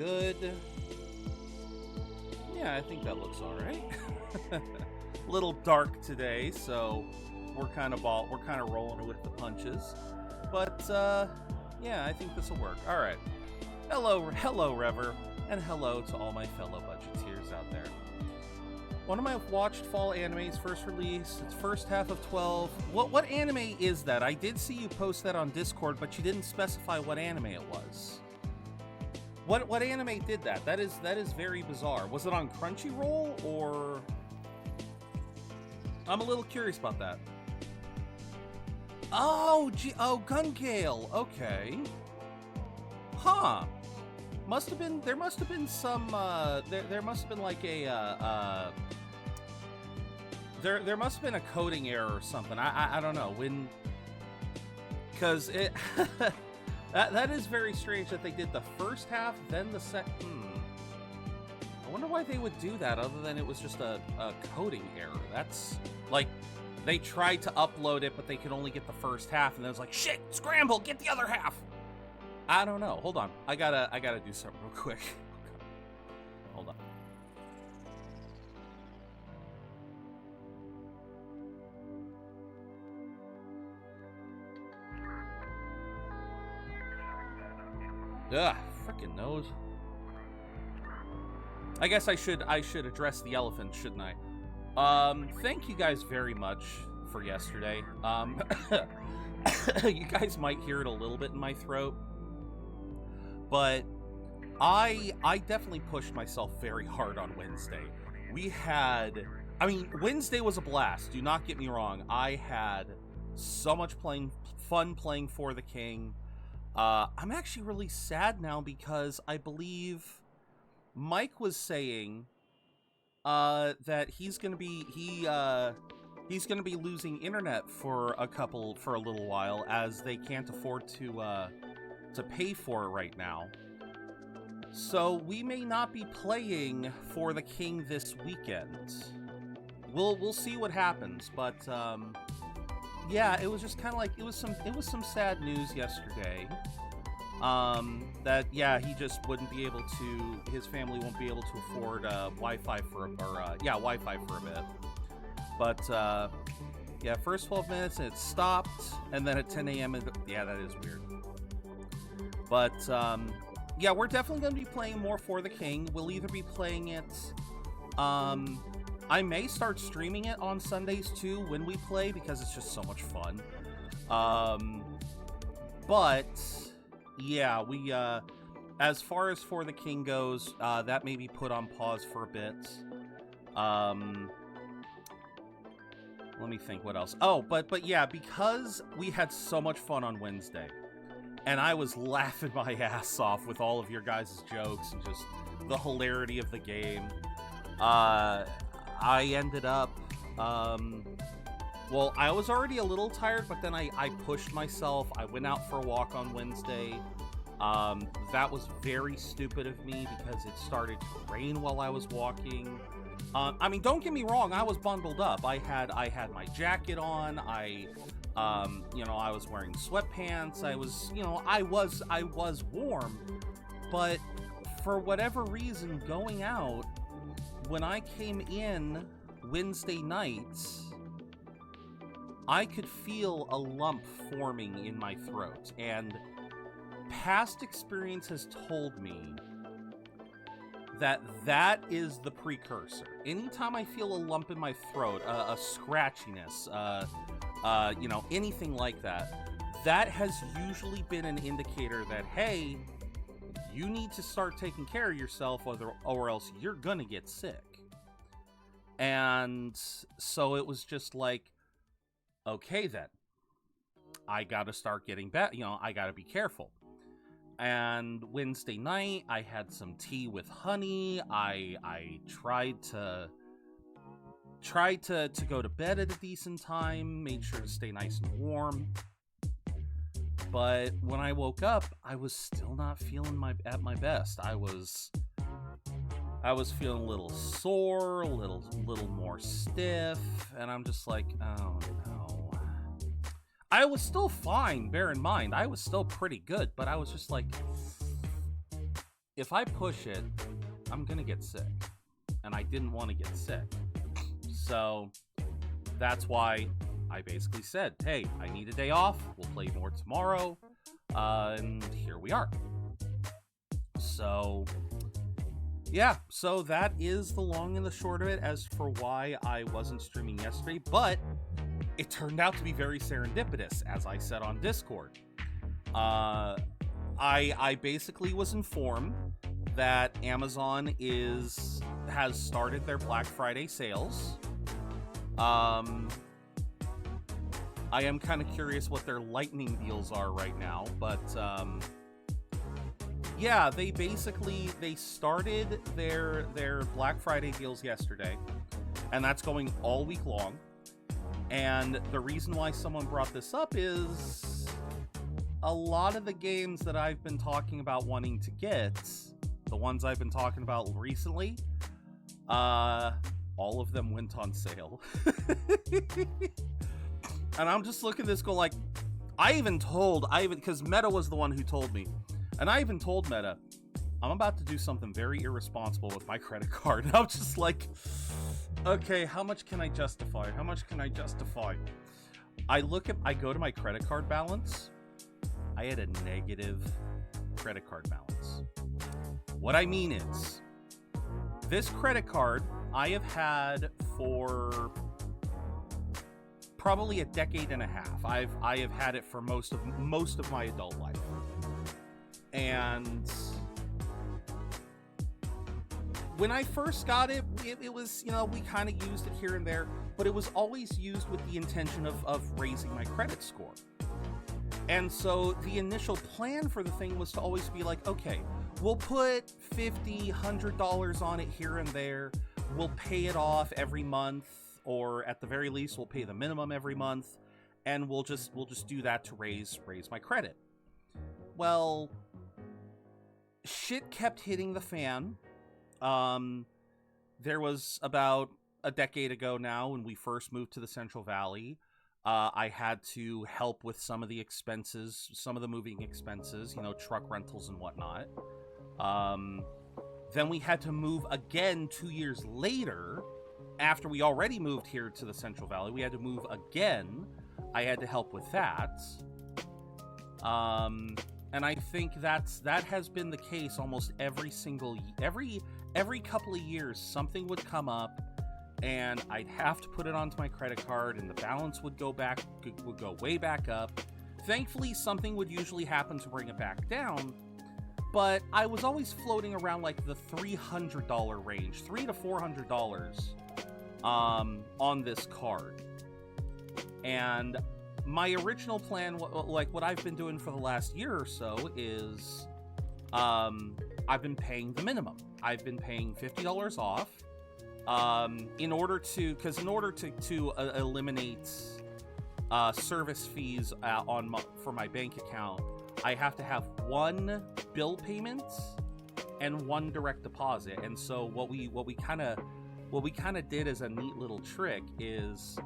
good. Yeah, I think that looks all right. A little dark today, so we're kind of rolling with the punches. But yeah, I think this will work. All right. Hello, Rever, and hello to all my fellow budgeteers out there. One of my watched fall animes first released. It's first half of 12. What anime is that? I did see you post that on Discord, but you didn't specify what anime it was. What anime did that? That is very bizarre. Was it on Crunchyroll or? I'm a little curious about that. Oh, Guncale. Okay. Huh. There must have been some there must have been like a there must have been a coding error or something. I don't know. Because it that is very strange that they did the first half, then the second. I wonder why they would do that other than it was just a coding error. That's like they tried to upload it, but they could only get the first half, and then it's like, shit, scramble, get the other half. I don't know. Hold on. I gotta do something real quick. Hold on. Ugh, frickin' nose. I guess I should address the elephant, shouldn't I? Thank you guys very much for yesterday. You guys might hear it a little bit in my throat, but I definitely pushed myself very hard on Wednesday. Wednesday was a blast. Do not get me wrong. I had so much fun playing For the King. I'm actually really sad now because I believe Mike was saying that he's gonna be losing internet for a little while as they can't afford to pay for it right now. So we may not be playing For the King this weekend. We'll see what happens, but yeah, it was just kind of like it was some sad news yesterday. That he just wouldn't be able to. His family won't be able to afford Wi-Fi for a bit. But yeah, first 12 minutes and it stopped, and then at 10 a.m. that is weird. But yeah, we're definitely going to be playing more For the King. We'll either be playing it. I may start streaming it on Sundays too when we play because it's just so much fun. But yeah, we as far as For the King goes, that may be put on pause for a bit. Let me think what else. Oh, but yeah, because we had so much fun on Wednesday, and I was laughing my ass off with all of your guys' jokes and just the hilarity of the game. I ended up, well, I was already a little tired, but then I pushed myself. I went out for a walk on Wednesday. That was very stupid of me because it started to rain while I was walking. Don't get me wrong, I was bundled up. I had my jacket on. I was wearing sweatpants. I was warm. But for whatever reason, going out, when I came in Wednesday night, I could feel a lump forming in my throat. And past experience has told me that is the precursor. Anytime I feel a lump in my throat, a scratchiness, anything like that, that has usually been an indicator that, hey, you need to start taking care of yourself or else you're gonna get sick. And so it was just like, okay then, I gotta start getting better, I gotta be careful. And Wednesday night, I had some tea with honey. I tried to go to bed at a decent time, made sure to stay nice and warm. But when I woke up, I was still not feeling at my best. I was feeling a little sore, a little more stiff, and I'm just like, oh no. I was still fine, bear in mind. I was still pretty good, but I was just like, if I push it, I'm gonna get sick. And I didn't want to get sick. So that's why I basically said, hey, I need a day off. We'll play more tomorrow. And here we are. So, yeah. So that is the long and the short of it as for why I wasn't streaming yesterday. But it turned out to be very serendipitous, as I said on Discord. I basically was informed that Amazon has started their Black Friday sales. I am kind of curious what their lightning deals are right now, but yeah, they started their Black Friday deals yesterday, and that's going all week long. And the reason why someone brought this up is a lot of the games that I've been talking about wanting to get, the ones I've been talking about recently, all of them went on sale. And I'm just looking at this going like, because Meta was the one who told me, and I even told Meta, I'm about to do something very irresponsible with my credit card. And I'm just like, okay, how much can I justify? How much can I justify? I go to my credit card balance. I had a negative credit card balance. What I mean is, this credit card I have had for probably a decade and a half. I have had it for most of my adult life. And when I first got it, it was, we kind of used it here and there, but it was always used with the intention of raising my credit score. And so the initial plan for the thing was to always be like, okay, we'll put $50, $100 on it here and there. We'll pay it off every month, or at the very least, we'll pay the minimum every month, and we'll just do that to raise my credit. Well, shit kept hitting the fan. There was about a decade ago now when we first moved to the Central Valley. I had to help with some of the expenses, some of the moving expenses, truck rentals and whatnot. Then we had to move again 2 years later, after we already moved here to the Central Valley. We had to move again. I had to help with that. And I think that has been the case almost every couple of years. Something would come up, and I'd have to put it onto my credit card, and the balance would go way back up. Thankfully, something would usually happen to bring it back down, but I was always floating around like the $300 range, $300 to $400 on this card. And my original plan, like what I've been doing for the last year or so, is I've been paying the minimum. I've been paying $50 off. In order to eliminate service fees for my bank account, I have to have one bill payment and one direct deposit. And so what we kind of did as a neat little trick is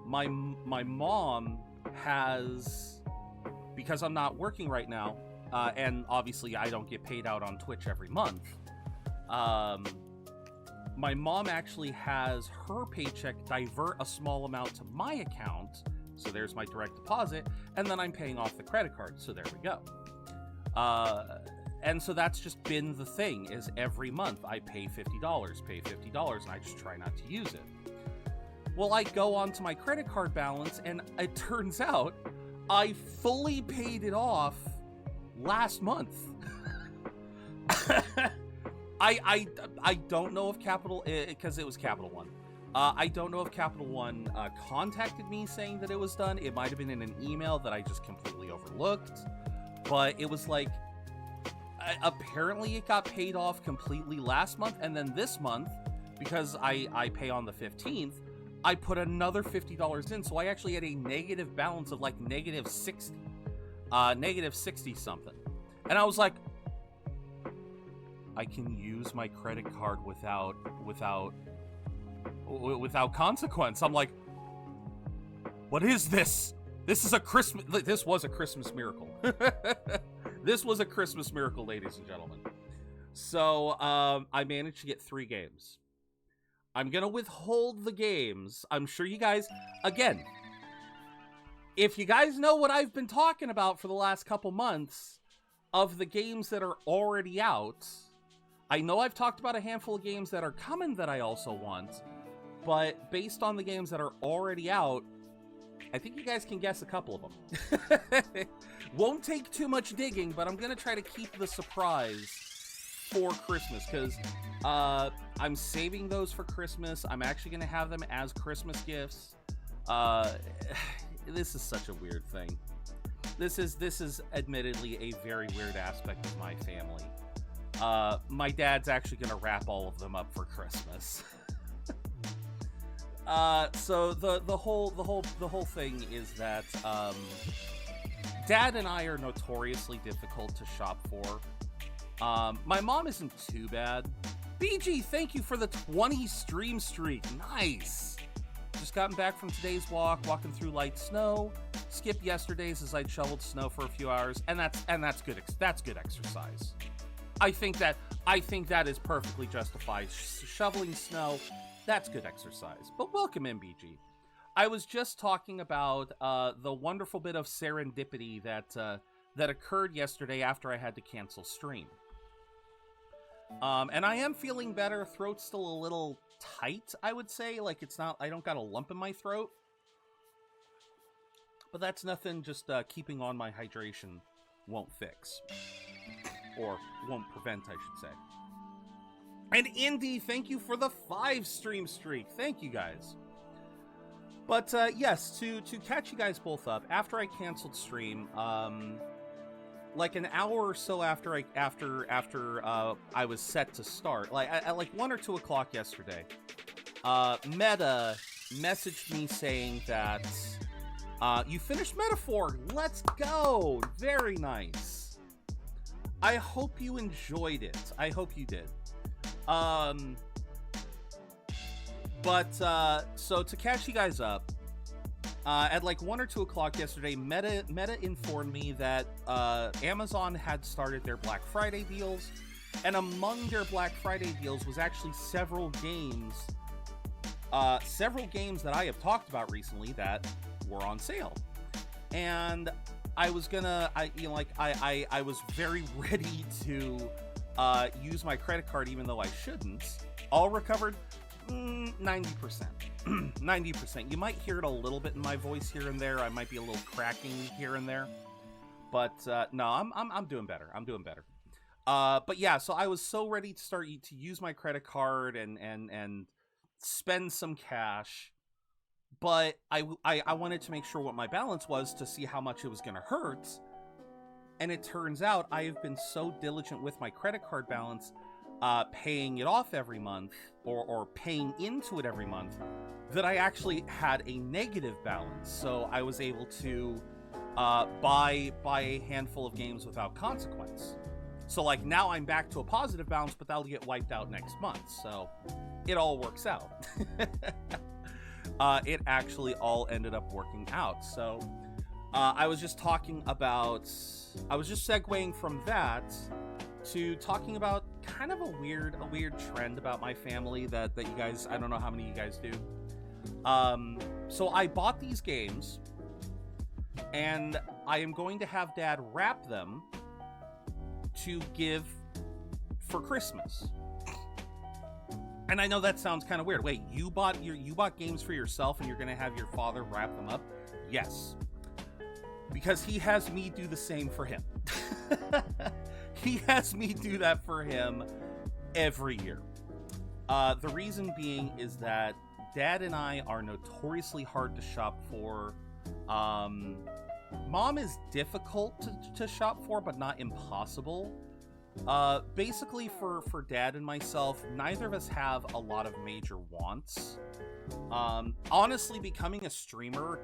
my mom has, because I'm not working right now, and obviously I don't get paid out on Twitch every month. My mom actually has her paycheck divert a small amount to my account, so there's my direct deposit, and then I'm paying off the credit card, so there we go. And so that's just been the thing, is every month I pay $50, and I just try not to use it. Well, I go onto my credit card balance, and it turns out I fully paid it off last month. I don't know if because it was Capital One. I don't know if Capital One contacted me saying that it was done. It might have been in an email that I just completely overlooked. But it was like, apparently it got paid off completely last month. And then this month, because I pay on the 15th, I put another $50 in. So I actually had a negative balance of like negative 60 something. And I was like, I can use my credit card without consequence. I'm like, what is this? This was a Christmas miracle. This was a Christmas miracle, ladies and gentlemen. So, I managed to get 3 games. I'm gonna withhold the games. I'm sure you guys, again, if you guys know what I've been talking about for the last couple months of the games that are already out, I know I've talked about a handful of games that are coming that I also want, but based on the games that are already out, I think you guys can guess a couple of them. Won't take too much digging, but I'm going to try to keep the surprise for Christmas, because I'm saving those for Christmas. I'm actually going to have them as Christmas gifts. This is such a weird thing. This is admittedly a very weird aspect of my family. My dad's actually going to wrap all of them up for Christmas. So the whole thing is that Dad and I are notoriously difficult to shop for. My mom isn't too bad. BG, thank you for the 20 stream streak. Nice. Just gotten back from today's walking through light snow. Skipped yesterday's as I shoveled snow for a few hours, and that's good. That's good exercise. I think that is perfectly justified. Shoveling snow, that's good exercise. But welcome in, BG. I was just talking about the wonderful bit of serendipity that occurred yesterday after I had to cancel stream. And I am feeling better. Throat's still a little tight, I would say. Like, it's not, I don't got a lump in my throat. But that's nothing, just keeping on my hydration won't fix. Or won't prevent, I should say. And Indy, thank you for the 5 stream streak. Thank you, guys. But yes, to catch you guys both up, after I canceled stream, like an hour or so after I was set to start, like at like 1 or 2 o'clock yesterday, Meta messaged me saying that you finished Metaphor. Let's go. Very nice. I hope you enjoyed it. I hope you did. So to catch you guys up, at like 1 or 2 o'clock yesterday, Meta informed me that Amazon had started their Black Friday deals, and among their Black Friday deals was actually several games that I have talked about recently that were on sale. And I was gonna, I was very ready to use my credit card, even though I shouldn't. All recovered 90%. 90%. You might hear it a little bit in my voice here and there. I might be a little cracking here and there, but no, I'm doing better. I'm doing better. But yeah, so I was so ready to start to use my credit card and spend some cash, but I wanted to make sure what my balance was to see how much it was going to hurt. And it turns out I have been so diligent with my credit card balance, paying it off every month or paying into it every month, that I actually had a negative balance. So I was able to buy a handful of games without consequence. So like now I'm back to a positive balance, but that'll get wiped out next month. So it all works out. It actually all ended up working out. So I was just segueing from that to talking about kind of a weird trend about my family that you guys, I don't know how many of you guys do. So I bought these games, and I am going to have Dad wrap them to give for Christmas. And I know that sounds kind of weird. Wait, you bought games for yourself and you're going to have your father wrap them up? Yes. Because he has me do the same for him. He has me do that for him every year. The reason being is that Dad and I are notoriously hard to shop for. Mom is difficult to shop for, but not impossible. Basically, for Dad and myself, neither of us have a lot of major wants. Honestly, becoming a streamer,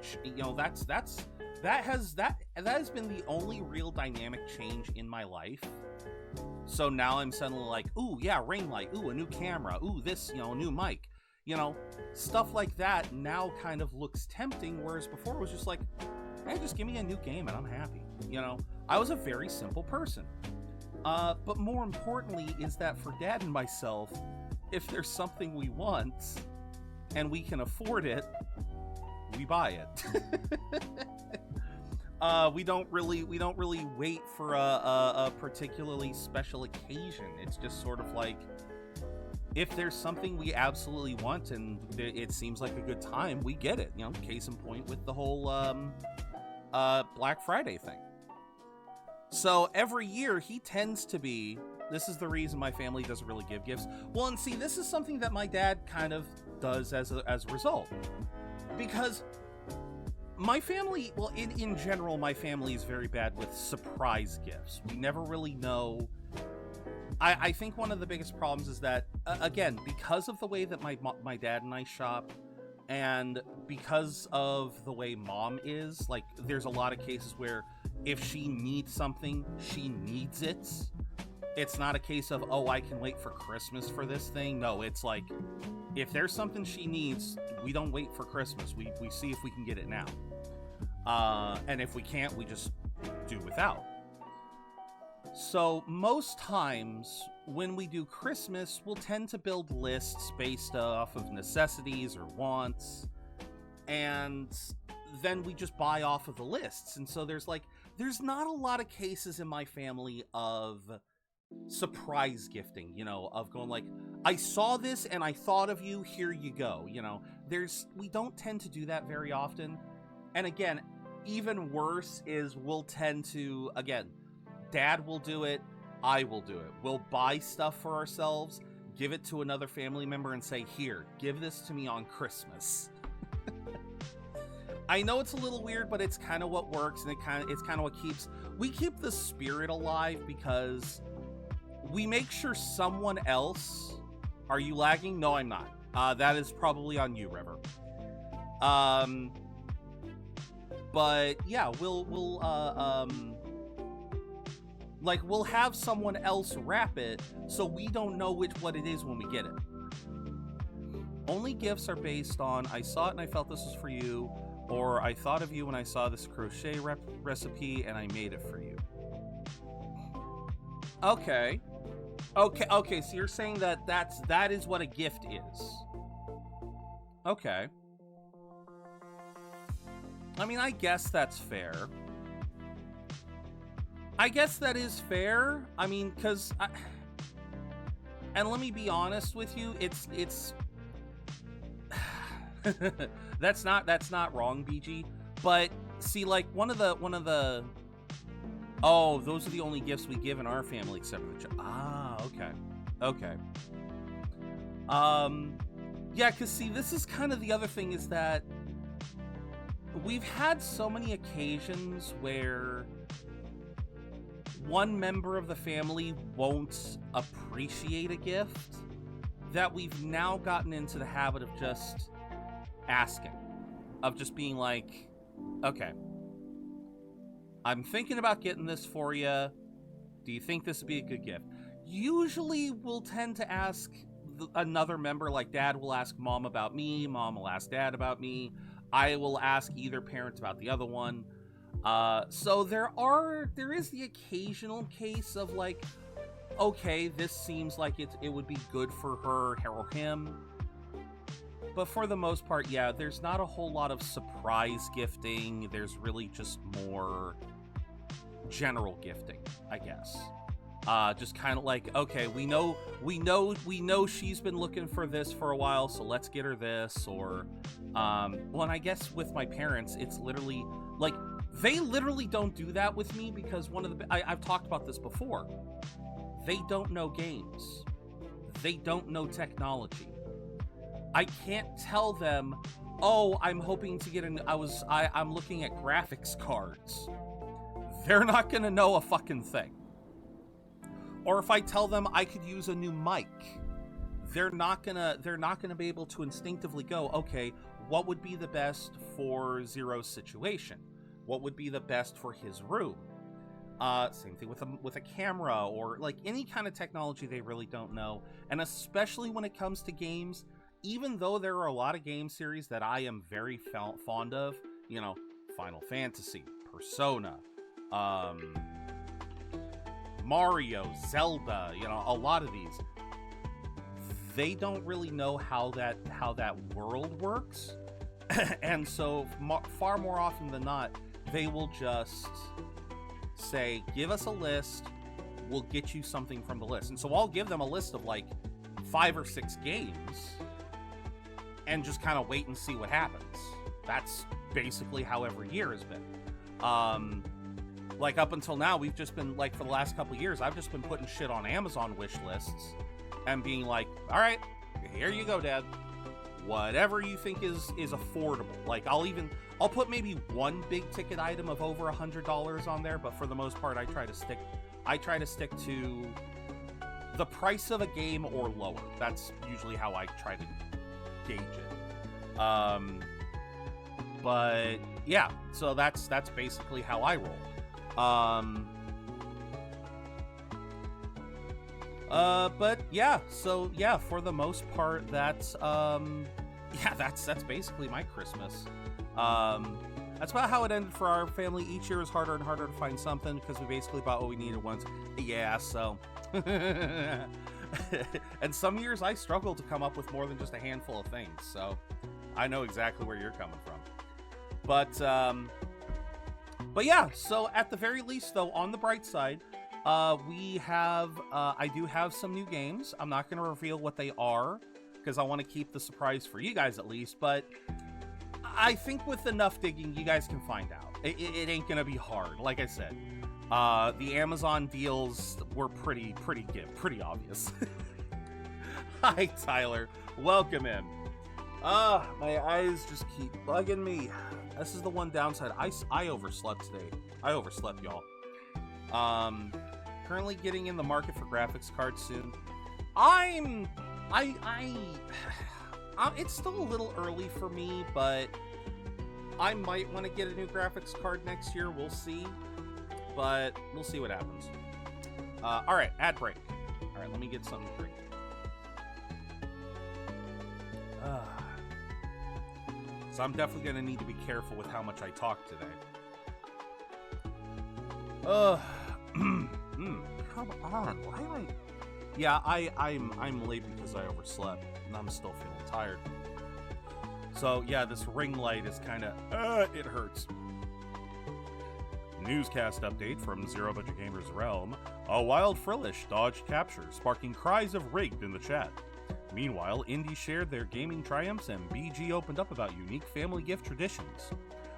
that has been the only real dynamic change in my life. So now I'm suddenly like, ooh, yeah, ring light, ooh, a new camera, ooh, this, a new mic, stuff like that now kind of looks tempting, whereas before it was just like, hey, just give me a new game and I'm happy, I was a very simple person. But more importantly is that for Dad and myself, if there's something we want and we can afford it, we buy it. We don't really wait for a particularly special occasion. It's just sort of like, if there's something we absolutely want and it seems like a good time, we get it. You know, case in point with the whole Black Friday thing. So every year he tends to be, this is the reason my family doesn't really give gifts. Well, and see, this is something that my dad kind of does as a result. Because my family, well, in general, my family is very bad with surprise gifts. We never really know. I think one of the biggest problems is that, again, because of the way that my dad and I shop, and because of the way Mom is, like, there's a lot of cases where if she needs something, she needs it. It's not a case of, oh, I can wait for Christmas for this thing. No, it's like, if there's something she needs, we don't wait for Christmas. We see if we can get it now. And if we can't, we just do without. So most times when we do Christmas, we'll tend to build lists based off of necessities or wants, and then we just buy off of the lists. And so there's not a lot of cases in my family of surprise gifting, you know, of going like, I saw this and I thought of you, here you go. You know, we don't tend to do that very often. And again, even worse is we'll tend to, again, Dad will do it, I will do it. We'll buy stuff for ourselves, give it to another family member and say, here, give this to me on Christmas. I know it's a little weird, but it's kind of what works, and it's kind of what we keep the spirit alive, because we make sure someone else. Are you lagging? No, I'm not. That is probably on you, River. But yeah, we'll have someone else wrap it, so we don't know what it is when we get it. Only gifts are based on, I saw it and I felt this was for you, or I thought of you when I saw this crochet recipe and I made it for you. Okay, so you're saying that is what a gift is. Okay. I mean, I guess that's fair. I guess that is fair. I mean, because and let me be honest with you, it's that's not wrong, BG. But see, like one of the oh, those are the only gifts we give in our family except for the okay. Yeah, because see, this is kind of the other thing, is that we've had so many occasions where one member of the family won't appreciate a gift that we've now gotten into the habit of just asking, of just being like, okay, I'm thinking about getting this for you. Do you think this would be a good gift? Usually we'll tend to ask another member, like Dad will ask Mom about me, Mom will ask Dad about me, I will ask either parent about the other one. So there is the occasional case of like, okay, this seems like it would be good for her or him. But for the most part, yeah, there's not a whole lot of surprise gifting. There's really just more general gifting, I guess. Just kind of like, okay, we know she's been looking for this for a while, so let's get her this. Or, well, and I guess with my parents, it's literally like, they literally don't do that with me because I've talked about this before. They don't know games. They don't know technology. I can't tell them, oh, I'm hoping to get I'm looking at graphics cards. They're not gonna know a fucking thing. Or if I tell them I could use a new mic, they're not gonna be able to instinctively go, okay, what would be the best for Zero's situation? What would be the best for his room? Same thing with a camera, or like any kind of technology they really don't know. And especially when it comes to games, even though there are a lot of game series that I am very fond of, you know, Final Fantasy, Persona, Mario, Zelda, you know, a lot of these, they don't really know how that world works. And so far more often than not, they will just say, give us a list, we'll get you something from the list. And so I'll give them a list of like 5 or 6 games and just kind of wait and see what happens. That's basically how every year has been. Like up until now, we've just been like, for the last couple of years, I've just been putting shit on Amazon wish lists and being like, all right, here you go, Dad. Whatever you think is affordable. Like I'll put maybe one big ticket item of over $100 on there, but for the most part, I try to stick to the price of a game or lower. That's usually how I try to gauge it. But yeah, so that's basically how I roll. But yeah, so yeah, for the most part, that's basically my Christmas. That's about how it ended for our family. Each year is harder and harder to find something because we basically bought what we needed once. Yeah, so. And some years I struggle to come up with more than just a handful of things, so I know exactly where you're coming from. But yeah, so at the very least, though, on the bright side, I do have some new games. I'm not going to reveal what they are because I want to keep the surprise for you guys at least, but I think with enough digging, you guys can find out. It ain't going to be hard. Like I said, the Amazon deals were pretty obvious. Hi, Tyler. Welcome in. My eyes just keep bugging me. This is the one downside. I overslept today. I overslept, y'all. Currently getting in the market for graphics cards soon. It's still a little early for me, but I might want to get a new graphics card next year. We'll see. But we'll see what happens. Alright, ad break. Alright, let me get something to drink. So I'm definitely going to need to be careful with how much I talk today. Come on, why am I... Yeah, I'm late because I overslept, and I'm still feeling tired. So yeah, this ring light is kind of, it hurts. Newscast update from ZeroBudgetGamer's realm. A wild Frillish dodged capture, sparking cries of rigged in the chat. Meanwhile, Indie shared their gaming triumphs and BG opened up about unique family gift traditions.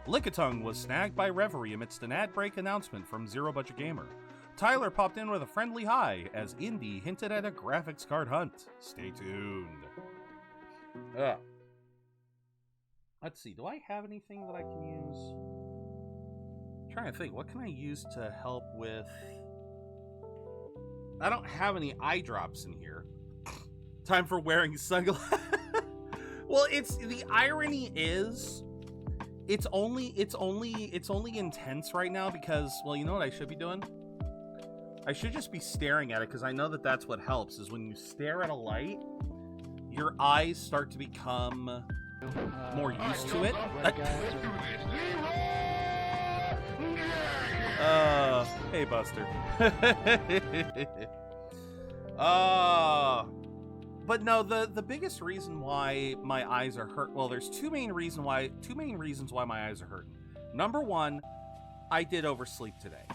Lickitung was snagged by Reverie amidst an ad break announcement from ZeroBudgetGamer. Tyler popped in with a friendly hi as Indie hinted at a graphics card hunt. Stay tuned. Let's see, do I have anything that I can use? I'm trying to think, what can I use to help with... I don't have any eye drops in here. Time for wearing sunglasses. Well, the irony is, it's only intense right now because, well, you know what I should be doing? I should just be staring at it because I know that that's what helps, is when you stare at a light, your eyes start to become more used to it. Hey, Buster. But no, the biggest reason why my eyes are hurt, well, there's two main reasons why my eyes are hurting. Number one, I did oversleep today.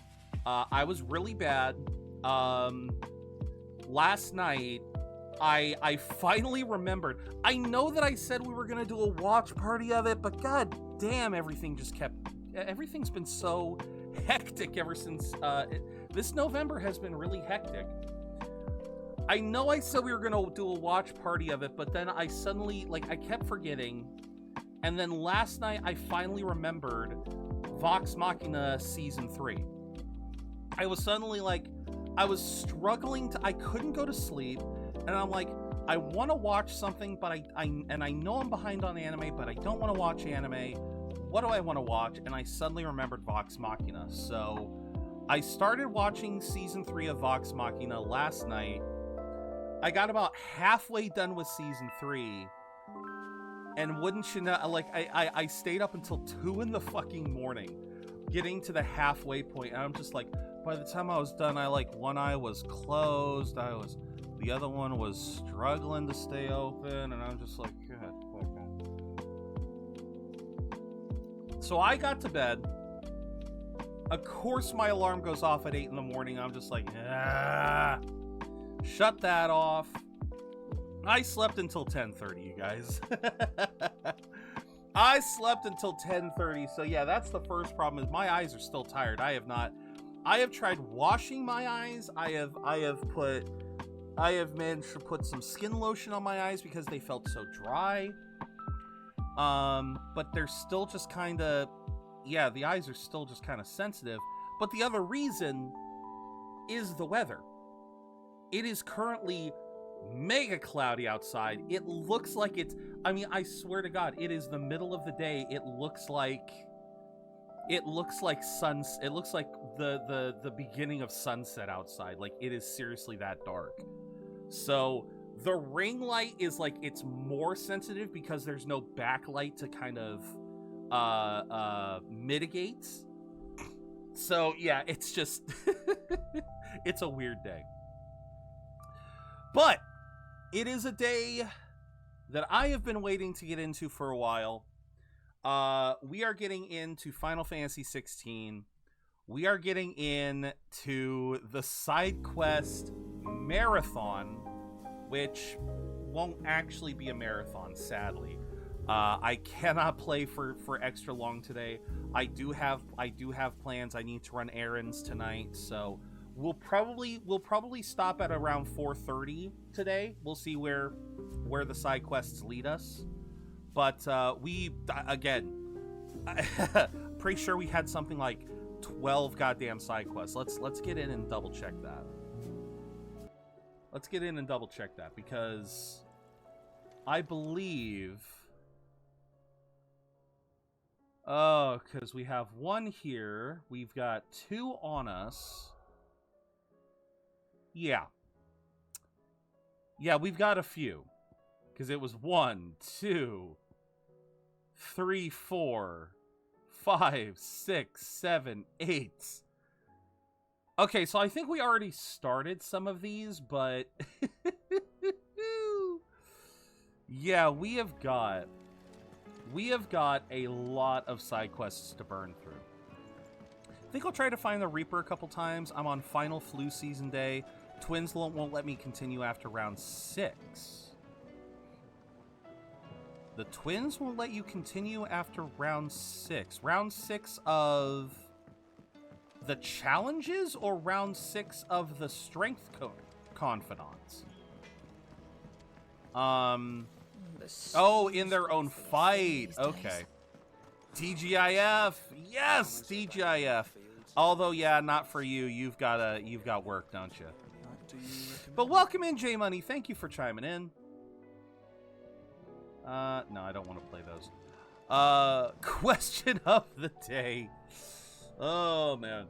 I was really bad. Last night, I finally remembered. I know that I said we were gonna do a watch party of it, but god damn, everything's been so hectic ever since, this November has been really hectic. I know I said we were gonna do a watch party of it, but then I suddenly, I kept forgetting, and then last night I finally remembered Vox Machina Season 3. I was suddenly I was struggling I couldn't go to sleep, and I'm like, I want to watch something, but I know I'm behind on anime, but I don't want to watch anime. What do I want to watch? And I suddenly remembered Vox Machina, so I started watching Season 3 of Vox Machina last night. I got about halfway done with Season 3, and wouldn't you know, I stayed up until 2 in the fucking morning, getting to the halfway point, and I'm just like, by the time I was done, one eye was closed. The other one was struggling to stay open, and I'm just like, God, fuck. So I got to bed. Of course, my alarm goes off at 8 in the morning. I'm just like, shut that off. I slept until 10:30, you guys. I slept until 10:30. So yeah, that's the first problem, is my eyes are still tired. I have tried washing my eyes. I have managed to put some skin lotion on my eyes because they felt so dry. But they're still just kind of, yeah, the eyes are still just kind of sensitive. But the other reason is the weather. It is currently mega cloudy outside. It looks like it's, I mean, I swear to God, it is the middle of the day. It looks like the beginning of sunset outside. Like, it is seriously that dark. So the ring light is like, it's more sensitive because there's no backlight to kind of mitigate. So yeah, it's just it's a weird day. But it is a day that I have been waiting to get into for a while. We are getting into Final Fantasy 16. We are getting into the side quest marathon, which won't actually be a marathon, sadly. I cannot play for extra long today. I do have plans. I need to run errands tonight, so we'll probably stop at around 4:30 today. We'll see where the side quests lead us. But we again, pretty sure we had something like 12 goddamn side quests. Let's get in and double check that. Let's get in and double check that, because I believe, because we have one here. We've got 2 on us. Yeah, we've got a few, because it was 1, 2, 3, 4, 5, 6, 7, 8. Okay, so I think we already started some of these, but yeah, we have got a lot of side quests to burn through. I think I'll try to find the Reaper a couple times. I'm on final flu season day. Twins won't let me continue after round 6. The Twins won't let you continue after round 6. Round 6 of the challenges, or round 6 of the strength confidants? Oh, in their own fight. Okay. TGIF. Yes, TGIF. Although, yeah, not for you. You've got work, don't you? But welcome in, J Money. Thank you for chiming in. No, I don't want to play those. Question of the day. Oh, man.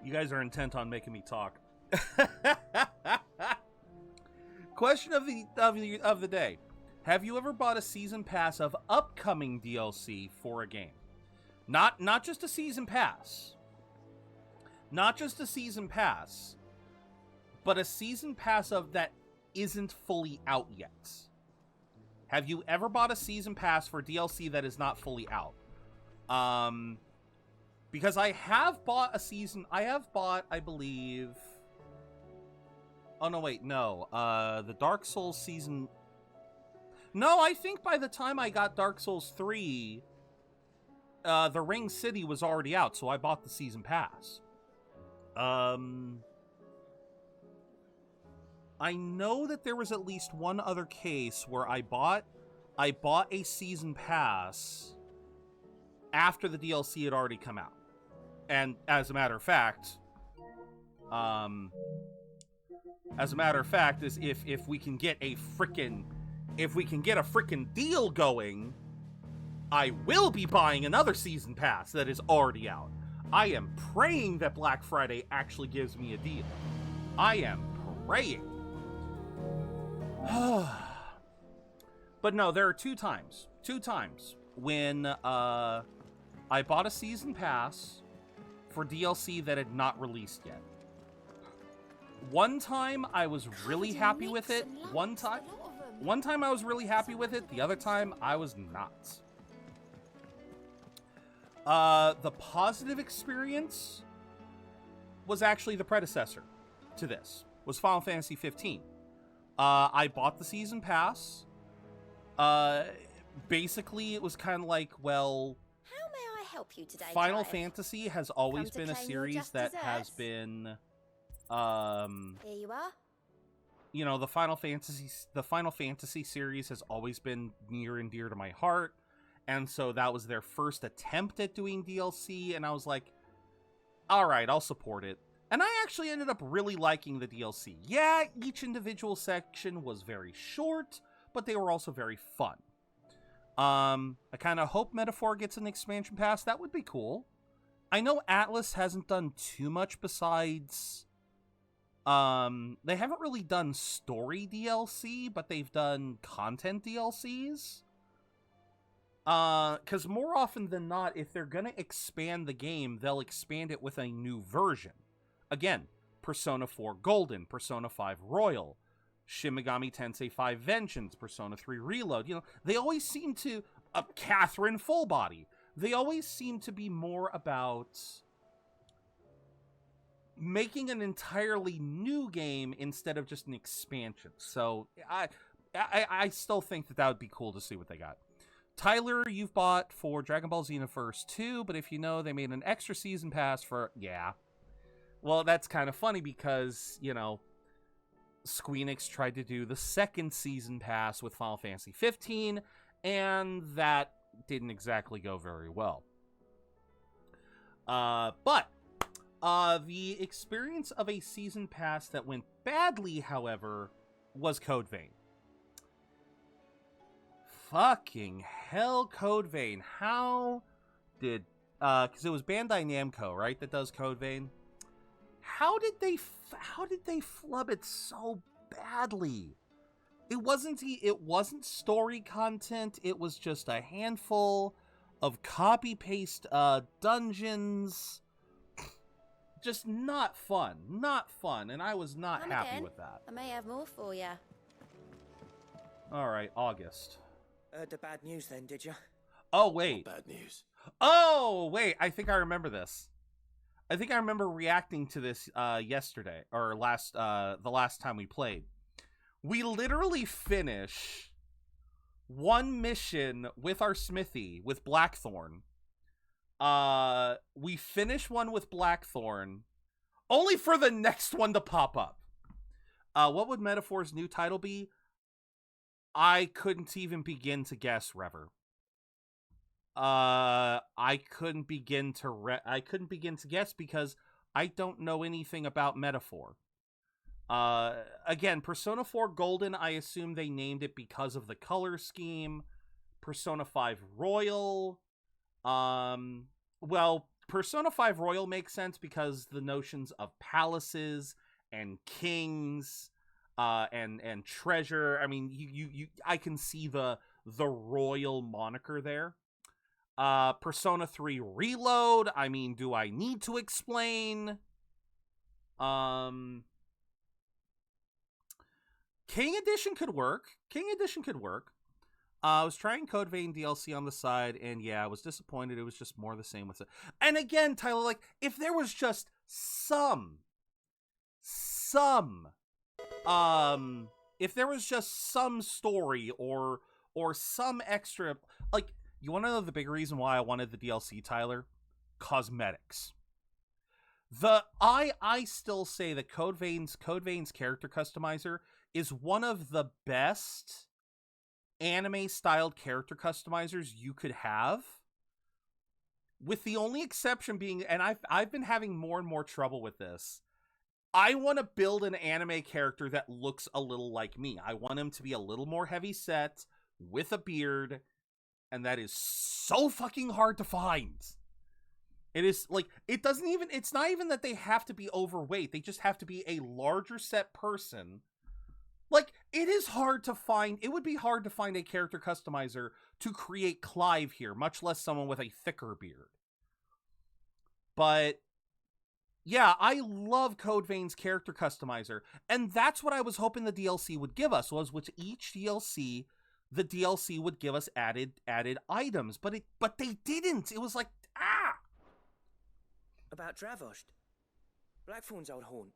You guys are intent on making me talk. Question of the day. Have you ever bought a season pass of upcoming DLC for a game? Not just a season pass. Not just a season pass, but a season pass of that isn't fully out yet. Have you ever bought a season pass for DLC that is not fully out? Because I have bought a season. I have bought, I believe. Oh no, wait, no. The Dark Souls season. No, I think by the time I got Dark Souls 3, the Ring City was already out, so I bought the season pass. I know that there was at least one other case where I bought a season pass after the DLC had already come out. And as a matter of fact, is if we can get a frickin' deal going, I will be buying another season pass that is already out. I am praying that Black Friday actually gives me a deal. I am praying. But no, there are two times when I bought a season pass for DLC that had not released yet. One time I was really happy with it. One time I was really happy with it. The other time I was not. The positive experience was actually the predecessor to this, was Final Fantasy 15. I bought the season pass. Basically, it was kind of like, well, how may I help you today, Final Clive? Fantasy has always been a series that has been, Here you are. you know, the Final Fantasy series has always been near and dear to my heart, and so that was their first attempt at doing DLC, and I was like, all right, I'll support it. And I actually ended up really liking the DLC. Yeah, each individual section was very short, but they were also very fun. I kind of hope Metaphor gets an expansion pass. That would be cool. I know Atlas hasn't done too much besides... they haven't really done story DLC, but they've done content DLCs. Because more often than not, if they're gonna expand the game, they'll expand it with a new version. Again, Persona 4 Golden, Persona 5 Royal, Shin Megami Tensei 5 Vengeance, Persona 3 Reload. You know, they always seem to... Catherine Full Body. They always seem to be more about making an entirely new game instead of just an expansion. So, I still think that would be cool to see what they got. Tyler, you've bought for Dragon Ball Xenoverse 2, but if you know, they made an extra season pass for... Yeah. Well, that's kind of funny because, you know, Squeenix tried to do the second season pass with Final Fantasy 15, and that didn't exactly go very well. But the experience of a season pass that went badly, however, was Code Vein. Fucking hell, Code Vein. How did... because it was Bandai Namco, right, that does Code Vein? How did they flub it so badly? It wasn't story content. It was just a handful of copy-paste dungeons. Just not fun. Not fun. And I was not happy with that. I may have more for you. Alright, August. The bad news then, did you? Oh, wait. Bad news. Oh, wait. I think I remember this. I think I remember reacting to this yesterday, or the last time we played. We literally finish one mission with our smithy, with Blackthorn. We finish one with Blackthorn, only for the next one to pop up. What would Metaphor's new title be? I couldn't even begin to guess, Rever. I couldn't begin to guess because I don't know anything about Metaphor. Again, Persona 4 Golden, I assume they named it because of the color scheme. Persona 5 Royal, well, Persona 5 Royal makes sense because the notions of palaces and kings, and treasure. I mean, I can see the royal moniker there. Persona 3 Reload, I mean, do I need to explain? King Edition could work. I was trying Code Vein DLC on the side, and yeah, I was disappointed. It was just more the same with it. And again, Tyler, like, if there was just some if there was just some story or some extra, like, you want to know the big reason why I wanted the DLC, Tyler? Cosmetics. I still say that Code Vein's character customizer is one of the best anime-styled character customizers you could have. With the only exception being, and I've been having more and more trouble with this, I want to build an anime character that looks a little like me. I want him to be a little more heavy set, with a beard, and that is so fucking hard to find. It is, like, it's not even that they have to be overweight. They just have to be a larger set person. Like, it is hard to find, it would be hard to find a character customizer to create Clive here, much less someone with a thicker beard. But Yeah, I love Code Vein's character customizer, and that's what I was hoping the DLC would give us, was with each DLC, the DLC would give us added items, but they didn't. It was like, About Dravost. Blackthorn's old haunt.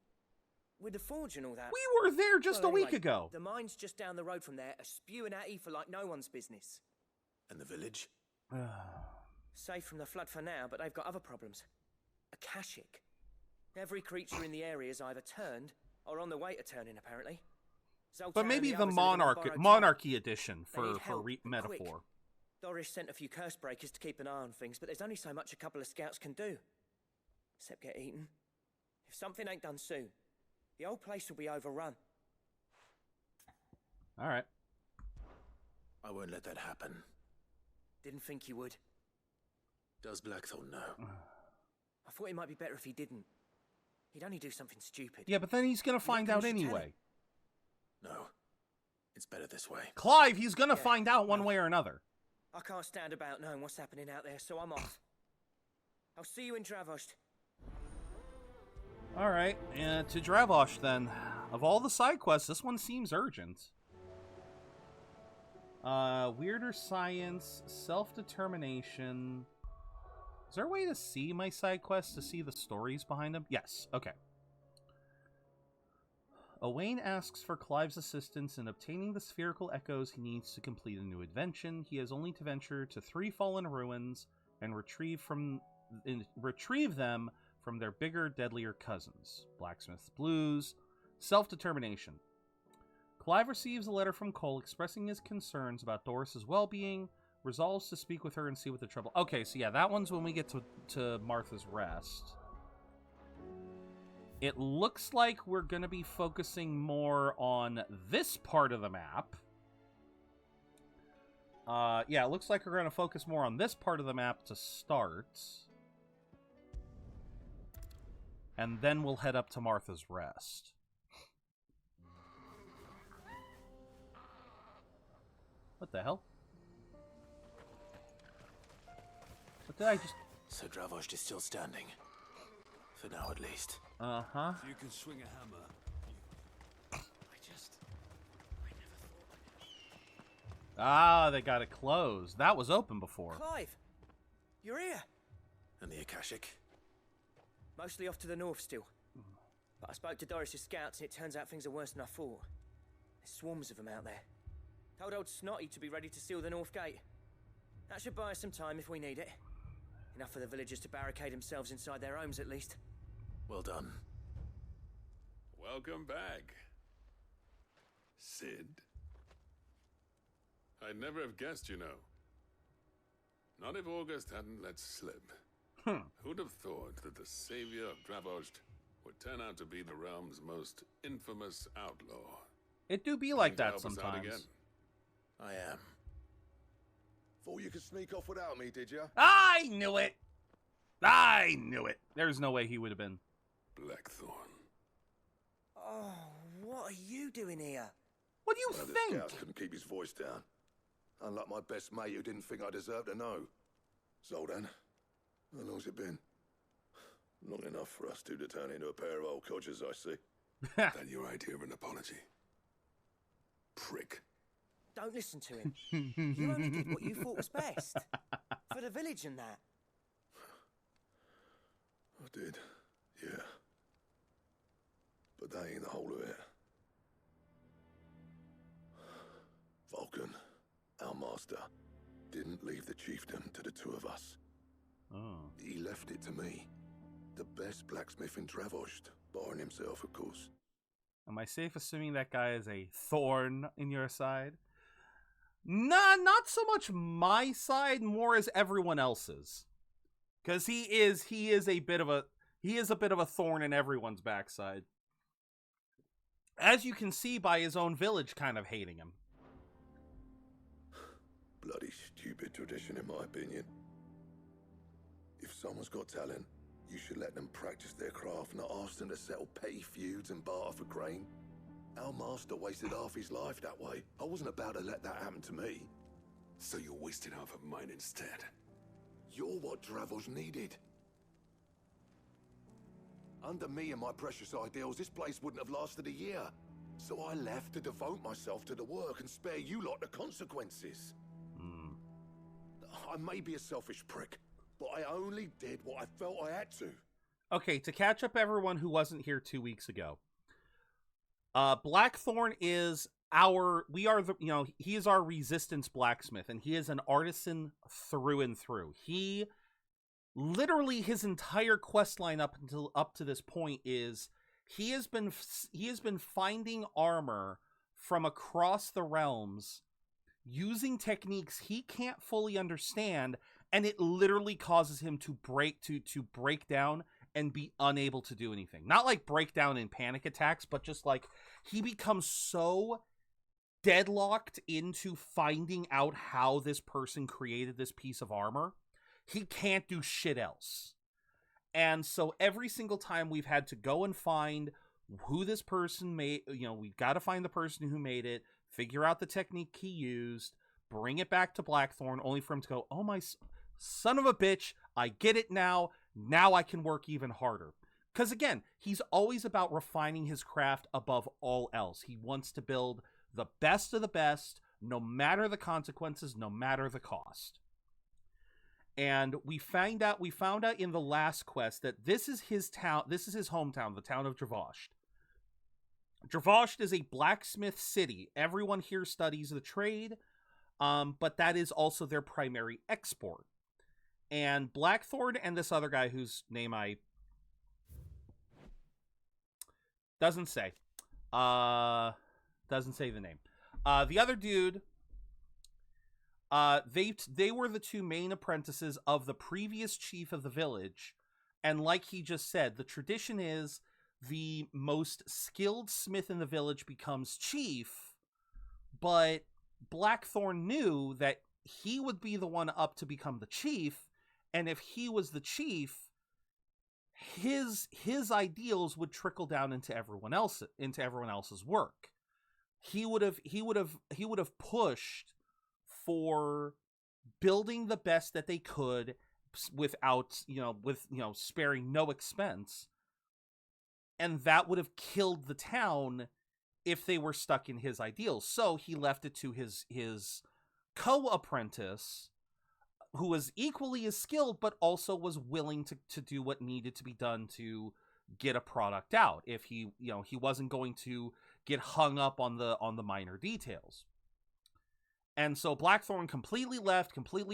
With the forge and all that. We were there just a week ago. The mine's just down the road from there, spewing at Aoife like no one's business. And the village? Safe from the flood for now, but they've got other problems. Akashic. Every creature in the area is either turned or on the way to turning, apparently. Zoltan But maybe and the others are living on monarchy edition They need for help, metaphor. quick. Doris sent a few curse breakers to keep an eye on things, but there's only so much a couple of scouts can do. Except get eaten. If something ain't done soon, the old place will be overrun. All right. I won't let that happen. Didn't think you would. Does Blackthorn know? I thought it might be better if he didn't. He'd only do something stupid. Yeah, but then he's gonna find out anyway. No. It's better this way. Clive, he's gonna find out one way or another. I can't stand about knowing what's happening out there, so I'm off. I'll see you in Dravost. All right, to Dravost then. Of all the side quests, this one seems urgent. Weirder science, self-determination. Is there a way to see my side quests, to see the stories behind them? Yes, okay. Owain asks for Clive's assistance in obtaining the spherical echoes he needs to complete a new invention. He has only to venture to 3 fallen ruins and retrieve them from their bigger, deadlier cousins. Blacksmith's Blues. Self-determination. Clive receives a letter from Cole expressing his concerns about Doris's well-being, resolves to speak with her and see what the trouble... Okay, so yeah, that one's when we get to Martha's Rest. It looks like we're going to be focusing more on this part of the map. Yeah, it looks like we're going to focus more on this part of the map to start. And then we'll head up to Martha's Rest. What the hell? What did I just... So Dravost is still standing. For now, at least. Uh-huh. If you can swing a hammer. I never thought. Ah, they got it closed. That was open before. Clive! You're here! And the Akashic? Mostly off to the north still. But I spoke to Doris's scouts and it turns out things are worse than I thought. There's swarms of them out there. Told old Snotty to be ready to seal the north gate. That should buy us some time if we need it. Enough for the villagers to barricade themselves inside their homes at least. Well done. Welcome back, Sid. I'd never have guessed, you know. Not if August hadn't let slip. Who'd have thought that the savior of Dravost would turn out to be the realm's most infamous outlaw? It do be like Going that to help us out again? sometimes. I am. Thought you could sneak off without me, did you? I knew it! I knew it! There's no way he would have been. Blackthorn. Oh, what are you doing here? What do you One of the think? scouts couldn't keep his voice down. Unlike my best mate who didn't think I deserved to know. Zoltan, how long's it been? Long enough for us two to turn into a pair of old codgers, I see. That your idea of an apology? Prick. Don't listen to him. You only did what you thought was best. For the village and that. I did, yeah. But that ain't the whole of it. Vulcan, our master, didn't leave the chiefdom to the two of us. Oh. He left it to me. The best blacksmith in Dravost, barring himself, of course. Am I safe assuming that guy is a thorn in your side? Nah, not so much my side, more as everyone else's. Because he is a bit of a thorn in everyone's backside. As you can see by his own village kind of hating him. Bloody stupid tradition, in my opinion. If someone's got talent, you should let them practice their craft, not ask them to settle petty feuds and barter for grain. Our master wasted half his life that way. I wasn't about to let that happen to me. So you wasted half of mine instead. You're what Dravost needed. Under me and my precious ideals, this place wouldn't have lasted a year. So I left to devote myself to the work and spare you lot the consequences. I may be a selfish prick, but I only did what I felt I had to. Okay, to catch up everyone who wasn't here 2 weeks ago. Blackthorn is he is our resistance blacksmith, and he is an artisan through and through. He literally, his entire quest line up to this point is he has been finding armor from across the realms using techniques he can't fully understand, and it literally causes him to break down and be unable to do anything. Not like breakdown in panic attacks, but just like he becomes so deadlocked into finding out how this person created this piece of armor, he can't do shit else. And so every single time we've had to go and find who this person made, we've got to find the person who made it, figure out the technique he used, bring it back to Blackthorn, only for him to go, oh my son of a bitch, I get it now. Now I can work even harder. Because again, he's always about refining his craft above all else. He wants to build the best of the best, no matter the consequences, no matter the cost. And we found out in the last quest that this is his town, this is his hometown, the town of Dravosht. Dravosht is a blacksmith city. Everyone here studies the trade, but that is also their primary export. And Blackthorn and this other guy whose name I doesn't say the name. The other dude, they were the two main apprentices of the previous chief of the village, and like he just said, the tradition is the most skilled smith in the village becomes chief, but Blackthorn knew that he would be the one up to become the chief, and if he was the chief, his ideals would trickle down into everyone else's work. He would have pushed for building the best that they could without sparing no expense. And that would have killed the town if they were stuck in his ideals. So he left it to his co-apprentice, who was equally as skilled, but also was willing to do what needed to be done to get a product out. If he wasn't going to get hung up on the minor details. And so Blackthorn completely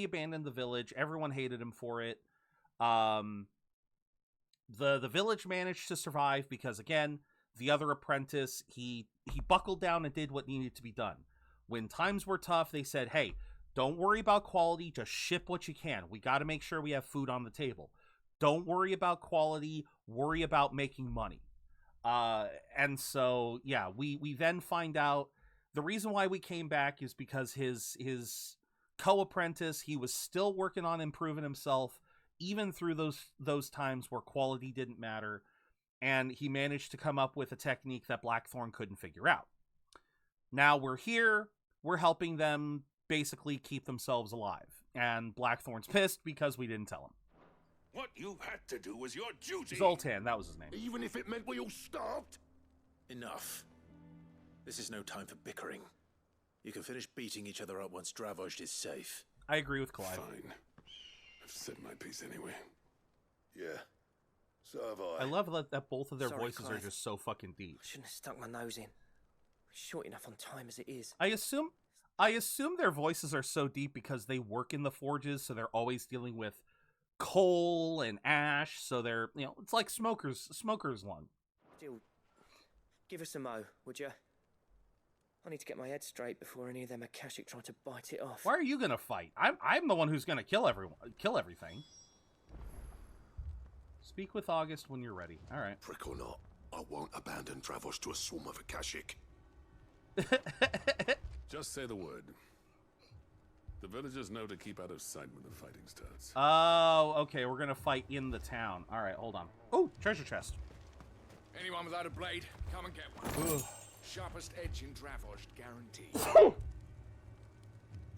abandoned the village. Everyone hated him for it. The village managed to survive because, again, the other apprentice, he buckled down and did what needed to be done. When times were tough, they said, hey, don't worry about quality, just ship what you can. We got to make sure we have food on the table. Don't worry about quality, worry about making money. And so, yeah, we then find out the reason why we came back is because his co-apprentice, he was still working on improving himself, even through those times where quality didn't matter, and he managed to come up with a technique that Blackthorn couldn't figure out. Now we're here, we're helping them basically keep themselves alive, and Blackthorn's pissed because we didn't tell him. What you had to do was your duty. Zoltan, that was his name. Even if it meant we all starved? Enough. This is no time for bickering. You can finish beating each other up once Dravosht is safe. I agree with Clive. Fine. I've said my piece anyway. Yeah. So have I. I love that both of their Sorry, voices Clive. are just so fucking deep. I shouldn't have stuck my nose in. We're short enough on time as it is. I assume their voices are so deep because they work in the forges, so they're always dealing with coal and ash, so they're, it's like smoker's lung. Still, give us a mo, would you? I need to get my head straight before any of them Akashic try to bite it off. Why are you gonna fight? I'm the one who's gonna kill everything. Speak with August when you're ready. All right. Prick or not, I won't abandon Dravosht to a swarm of Akashic. Just say the word. The villagers know to keep out of sight when the fighting starts. Oh, okay. We're gonna fight in the town. All right, hold on. Oh, treasure chest. Anyone without a blade, come and get one. Ugh. Sharpest edge in Dravosht, guaranteed.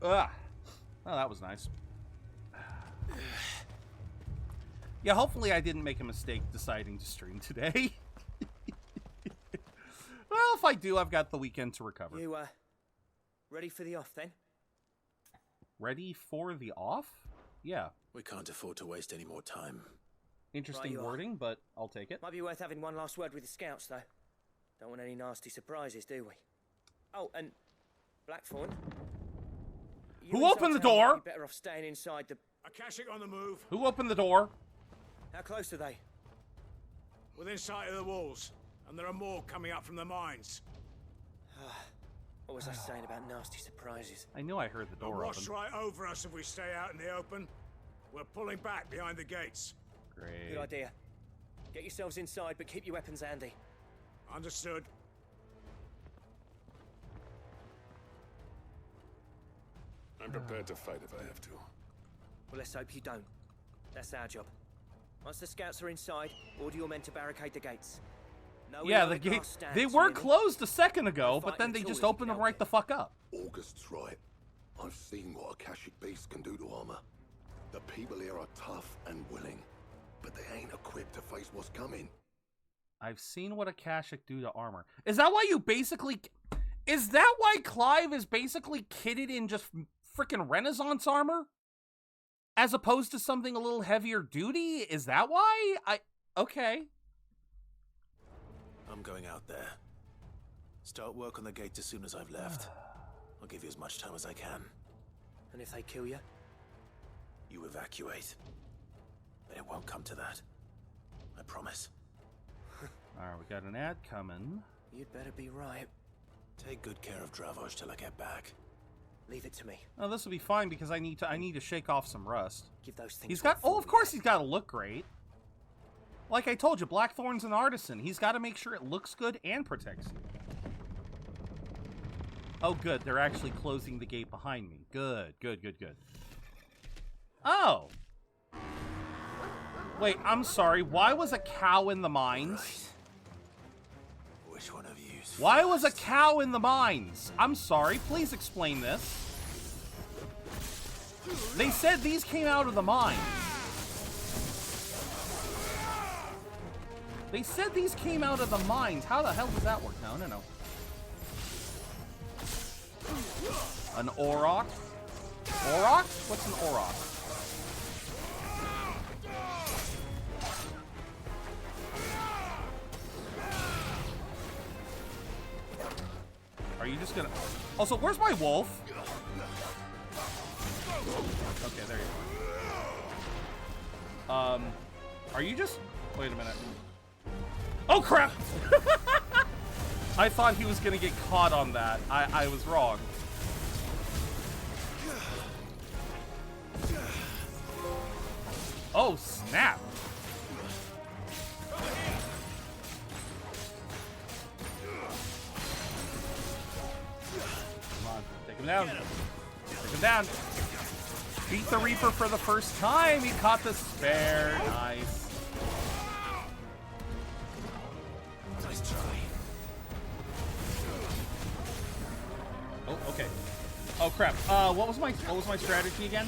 Ugh. Oh, that was nice. Yeah, hopefully I didn't make a mistake deciding to stream today. Well, if I do, I've got the weekend to recover. You, ready for the off, then? Ready for the off? Yeah. We can't afford to waste any more time. Interesting wording, but I'll take it. Might be worth having one last word with the scouts, though. Don't want any nasty surprises, do we? Oh, and Blackthorn. Who opened the door? Better off staying inside the... Akashic on the move. Who opened the door? How close are they? Within sight of the walls. And there are more coming up from the mines. What was I saying about nasty surprises? I knew I heard the door They'll open. rush right over us if we stay out in the open. We're pulling back behind the gates. Great. Good idea. Get yourselves inside, but keep your weapons handy. Understood. I'm prepared to fight if I have to. Well, let's hope you don't. That's our job. Once the scouts are inside, order your men to barricade the gates. No, yeah, the gates, they were closed a second ago, but then they just opened them right the fuck up. August's right. I've seen what Akashic beasts can do to armor. The people here are tough and willing, but they ain't equipped to face what's coming. I've seen what Akashic do to armor. Is that why you basically... Is that why Clive is basically kitted in just freaking Renaissance armor? As opposed to something a little heavier duty? Is that why? Okay. I'm going out there. Start work on the gate as soon as I've left. I'll give you as much time as I can. And if they kill you? You evacuate. But it won't come to that. I promise. Alright, we got an ad coming. You'd better be right. Take good care of Dravoj till I get back. Leave it to me. Oh, this will be fine because I need to shake off some rust. Give those things. He's got... Oh, of course he's got to look great. Like I told you, Blackthorn's an artisan. He's got to make sure it looks good and protects you. Oh, good. They're actually closing the gate behind me. Good, good, good, good. Oh. Wait, I'm sorry. Why was a cow in the mines? Right. Which one of you? Why was a cow in the mines? I'm sorry. Please explain this. They said these came out of the mines. They said these came out of the mines. How the hell does that work? No, no, no. An auroch? Auroch? What's an auroch? Are you just gonna... Also, where's my wolf? Okay, there you go. Are you just... Wait a minute. Oh, crap! I thought he was gonna get caught on that. I was wrong. Oh, snap! Come on, take him down. Take him down. Beat the Reaper for the first time. He caught the spare. Nice. Nice try. Oh, okay. Oh crap. What was my strategy again?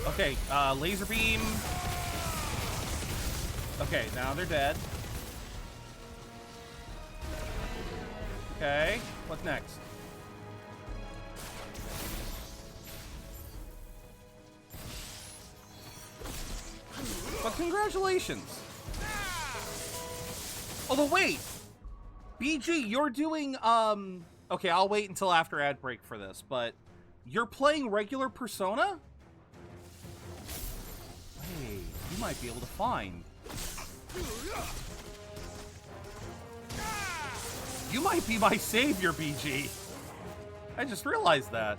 Okay, laser beam. Okay, now they're dead. Okay, what's next? But congratulations. Although wait, BG, you're doing okay, I'll wait until after ad break for this, but you're playing regular Persona? Hey, you might be able to find. You might be my savior, BG. I just realized that.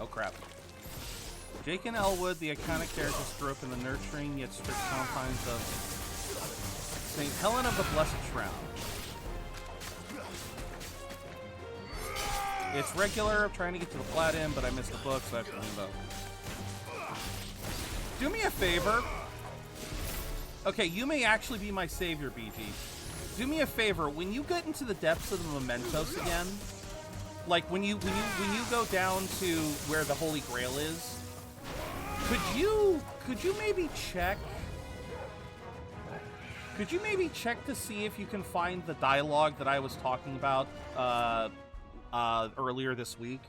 Oh crap. Jake and Elwood, the iconic characters, grew up in the nurturing yet strict confines of St. Helen of the Blessed Shroud. It's regular. I'm trying to get to the Platinum, but I missed the book, so I have to leave up. Do me a favor. Okay, you may actually be my savior, BG. Do me a favor. When you get into the depths of the Mementos again, like when you go down to where the Holy Grail is, could you maybe check? Could you maybe check to see if you can find the dialogue that I was talking about earlier this week?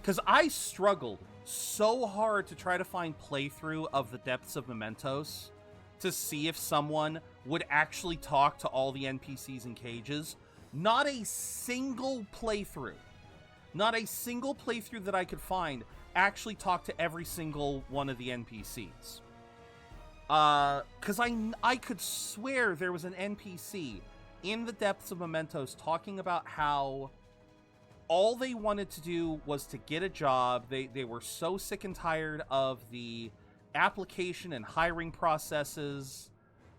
Because I struggled so hard to try to find playthrough of the depths of Mementos to see if someone would actually talk to all the NPCs in cages. Not a single playthrough that I could find actually talked to every single one of the NPCs. Because I could swear there was an NPC in the depths of Mementos talking about how all they wanted to do was to get a job. They were so sick and tired of the application and hiring processes,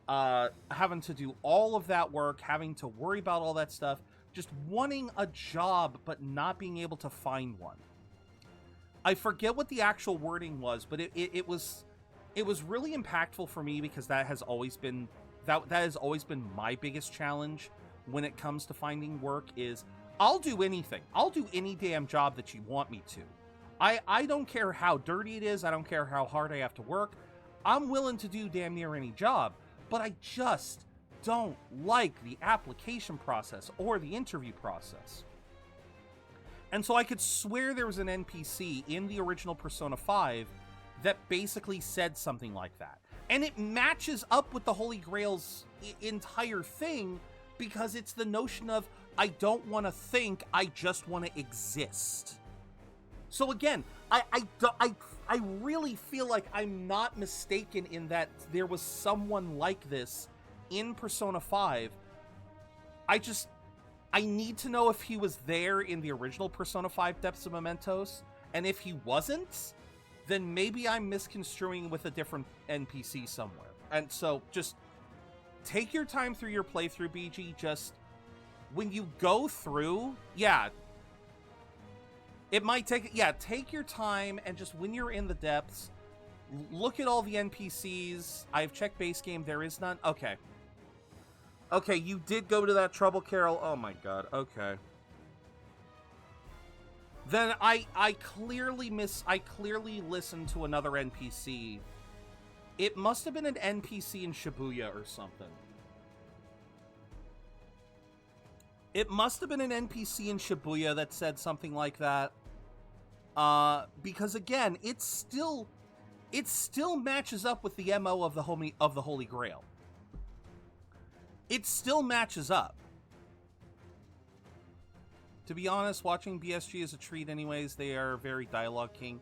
having to do all of that work, having to worry about all that stuff, just wanting a job but not being able to find one. I forget what the actual wording was, but it was really impactful for me because that has always been my biggest challenge when it comes to finding work. Is I'll do anything. I'll do any damn job that you want me to. I don't care how dirty it is. I don't care how hard I have to work. I'm willing to do damn near any job, but I just don't like the application process or the interview process. And so I could swear there was an NPC in the original Persona 5 that basically said something like that. And it matches up with the Holy Grail's entire thing, because it's the notion of, I don't want to think, I just want to exist. So again, I really feel like I'm not mistaken in that there was someone like this in Persona 5. I need to know if he was there in the original Persona 5 Depths of Mementos, and if he wasn't, then maybe I'm misconstruing with a different NPC somewhere. And so just take your time through your playthrough, BG. Just when you go through, it might take, take your time, and just when you're in the depths, look at all the NPCs. I've checked base game. There is none. Okay. Okay, you did go to that Trouble Carol. Oh my god. Okay. Then I clearly listened to another NPC. It must have been an NPC in Shibuya or something. It must have been an NPC in Shibuya that said something like that. Because again, it still matches up with the MO of the Holy Grail. It still matches up. To be honest, watching BSG is a treat anyways. They are very dialogue king.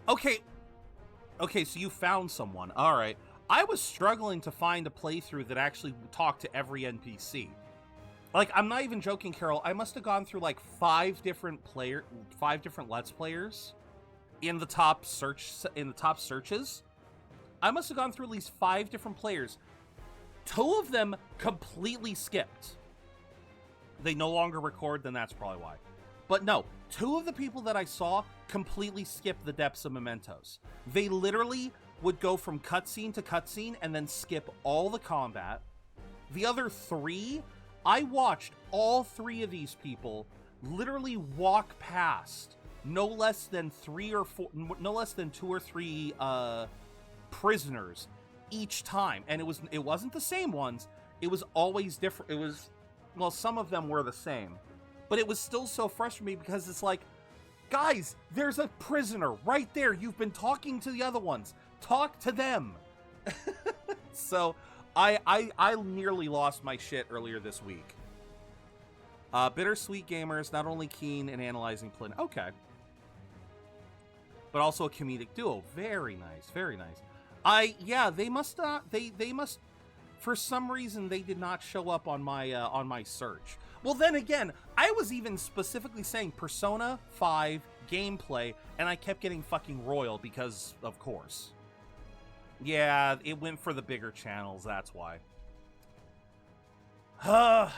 Okay, so you found someone. All right. I was struggling to find a playthrough that actually talked to every NPC. Like, I'm not even joking, Carol. I must have gone through like 5 different Let's Players in the top searches. I must have gone through at least 5 different players. 2 of them completely skipped. They no longer record, then that's probably why. But no, 2 of the people that I saw completely skipped the depths of Mementos. They literally would go from cutscene to cutscene and then skip all the combat. The other 3, I watched all 3 of these people literally walk past no less than 2 or 3 prisoners each time, and it wasn't the same ones. It was always different. Well, some of them were the same, but it was still so frustrating because it's like, guys, there's a prisoner right there. You've been talking to the other ones. Talk to them. So I nearly lost my shit earlier this week. Bittersweet Gamers, not only keen in analyzing Plin, okay, but also a comedic duo. Very nice, very nice. They must not. They must. For some reason, they did not show up on my search. Well, then again, I was even specifically saying Persona 5 gameplay, and I kept getting fucking Royal because, of course. Yeah, it went for the bigger channels. That's why.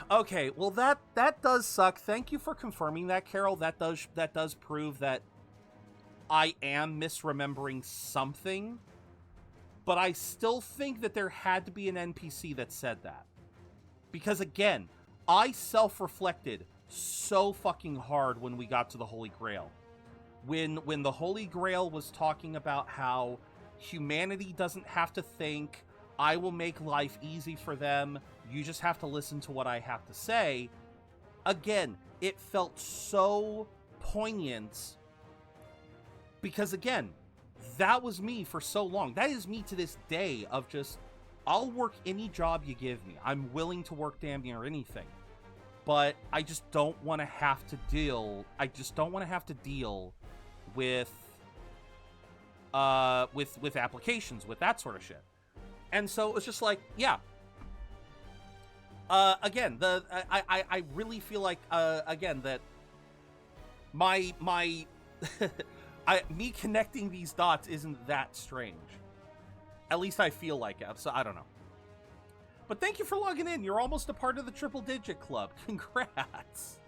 Okay, well that does suck. Thank you for confirming that, Carol. That does prove that I am misremembering something. But I still think that there had to be an NPC that said that. Because again, I self-reflected so fucking hard when we got to the Holy Grail. When the Holy Grail was talking about how humanity doesn't have to think, I will make life easy for them, you just have to listen to what I have to say. Again, it felt so poignant. Because again, that was me for so long. That is me to this day of just, I'll work any job you give me. I'm willing to work damn near anything. But I just don't want to have to deal with applications, with that sort of shit. And so it was just like, yeah. Again, I really feel like again that my me connecting these dots isn't that strange. At least I feel like it, so I don't know. But thank you for logging in. You're almost a part of the Triple Digit Club. Congrats.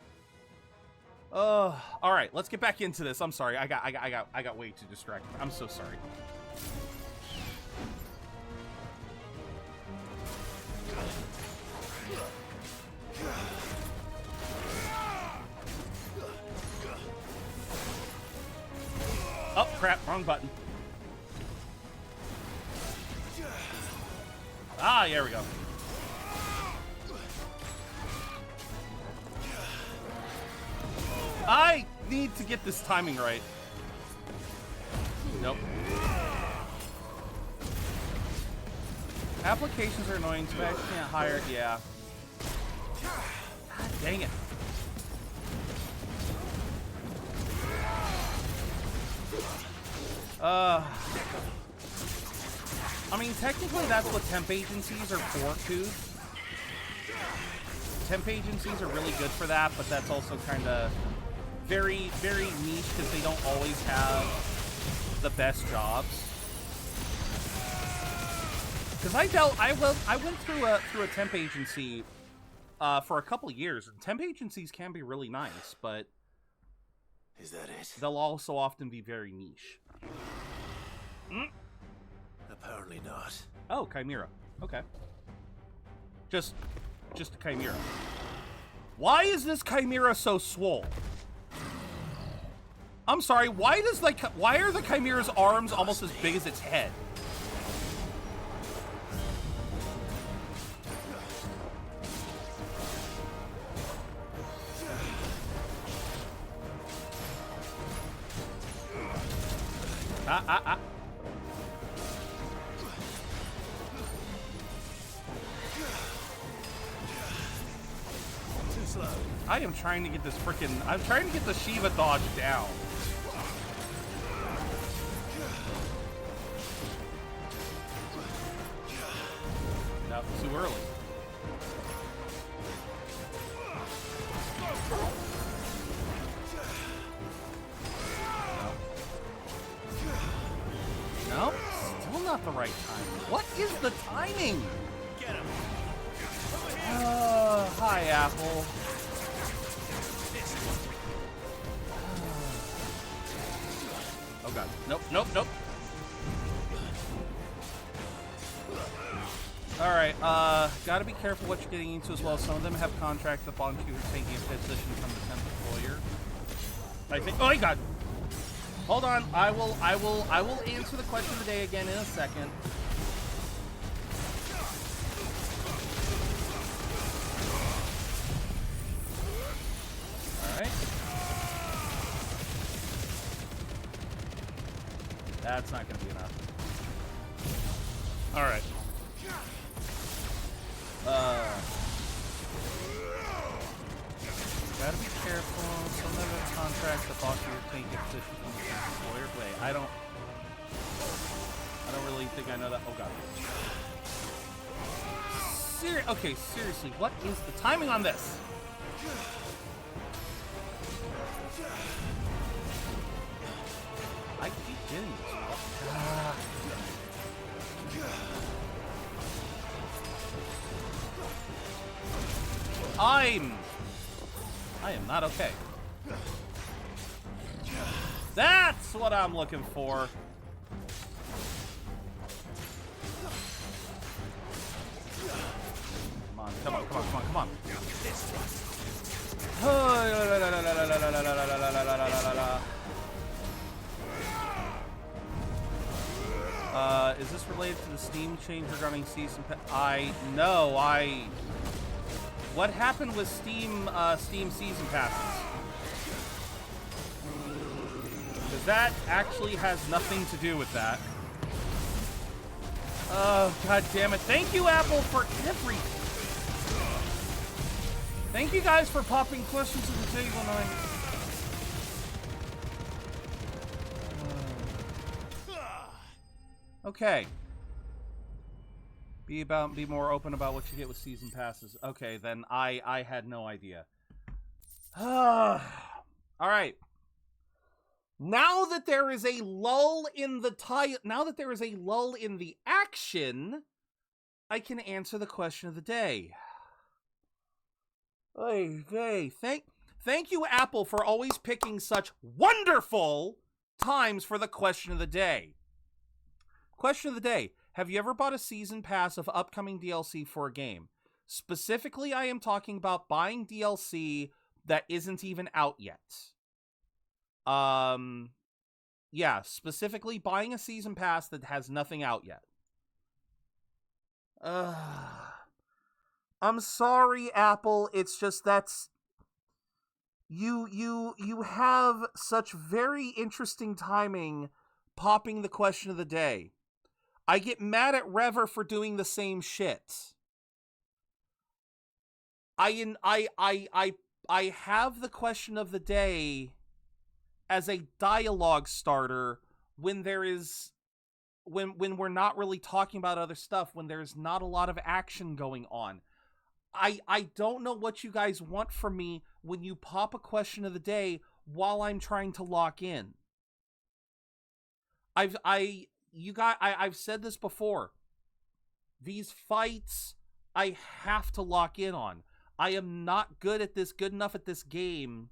All right, let's get back into this. I'm sorry. I got way too distracted. I'm so sorry. Oh, crap. Wrong button. Ah, here we go. I need to get this timing right. Nope. Applications are annoying. So I can't hire. Yeah. God dang it. I mean, technically that's what temp agencies are for, too. Temp agencies are really good for that, but that's also kind of very, very niche because they don't always have the best jobs. Because I went through a temp agency for a couple of years. And temp agencies can be really nice, but Is that it? they'll also often be very niche. Apparently not. Oh, Chimera. Okay. Just a Chimera. Why is this Chimera so swole? I'm sorry, why are the Chimera's arms almost as big as its head? Too slow. I am trying to get this I'm trying to get the Shiva dodge down. No, too early. No, still not the right time. What is the timing? Get him. Hi, Apple. Oh god. Nope, nope, nope. Alright, gotta be careful what you're getting into as well. Some of them have contracts upon you taking a position from the temp employer. I think. Oh my god! Hold on, I will answer the question of the day again in a second. Alright. That's not gonna be enough. Alright. Gotta be careful. Some of the contracts the boss you're taking a position from the employer. Wait, I don't really think I know that. Oh god. Okay, seriously, what is the timing on this? I keep getting this. I am not okay. That's what I'm looking for. Come on, come on, come on, come on, come on. Is this related to the Steam change regarding season pass? What happened with Steam season passes? Because that actually has nothing to do with that. Oh, god damn it. Thank you, Apple, for everything. Thank you guys for popping questions to the table tonight. Okay. Be more open about what you get with season passes. Okay, then I had no idea. All right. Now that there is a lull in the action, I can answer the question of the day. Hey, thank you, Apple, for always picking such wonderful times for the question of the day. Question of the day. Have you ever bought a season pass of upcoming DLC for a game? Specifically, I am talking about buying DLC that isn't even out yet. Yeah, specifically buying a season pass that has nothing out yet. I'm sorry, Apple. It's just you have such very interesting timing popping the question of the day. I get mad at Rever for doing the same shit. I have the question of the day as a dialogue starter when we're not really talking about other stuff, when there's not a lot of action going on. I don't know what you guys want from me when you pop a question of the day while I'm trying to lock in. I've said this before. These fights I have to lock in on. I am not good enough at this game.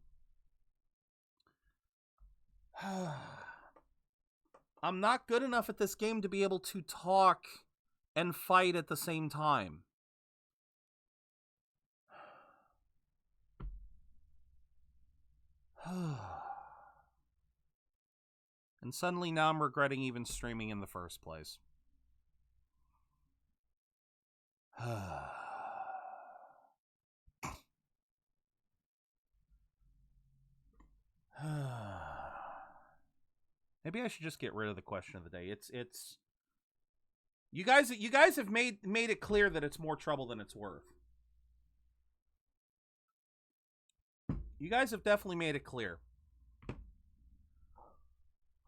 I'm not good enough at this game to be able to talk and fight at the same time. And suddenly now I'm regretting even streaming in the first place. Maybe I should just get rid of the question of the day. It's you guys have made it clear that it's more trouble than it's worth. You guys have definitely made it clear.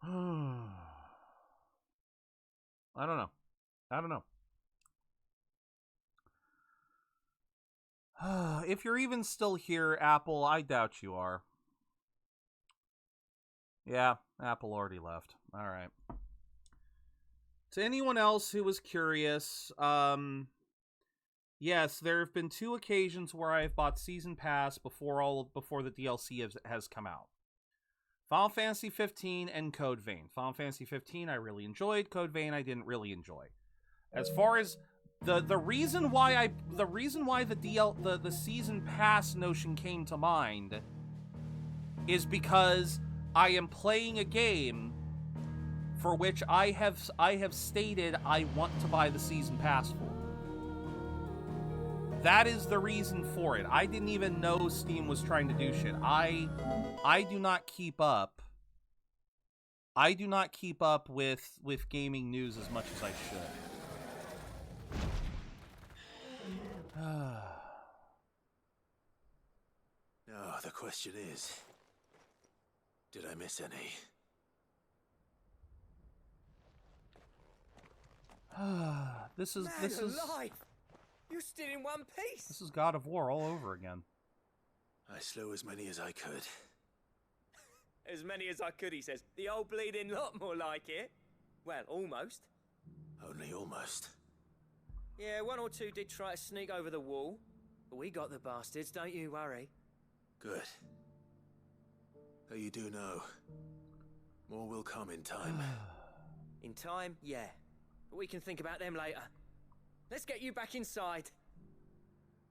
I don't know. If you're even still here, Apple, I doubt you are. Yeah, Apple already left. All right. To anyone else who was curious, yes, there have been 2 occasions where I've bought Season Pass before the DLC has come out. Final Fantasy 15 and Code Vein. Final Fantasy 15 I really enjoyed. Code Vein I didn't really enjoy. As far as the reason why the Season Pass notion came to mind is because I am playing a game for which I have stated I want to buy the Season Pass for. That is the reason for it. I didn't even know Steam was trying to do shit. I do not keep up. I do not keep up with gaming news as much as I should. No, the question is, did I miss any? This is alive! You're still in one piece! This is God of War all over again. I slew as many as I could. As many as I could, he says. The old bleeding lot, more like it. Well, almost. Only almost. Yeah, 1 or 2 did try to sneak over the wall. We got the bastards, don't you worry. Good. Though you do know, more will come in time. In time, yeah. But we can think about them later. Let's get you back inside.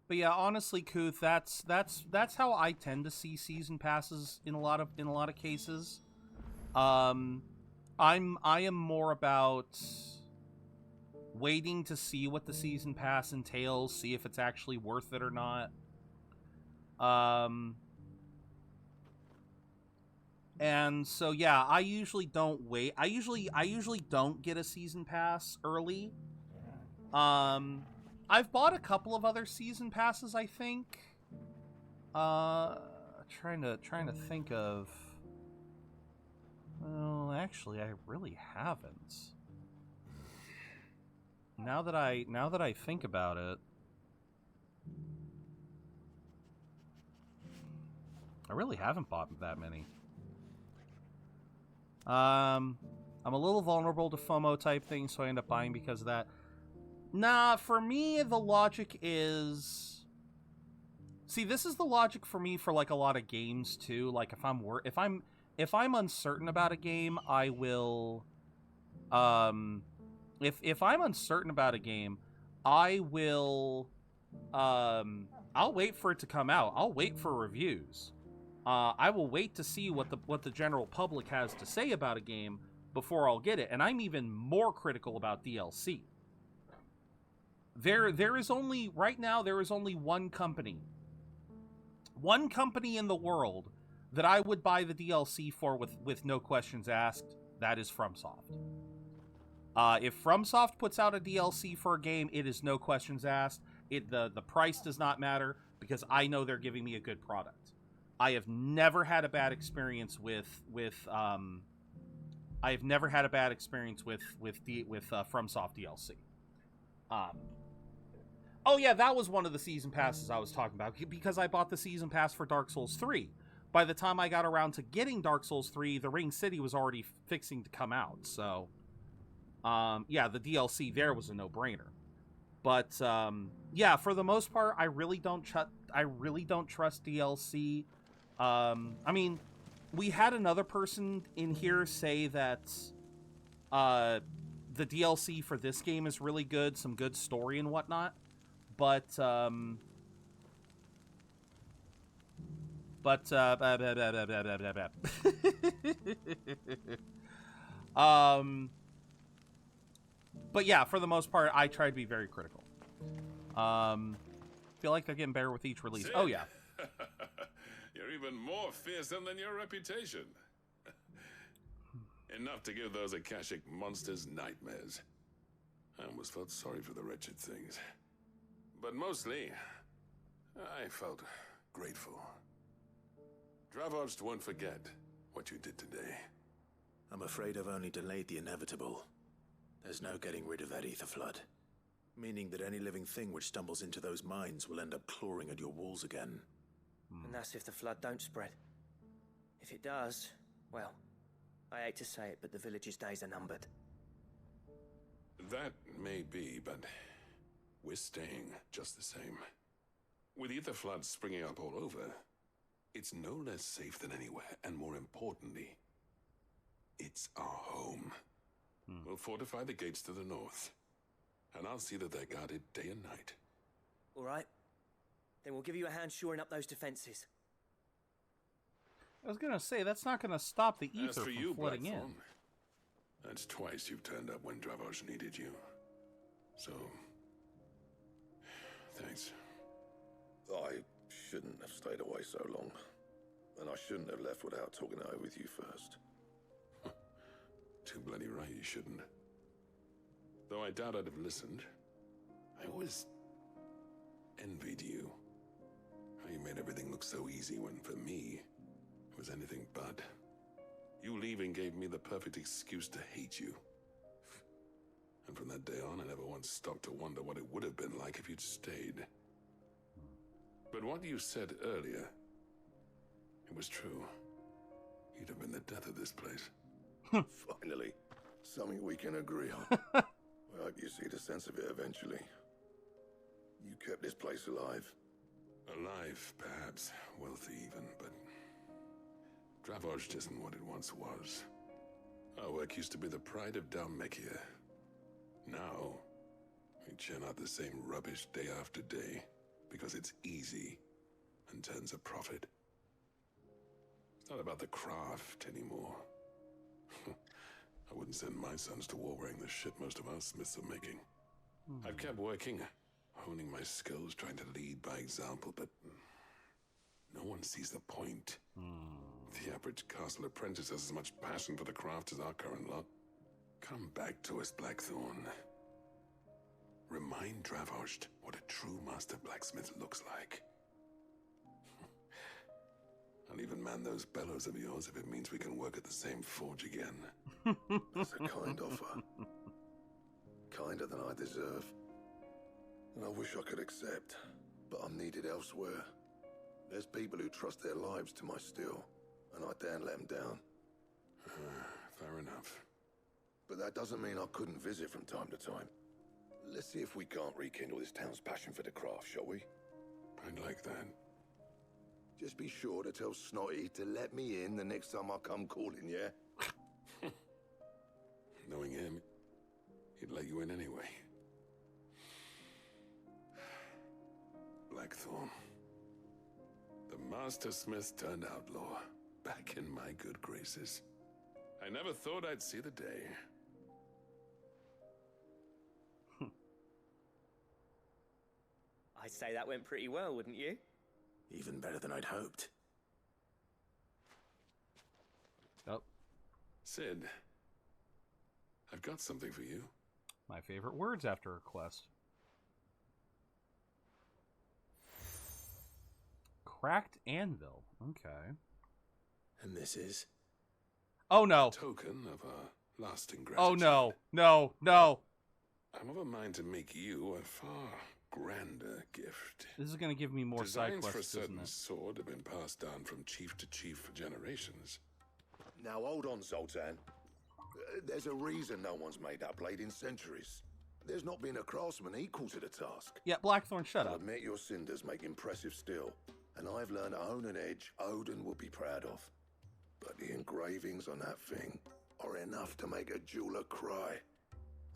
But yeah, honestly, Kuth, that's how I tend to see season passes in a lot of cases. I am more about waiting to see what the season pass entails, see if it's actually worth it or not. And so yeah, I usually don't wait. I usually don't get a season pass early. I've bought a couple of other season passes, I think. Trying to think of. Well, actually, I really haven't. Now that I think about it, I really haven't bought that many. I'm a little vulnerable to FOMO type things, so I end up buying because of that. Nah, for me, the logic is... See, this is the logic for me for, like, a lot of games, too. Like, if I'm uncertain about a game, I will... If I'm uncertain about a game, I will... I'll wait for it to come out. I'll wait for reviews. I will wait to see what the general public has to say about a game before I'll get it. And I'm even more critical about DLC. There is only, right now, there is only one company in the world that I would buy the DLC for with no questions asked. That is FromSoft. If FromSoft puts out a DLC for a game, it is no questions asked. The price does not matter because I know they're giving me a good product. I have never had a bad experience with FromSoft DLC. Oh yeah, that was one of the season passes I was talking about, because I bought the season pass for Dark Souls 3. By the time I got around to getting Dark Souls 3, the Ring City was already fixing to come out, so yeah, the DLC there was a no-brainer. But yeah, for the most part, I really don't trust DLC. I mean, we had another person in here say that the DLC for this game is really good, some good story and whatnot. But yeah, for the most part, I try to be very critical. Feel like they're getting better with each release. Oh yeah. You're even more fearsome than your reputation. Enough to give those Akashic monsters nightmares. I almost felt sorry for the wretched things. But mostly, I felt grateful. Dravojst won't forget what you did today. I'm afraid I've only delayed the inevitable. There's no getting rid of that ether flood. Meaning that any living thing which stumbles into those mines will end up clawing at your walls again. And that's if the flood don't spread. If it does, well, I hate to say it, but the village's days are numbered. That may be, but we're staying just the same. With ether floods springing up all over, it's no less safe than anywhere, and more importantly, it's our home. We'll fortify the gates to the north, and I'll see that they're guarded day and night. All right. Then we'll give you a hand shoring up those defenses. I was gonna say, that's not gonna stop the ether As for from you, flooding in. Blackthorn, that's twice you've turned up when Dravoj needed you. So, thanks. I shouldn't have stayed away so long. And I shouldn't have left without talking it over with you first. Too bloody right you shouldn't. Though I doubt I'd have listened. I always envied you. How you made everything look so easy when, for me, it was anything but. You leaving gave me the perfect excuse to hate you. And from that day on, I never once stopped to wonder what it would have been like if you'd stayed. But what you said earlier, it was true. You'd have been the death of this place. Finally, something we can agree on. I hope you see the sense of it eventually. You kept this place alive, Alive, perhaps. Wealthy even, but... Dravost isn't what it once was. Our work used to be the pride of Dalmekia. Now, we churn out the same rubbish day after day, because it's easy and turns a profit. It's not about the craft anymore. I wouldn't send my sons to war wearing the shit most of our smiths are making. I've kept working, honing my skills, trying to lead by example, but no one sees the point. The average castle apprentice has as much passion for the craft as our current lot. Come back to us, Blackthorn. Remind Dravost what a true master blacksmith looks like. I'll even man those bellows of yours if it means we can work at the same forge again. That's a kind offer. Kinder than I deserve. And I wish I could accept, but I'm needed elsewhere. There's people who trust their lives to my steel, and I daren't let them down. Fair enough. But that doesn't mean I couldn't visit from time to time. Let's see if we can't rekindle this town's passion for the craft, shall we? I'd like that. Just be sure to tell Snotty to let me in the next time I come calling, yeah? Knowing him, he'd let you in anyway. Blackthorn. The Master Smith turned outlaw, back in my good graces. I never thought I'd see the day. I'd say that went pretty well, wouldn't you? Even better than I'd hoped. Oh, Sid, I've got something for you. my favorite words after a quest. Cracked anvil. Okay. And this is? Oh no. Token of a lasting gratitude. Oh no. No. No. I'm of a mind to make you a far grander gift. This is going to give me more side Designs for a quests, isn't certain it? sword have been passed down from chief to chief for generations. Now hold on, Zoltan. There's a reason no one's made that blade in centuries. There's not been a craftsman equal to the task. Yeah, Blackthorn, shut I'll up. admit your cinders make impressive steel, and I've learned to own an edge Odin will be proud of. But the engravings on that thing are enough to make a jeweler cry.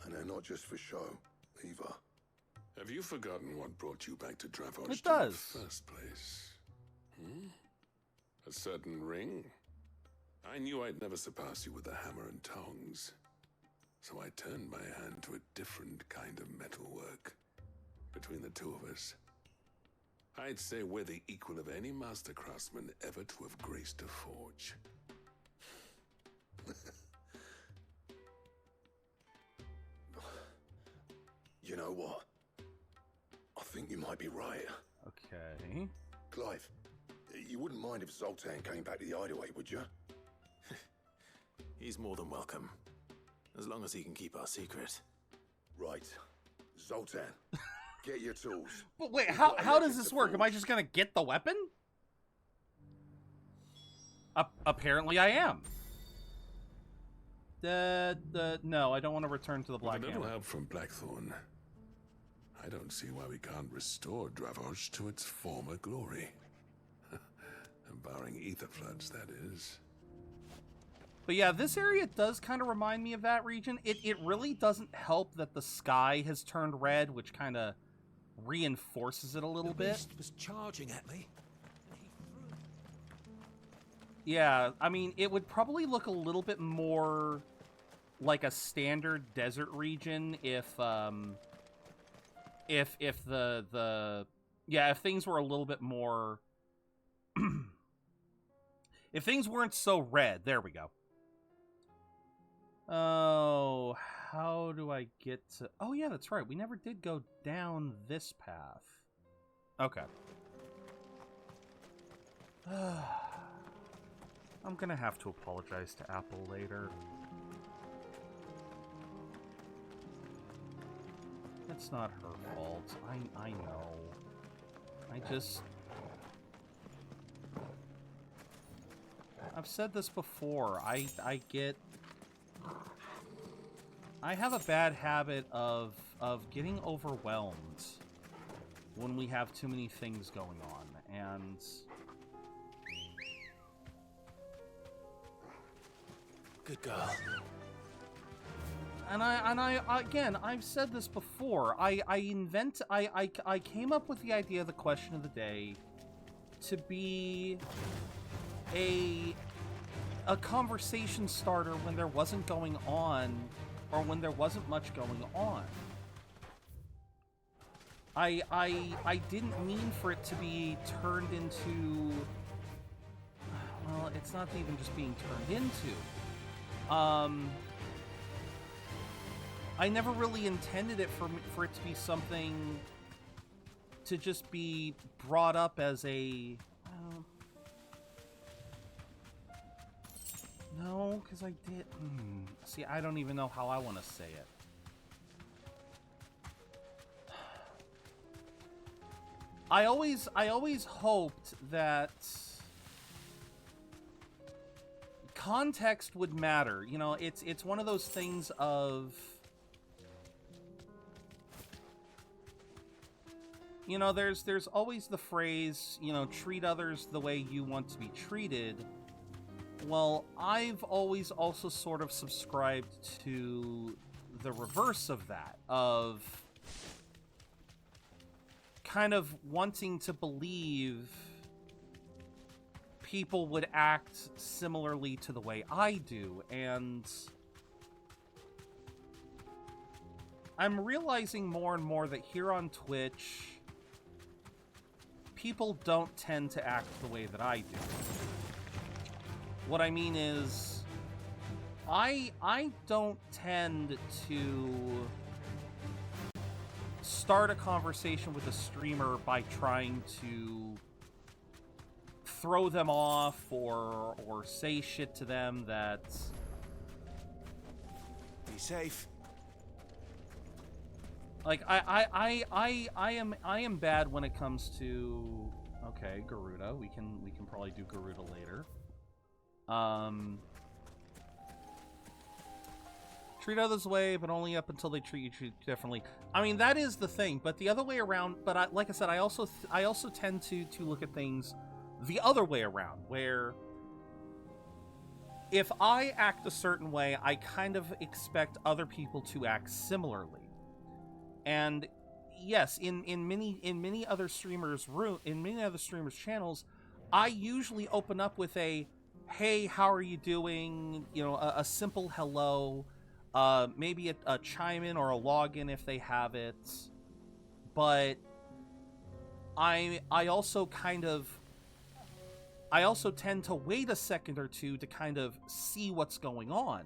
And they're not just for show, either. Have you forgotten what brought you back to Dravost It does. in the first place? A certain ring? I knew I'd never surpass you with the hammer and tongs. So I turned my hand to a different kind of metalwork. Between the two of us, I'd say we're the equal of any master craftsman ever to have graced a forge. You know what? I think you might be right. Okay. Clive, you wouldn't mind if Zoltan came back to the hideaway, would you? He's more than welcome. As long as he can keep our secret. Right. Zoltan, get your tools. But wait, We've how got a does legend this to work? Am I forge. just going to get the weapon? Apparently I am. No, I don't want to return to the Black With a little Hammer. help from Blackthorn, I don't see why we can't restore Dravost to its former glory. Barring ether floods, that is. But yeah, this area does kind of remind me of that region. It really doesn't help that the sky has turned red, which kind of reinforces it a little bit. Beast was charging at me. Yeah, I mean, it would probably look a little bit more like a standard desert region if things were a little bit more if things weren't so red. There we go. Oh, how do I get to... Oh, yeah, that's right. We never did go down this path. Okay. I'm gonna have to apologize to Apple later. It's not her fault. I know. I've said this before. I have a bad habit of getting overwhelmed when we have too many things going on, and Good girl. And I again, I've said this before. I came up with the idea of the question of the day to be a conversation starter when there wasn't going on, or when there wasn't much going on. I didn't mean for it to be turned into, well, it's not even just being turned into. I never really intended it for it to be something to just be brought up as a... no, because I did... See, I don't even know how I want to say it. I always hoped that context would matter. You know, it's one of those things of... You know, there's always the phrase, you know, treat others the way you want to be treated. Well, I've always also sort of subscribed to the reverse of that, of kind of wanting to believe people would act similarly to the way I do, and I'm realizing more and more that here on Twitch, people don't tend to act the way that I do. What I mean is, I don't tend to start a conversation with a streamer by trying to throw them off or say shit to them that... Be safe. Like, I am bad when it comes to... Okay, Garuda. We can probably do Garuda later. Treat others way, but only up until they treat you differently. I mean, that is the thing, but the other way around... But like I said, I also tend to look at things the other way around, where if I act a certain way, I kind of expect other people to act similarly. And yes, in many other streamers' channels, I usually open up with a, "Hey, how are you doing?" You know, a simple hello, maybe a chime in or a login if they have it. But I also tend to wait a second or two to kind of see what's going on.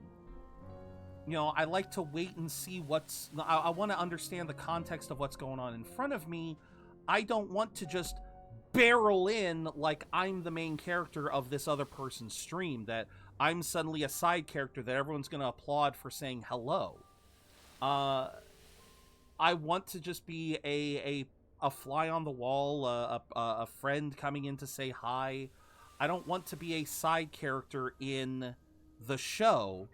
You know, I like to wait and see what's... I want to understand the context of what's going on in front of me. I don't want to just barrel in like I'm the main character of this other person's stream, that I'm suddenly a side character that everyone's going to applaud for saying hello. I want to just be a fly on the wall, a friend coming in to say hi. I don't want to be a side character in the show.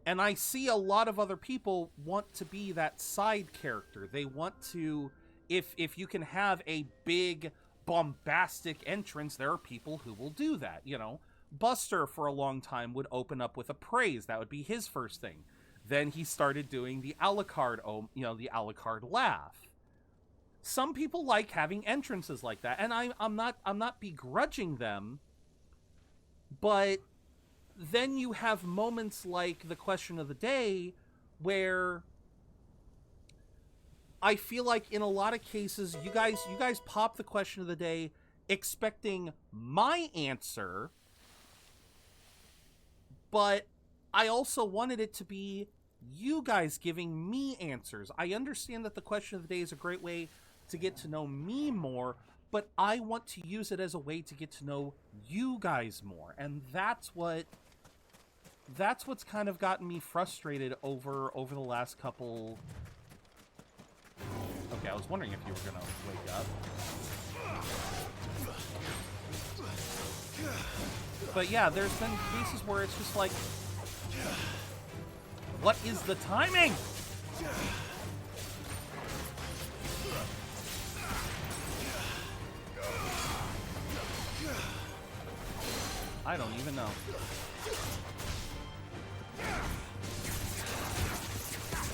And I see a lot of other people want to be that side character. They want to, if you can have a big, bombastic entrance, there are people who will do that, you know. Buster, for a long time, would open up with a praise. That would be his first thing. Then he started doing the a la carte, the a la carte laugh. Some people like having entrances like that, and I'm not begrudging them, but then you have moments like the question of the day where I feel like in a lot of cases you guys pop the question of the day expecting my answer, but I also wanted it to be you guys giving me answers. I understand that the question of the day is a great way to get to know me more, but I want to use it as a way to get to know you guys more. And that's what's kind of gotten me frustrated over the last couple... Okay, I was wondering if you were gonna wake up. But yeah, there's been cases where it's just like, what is the timing? I don't even know.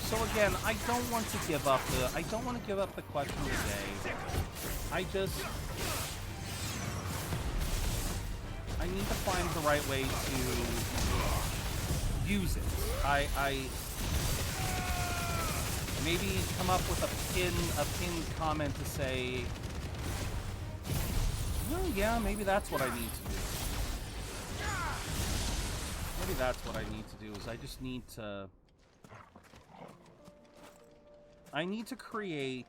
So again, I don't want to give up the question of the day. I need to find the right way to use it. I maybe come up with a pinned comment to say, well, yeah, maybe that's what I need to do. Maybe that's what I need to do, is I just need to... I need to create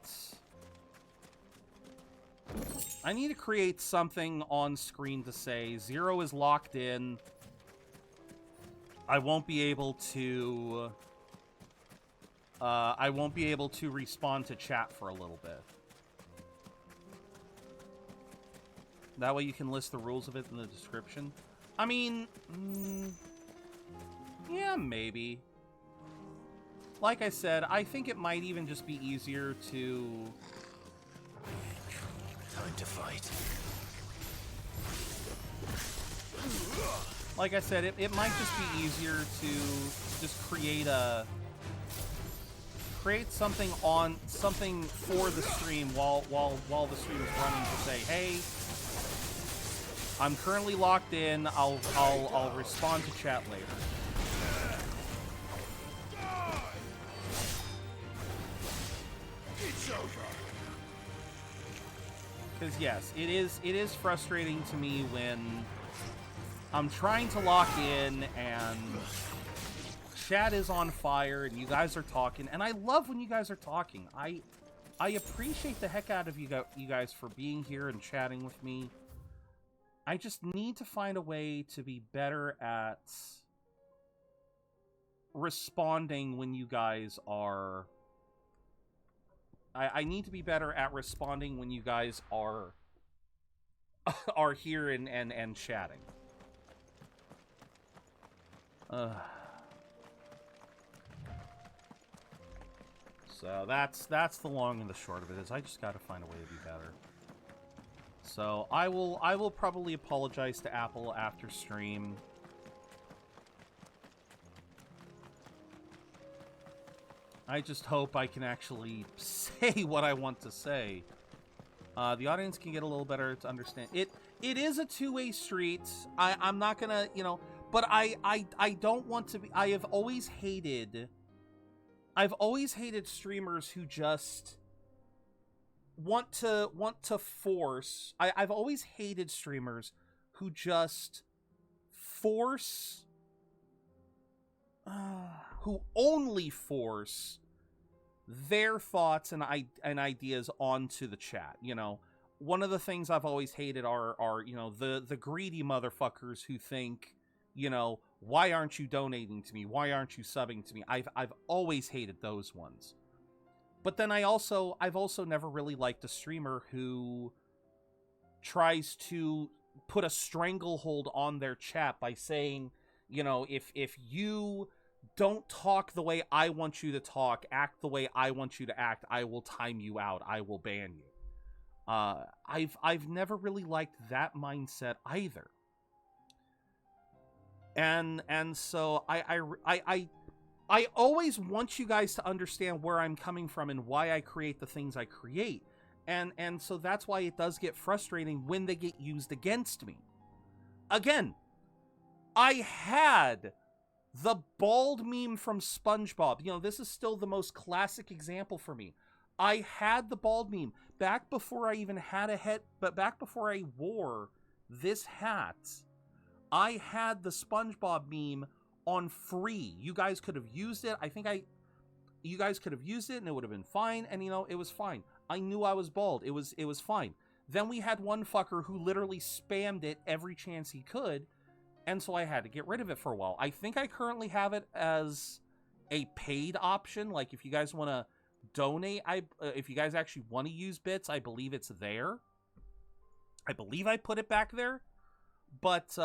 something on screen to say, Zero is locked in. I won't be able to respond to chat for a little bit. That way you can list the rules of it in the description. I mean, yeah, maybe. Like I said, I think it might even just be easier to... Time to fight. Like I said, it might just be easier to just create something for the stream while the stream is running to say, hey, I'm currently locked in. I'll respond to chat later. Because yes, it is frustrating to me when I'm trying to lock in and chat is on fire and you guys are talking, and I love when you guys are talking. I appreciate the heck out of you guys for being here and chatting with me. I just need to find a way to be better at responding when you guys are... I need to be better at responding when you guys are here and chatting. So that's the long and the short of it, is I just got to find a way to be better. So I will probably apologize to Apple after stream. I just hope I can actually say what I want to say. The audience can get a little better to understand. It is a two-way street. I'm not gonna, but I don't want to be... I've always hated streamers who just want to force... I've always hated streamers who just force... who only force their thoughts and ideas onto the chat. One of the things I've always hated are the greedy motherfuckers who think, why aren't you donating to me? Why aren't you subbing to me? I've always hated those ones. But then I've also never really liked a streamer who tries to put a stranglehold on their chat by saying, if you don't talk the way I want you to talk, act the way I want you to act, I will time you out, I will ban you. I've never really liked that mindset either. And so I always want you guys to understand where I'm coming from and why I create the things I create. And so that's why it does get frustrating when they get used against me. Again, I had the bald meme from SpongeBob. This is still the most classic example for me. I had the bald meme back before I even had a head, but back before I wore this hat, I had the SpongeBob meme on free. You guys could have used it. You guys could have used it and it would have been fine. And it was fine. I knew I was bald. It was fine. Then we had one fucker who literally spammed it every chance he could. And so I had to get rid of it for a while. I think I currently have it as a paid option. Like, if you guys want to donate, if you guys actually want to use bits, I believe it's there. I believe I put it back there. But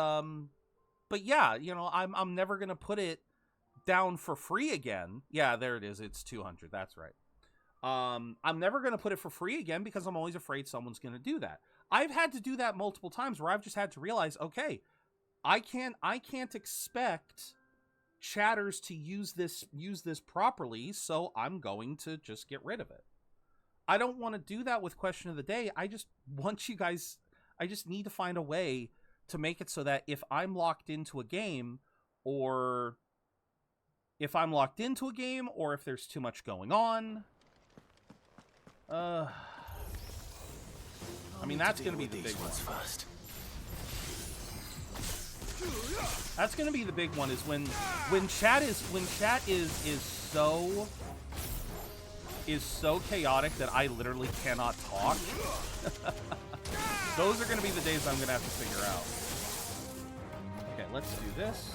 yeah, I'm never going to put it down for free again. Yeah, there it is. It's 200. That's right. I'm never going to put it for free again because I'm always afraid someone's going to do that. I've had to do that multiple times where I've just had to realize, okay, I can't expect chatters to use this properly, so I'm going to just get rid of it. I don't want to do that with question of the day. I just want you guys, I just need to find a way to make it so that if I'm locked into a game, or if there's too much going on, I mean, that's going to be the big one. First. That's going to be the big one, is when chat is so chaotic that I literally cannot talk. Those are going to be the days I'm going to have to figure out. Okay, let's do this.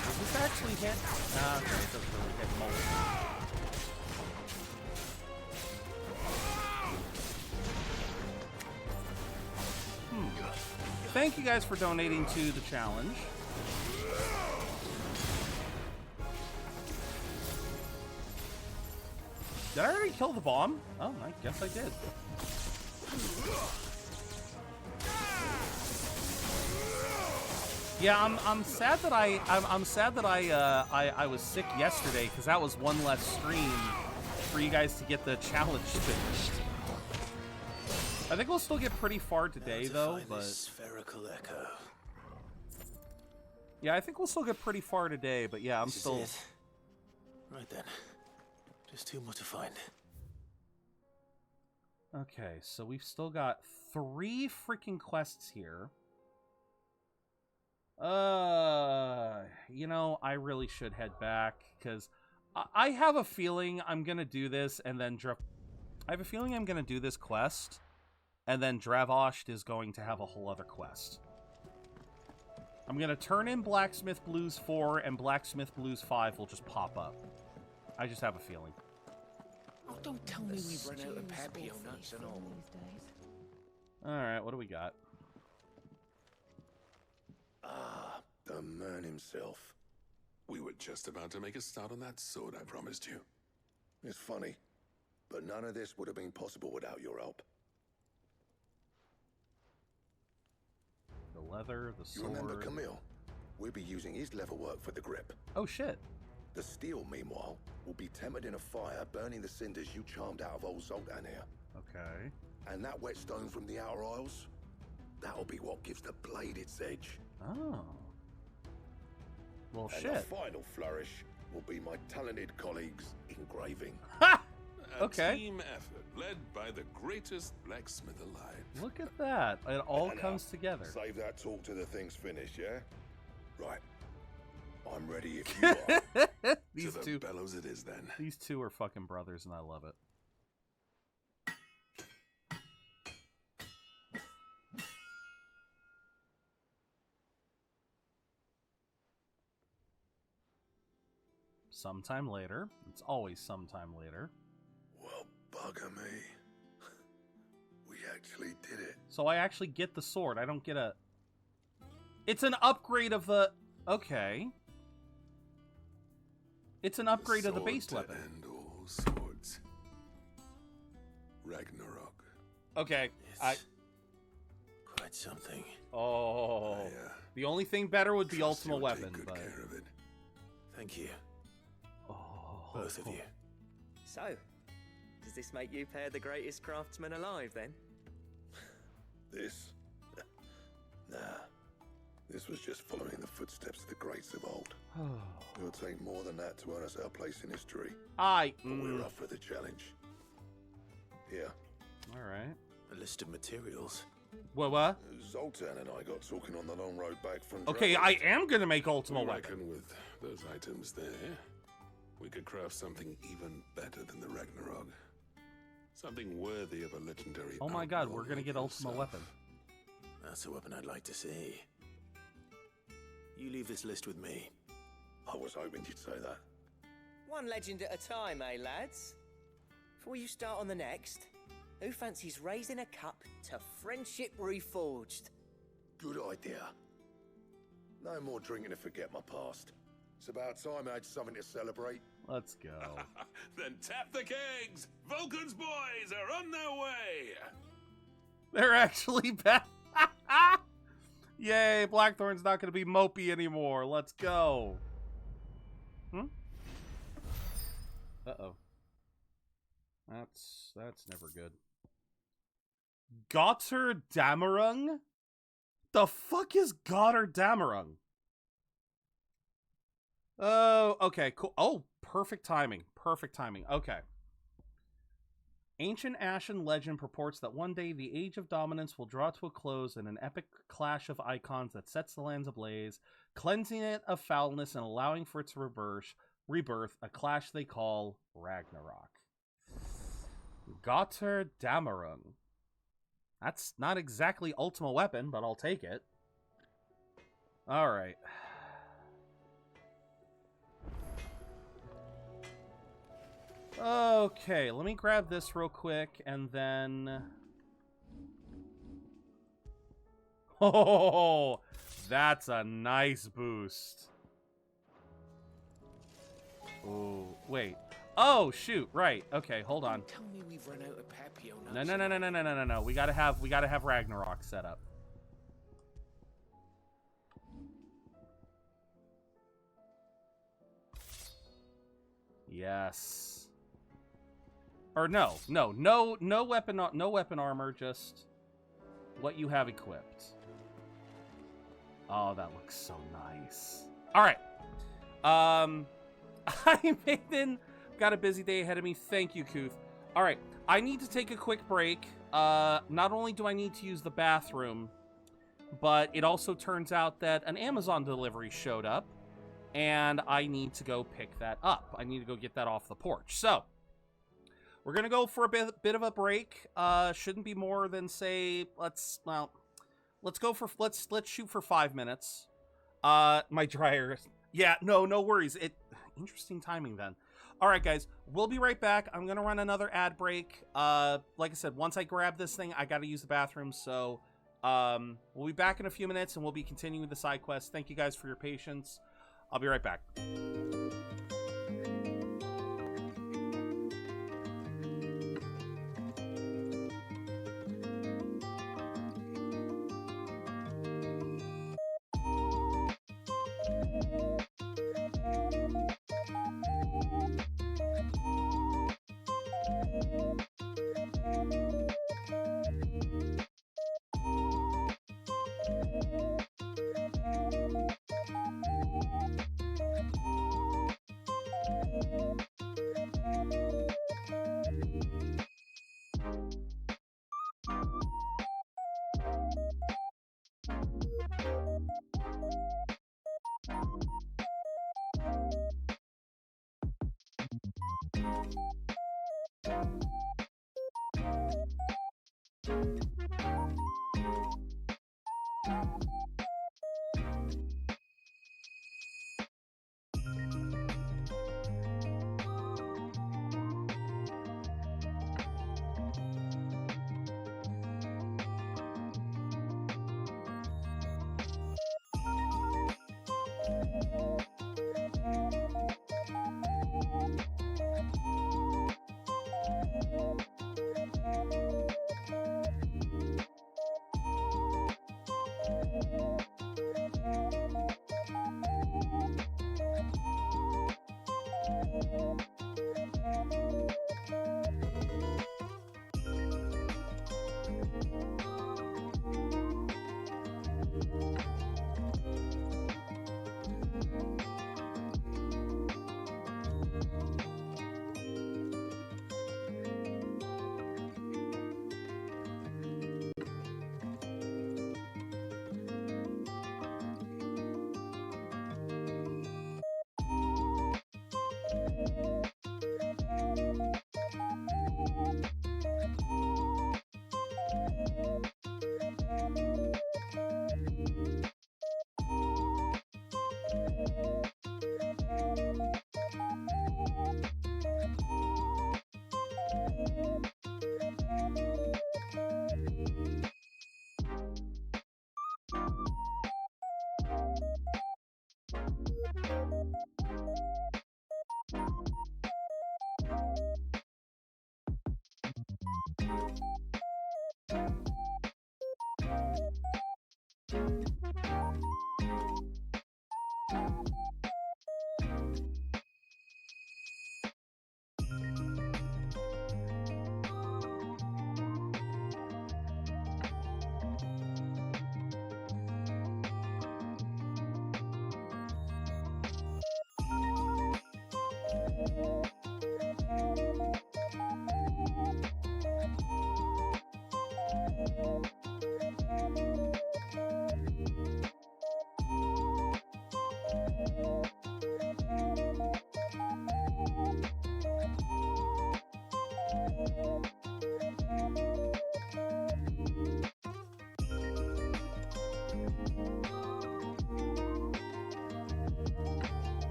Does this actually hit? Nah, okay, it doesn't really hit multiple. Thank you guys for donating to the challenge. Did I already kill the bomb? Oh, I guess I did. Yeah, I'm sad that I was sick yesterday, because that was one less stream for you guys to get the challenge finished. I think we'll still get pretty far today, though, but spherical echo. Yeah, I think we'll still get pretty far today, but yeah, I'm still... Right then. Just two more to find. Okay, so we've still got 3 freaking quests here. You know, I really should head back, because I have a feeling I'm gonna do this, and then I have a feeling I'm gonna do this quest, and then Dravosht is going to have a whole other quest. I'm going to turn in Blacksmith Blues 4, and Blacksmith Blues 5 will just pop up. I just have a feeling. Oh, don't tell me we've run out of Papio nuts and all. Alright, what do we got? Ah, the man himself. We were just about to make a start on that sword I promised you. It's funny, but none of this would have been possible without your help. The leather, the sword... You remember Camille? We'll be using his leather work for the grip. Oh, shit. The steel, meanwhile, will be tempered in a fire, burning the cinders you charmed out of old Zoltan here. Okay. And that whetstone from the Outer Isles, that'll be what gives the blade its edge. Oh. Well, and shit. the final flourish will be my talented colleagues' engraving. Ha! A Okay. team effort led by the greatest blacksmith alive. Look at that. It all comes together. Save that talk to the thing's finished, yeah? Right. I'm ready if you are. These to the two bellows it is then. These two are fucking brothers, and I love it. Sometime later. It's always sometime later. Well, bugger me. We actually did it. So I actually get the sword. I don't get a... It's an upgrade of the... Okay. It's an upgrade of the base weapon. And all swords. Ragnarok. Okay. It's quite something. Oh. The only thing better would be Ultimate Weapon, Good but... care of it. Thank you. Oh. Both of you. So, does this make you pair the greatest craftsman alive, then? This? Nah. This was just following the footsteps of the greats of old. It'll take more than that to earn us our place in history. But we're up for the challenge. Here. Alright. A list of materials. What? Zoltan and I got talking on the long road back from... Okay, I am gonna make Ultimate I Weapon. reckon with those items there, we could craft something even better than the Ragnarok. Something worthy of a legendary... Oh my god, outlaw we're gonna like get Ultimate yourself. Weapon. That's a weapon I'd like to see. You leave this list with me. I was hoping you'd say that. One legend at a time, eh, lads? Before you start on the next, Who fancies raising a cup to friendship reforged? Good idea. No more drinking to forget my past. It's about time I had something to celebrate. Let's go. Then tap the kegs! Vulcan's boys are on their way! They're actually back. Yay, Blackthorn's not going to be mopey anymore. Let's go. Uh-oh. That's never good. Götterdämmerung? The fuck is Götterdämmerung? Oh, okay, cool. Oh, perfect timing. Perfect timing. Okay. Ancient Ashen legend purports that one day the Age of Dominance will draw to a close in an epic clash of icons that sets the lands ablaze, cleansing it of foulness and allowing for its rebirth, a clash they call Ragnarok. Götterdämmerung. That's not exactly Ultima Weapon, but I'll take it. Alright. Okay, let me grab this real quick, and then... Oh, that's a nice boost. Oh, wait. Oh, shoot, right. Okay, hold on. Tell me we've run out of Papio No. We gotta have Ragnarok set up. Yes. Or no weapon armor, just what you have equipped. Oh, that looks so nice. All right. I got a busy day ahead of me. Thank you, Kuth. All right, I need to take a quick break. Not only do I need to use the bathroom, but it also turns out that an Amazon delivery showed up, and I need to go pick that up. I need to go get that off the porch. So we're gonna go for a bit of a break. Shouldn't be more than, say, let's shoot for 5 minutes. My dryer. Yeah, no worries. Interesting timing then. All right, guys, we'll be right back. I'm gonna run another ad break. Like I said, once I grab this thing, I gotta use the bathroom. So we'll be back in a few minutes, and we'll be continuing the side quest. Thank you guys for your patience. I'll be right back.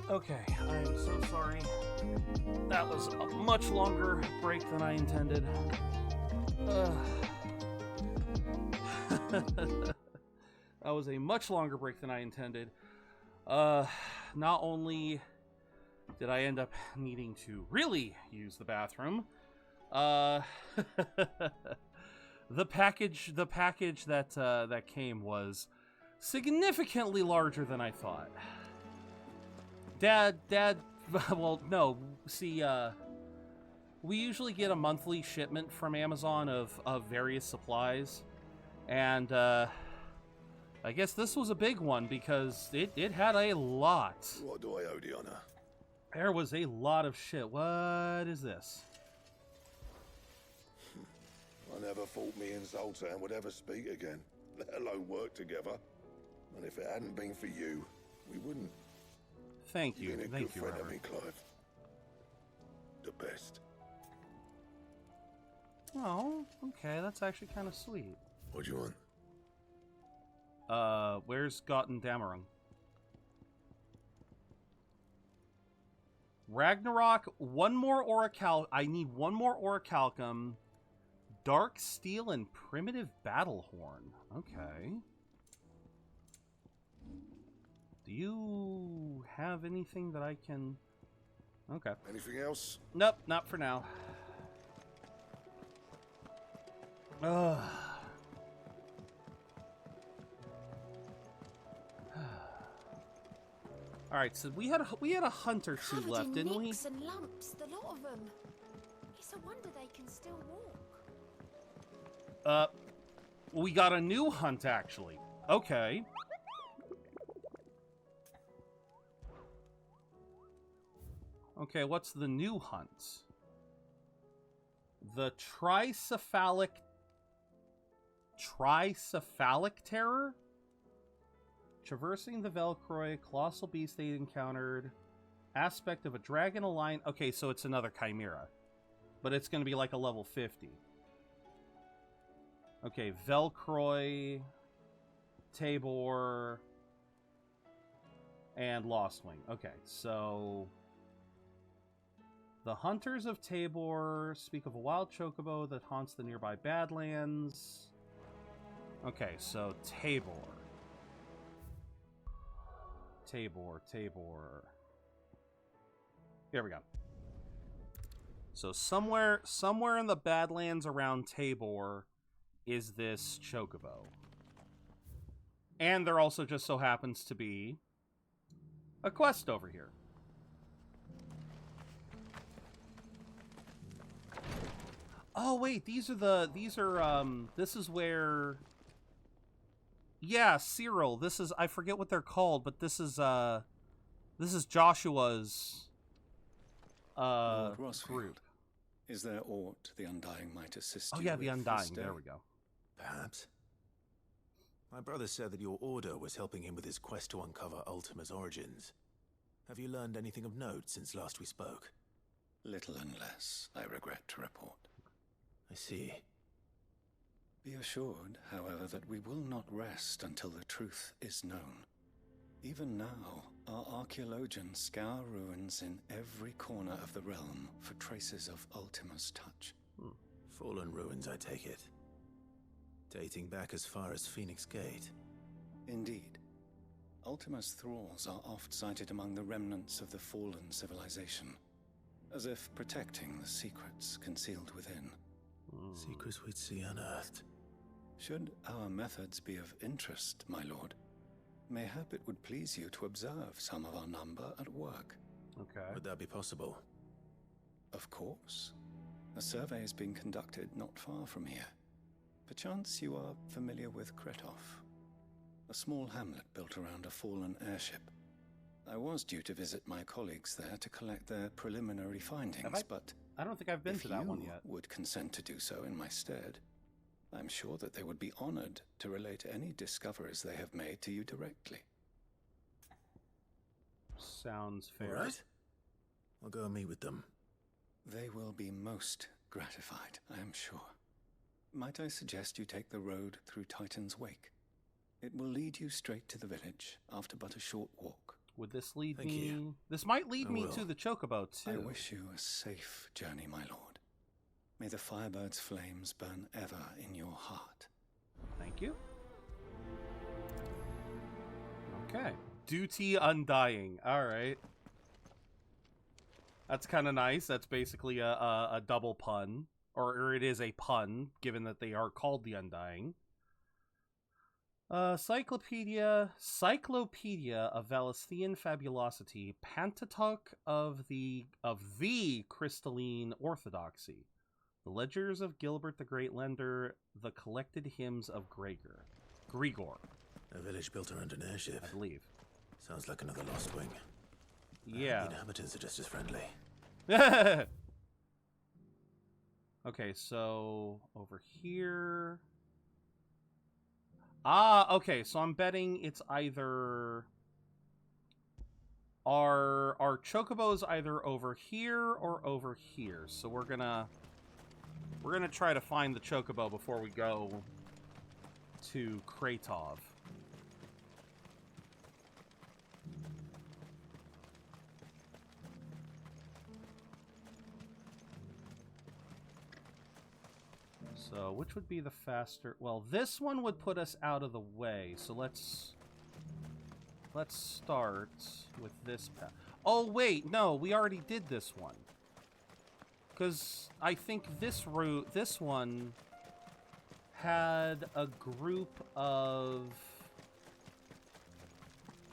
Okay, I am so sorry. That was a much longer break than I intended. That was a much longer break than I intended. Not only did I end up needing to really use the bathroom, the package that came was significantly larger than I thought. Dad, well, no, see, we usually get a monthly shipment from Amazon of various supplies, and I guess this was a big one because it had a lot. What do I owe the honor? There was a lot of shit. What is this? I never thought me and Zoltan would ever speak again, let alone work together. And if it hadn't been for you, we wouldn't. Thank you. You've been a Thank good you, friend of Robert. me, Clive. The best. Oh, okay. That's actually kind of sweet. What do you want? Where's Gotten Damarung? Ragnarok, one more I need one more Orichalcum, Dark Steel, and Primitive Battlehorn. Okay. Do you have anything that I can... Okay. Anything else? Nope, not for now. Ugh. All right, so we had a hunt or two left, didn't we? Nicks and lumps, the lot of them. It's a wonder they can still walk. We got a new hunt actually. Okay. Okay, what's the new hunt? The tricephalic terror? Traversing the Velcroy, colossal beast they encountered, aspect of a dragon aligned. Okay, so it's another chimera, but it's going to be like a level 50. Okay, Velcroy, Tabor, and Lostwing. Okay, so the Hunters of Tabor speak of a wild chocobo that haunts the nearby Badlands. Okay, so Tabor. Tabor. Here we go. So somewhere in the Badlands around Tabor is this chocobo. And there also just so happens to be a quest over here. Oh wait, this is where... Yeah, Cyril. This is, I forget what they're called, but this is Joshua's Lord Rosfield, group. Is there aught the Undying might assist you Oh yeah, with the Undying. this day? There we go. Perhaps. My brother said that your order was helping him with his quest to uncover Ultima's origins. Have you learned anything of note since last we spoke? Little and less, I regret to report. I see. Be assured, however, that we will not rest until the truth is known. Even now, our archaeologians scour ruins in every corner of the realm for traces of Ultima's touch. Fallen ruins, I take it. Dating back as far as Phoenix Gate. Indeed. Ultima's thralls are oft sighted among the remnants of the fallen civilization, as if protecting the secrets concealed within. Secrets we'd see unearthed. Should our methods be of interest, my lord, mayhap it would please you to observe some of our number at work. Okay. Would that be possible? Of course. A survey is being conducted not far from here. Perchance you are familiar with Kretov, a small hamlet built around a fallen airship. I was due to visit my colleagues there to collect their preliminary findings, but I don't think I've been to that one yet. If you would consent to do so in my stead, I'm sure that they would be honored to relate any discoveries they have made to you directly. Sounds fair. All right. I'll go and meet with them. They will be most gratified, I am sure. Might I suggest you take the road through Titan's Wake? It will lead you straight to the village after but a short walk. Would this lead Thank me? you. This might lead I me will. to the chocobo too. I wish you a safe journey, my lord. May the Firebird's flames burn ever in your heart. Thank you. Okay. Duty Undying. All right. That's kind of nice. That's basically a double pun. Or it is a pun, given that they are called the Undying. Cyclopedia of Valisthian Fabulosity, Pentateuch of the Crystalline Orthodoxy, the Ledgers of Gilbert the Great Lender, the Collected Hymns of Grigor. A village built around an airship. I believe. Sounds like another Lost Wing. Yeah. The inhabitants are just as friendly. Okay, so over here. Ah, okay, so I'm betting it's either our chocobo's either over here or over here. So we're gonna try to find the chocobo before we go to Kratov. So, which would be the faster? Well, this one would put us out of the way. So let's start with this path. Oh wait, no, we already did this one. Because I think this one had a group of...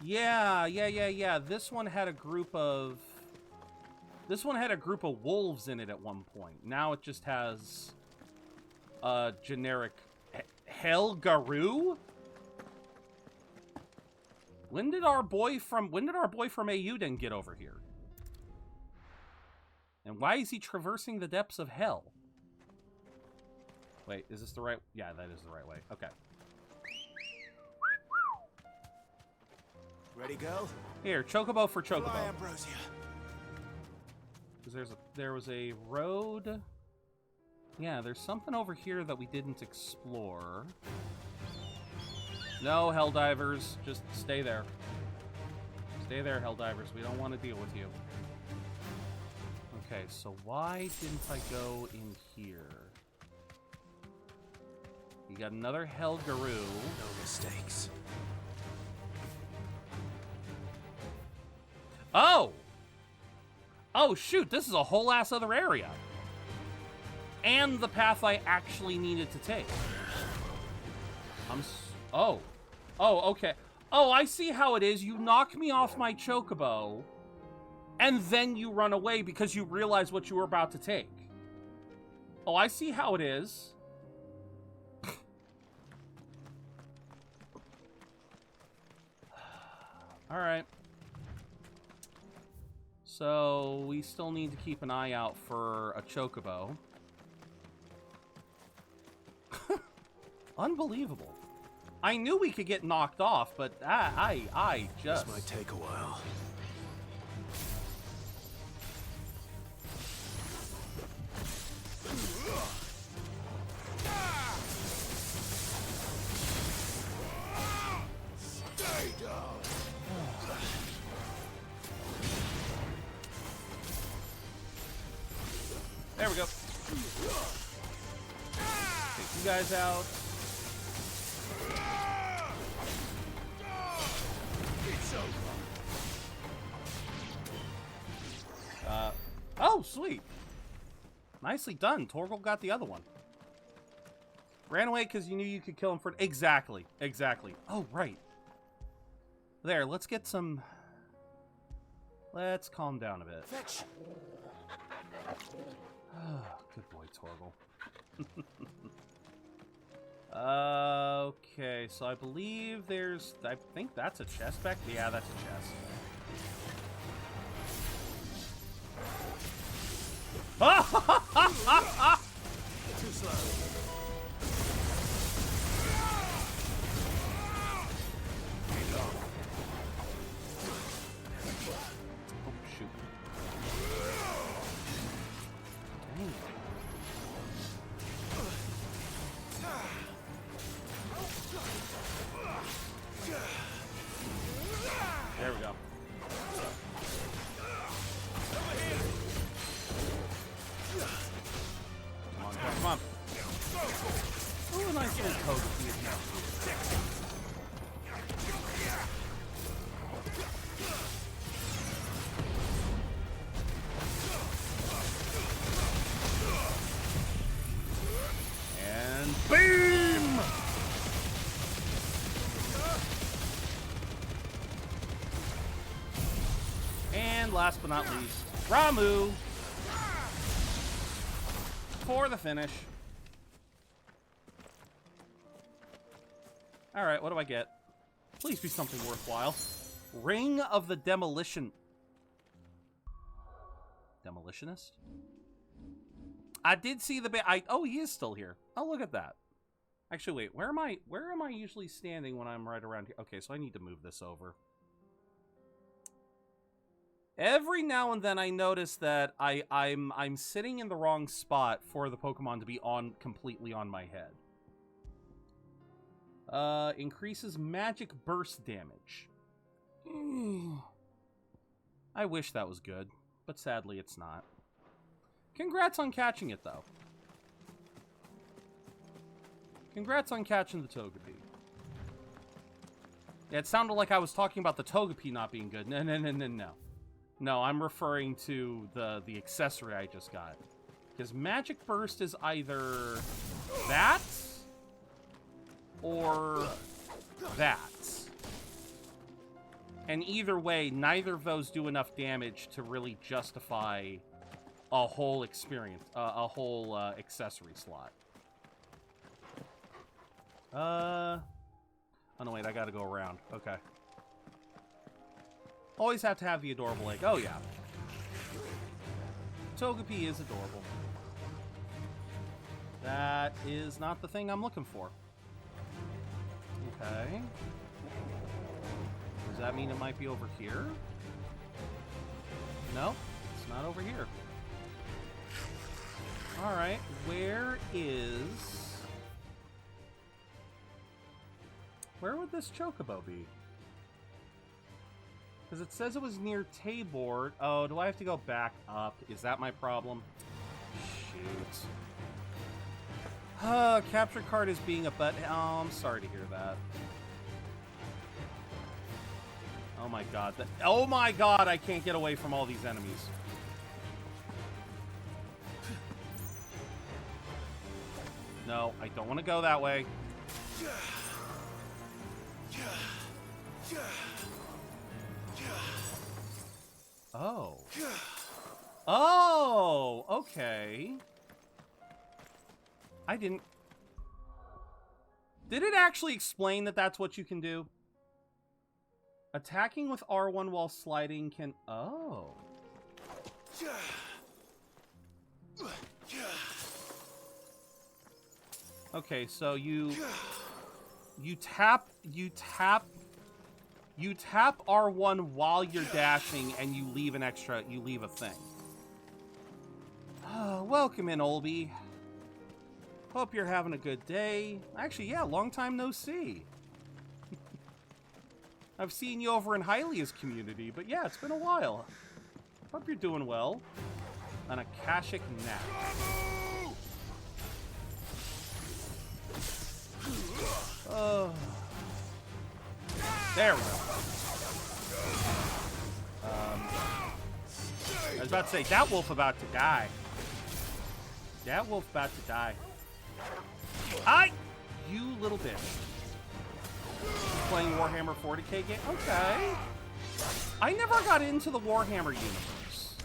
Yeah. This one had a group of wolves in it at one point. Now it just has generic Helgaroo? When did our boy from Auden get over here? And why is he traversing the depths of hell? Wait, is this the right? Yeah, that is the right way. Okay. Ready, girl? Here, chocobo for chocobo. Fly, Ambrosia. Because there was a road. Yeah, there's something over here that we didn't explore. No, Helldivers, just stay there. Stay there, Helldivers. We don't want to deal with you. Okay, so why didn't I go in here? You got another Helgaroo. No mistakes. Oh! Oh, shoot, this is a whole ass other area. And the path I actually needed to take. Oh, okay. Oh, I see how it is. You knock me off my chocobo, and then you run away because you realize what you were about to take. Oh, I see how it is. All right. So, we still need to keep an eye out for a chocobo. Unbelievable. I knew we could get knocked off, but I just... This might take a while. Stay down. There we go. Take you guys out. Oh, sweet. Nicely done. Torgal got the other one. Ran away because you knew you could kill him for... Exactly. Oh, right. There, let's get some... Let's calm down a bit. Fetch. Good boy, Torgal. Okay, so I believe there's... I think that's a chest back... Yeah, that's a chest. Too slow. Oh, shoot. Dang. There we go. Come on. Oh, a nice little coat. And beam! last but not least, Ramu for the finish. Alright, what do I get? Please be something worthwhile. Ring of the Demolitionist? I did see the oh, he is still here. Oh, look at that. Actually, wait, where am I usually standing when I'm right around here? Okay, so I need to move this over. Every now and then I notice that I'm sitting in the wrong spot for the Pokemon to be completely on my head. Increases magic burst damage. I wish that was good, but sadly it's not. Congrats on catching it, though. Congrats on catching the Togepi. Yeah, it sounded like I was talking about the Togepi not being good. No. No, I'm referring to the accessory I just got. Because Magic Burst is either that or that. And either way, neither of those do enough damage to really justify a whole experience, a whole accessory slot. Oh no, wait, I gotta go around. Okay. Always have to have the adorable egg. Oh, yeah. Togepi is adorable. That is not the thing I'm looking for. Okay. Does that mean it might be over here? No, it's not over here. Alright, where would this Chocobo be? Because it says it was near Tabor. Oh, do I have to go back up? Is that my problem? Shoot. Capture card is being a butt. Oh, I'm sorry to hear that. Oh my god. Oh my god, I can't get away from all these enemies. No, I don't want to go that way. Oh. Oh, okay. I didn't... Did it actually explain that that's what you can do? Attacking with R1 while sliding can... Oh. Okay, so you tap R1 while you're dashing, and you leave a thing. Welcome in, Olby. Hope you're having a good day. Actually, yeah, long time no see. I've seen you over in Hylia's community, but yeah, it's been a while. Hope you're doing well. An Akashic Nap. Oh. There we go. I was about to say, that wolf about to die. That wolf about to die. You little bitch. Playing Warhammer 40k game? Okay. I never got into the Warhammer universe,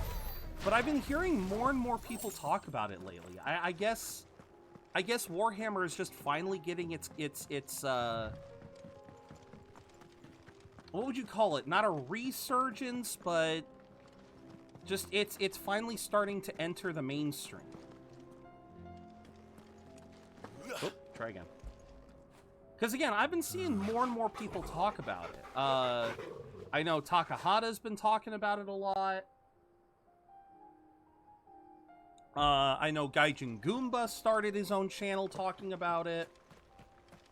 but I've been hearing more and more people talk about it lately. I guess Warhammer is just finally getting its what would you call it? Not a resurgence, but just it's finally starting to enter the mainstream. Oh, try again. Because again, I've been seeing more and more people talk about it. I know Takahata's been talking about it a lot. I know Gaijin Goomba started his own channel talking about it.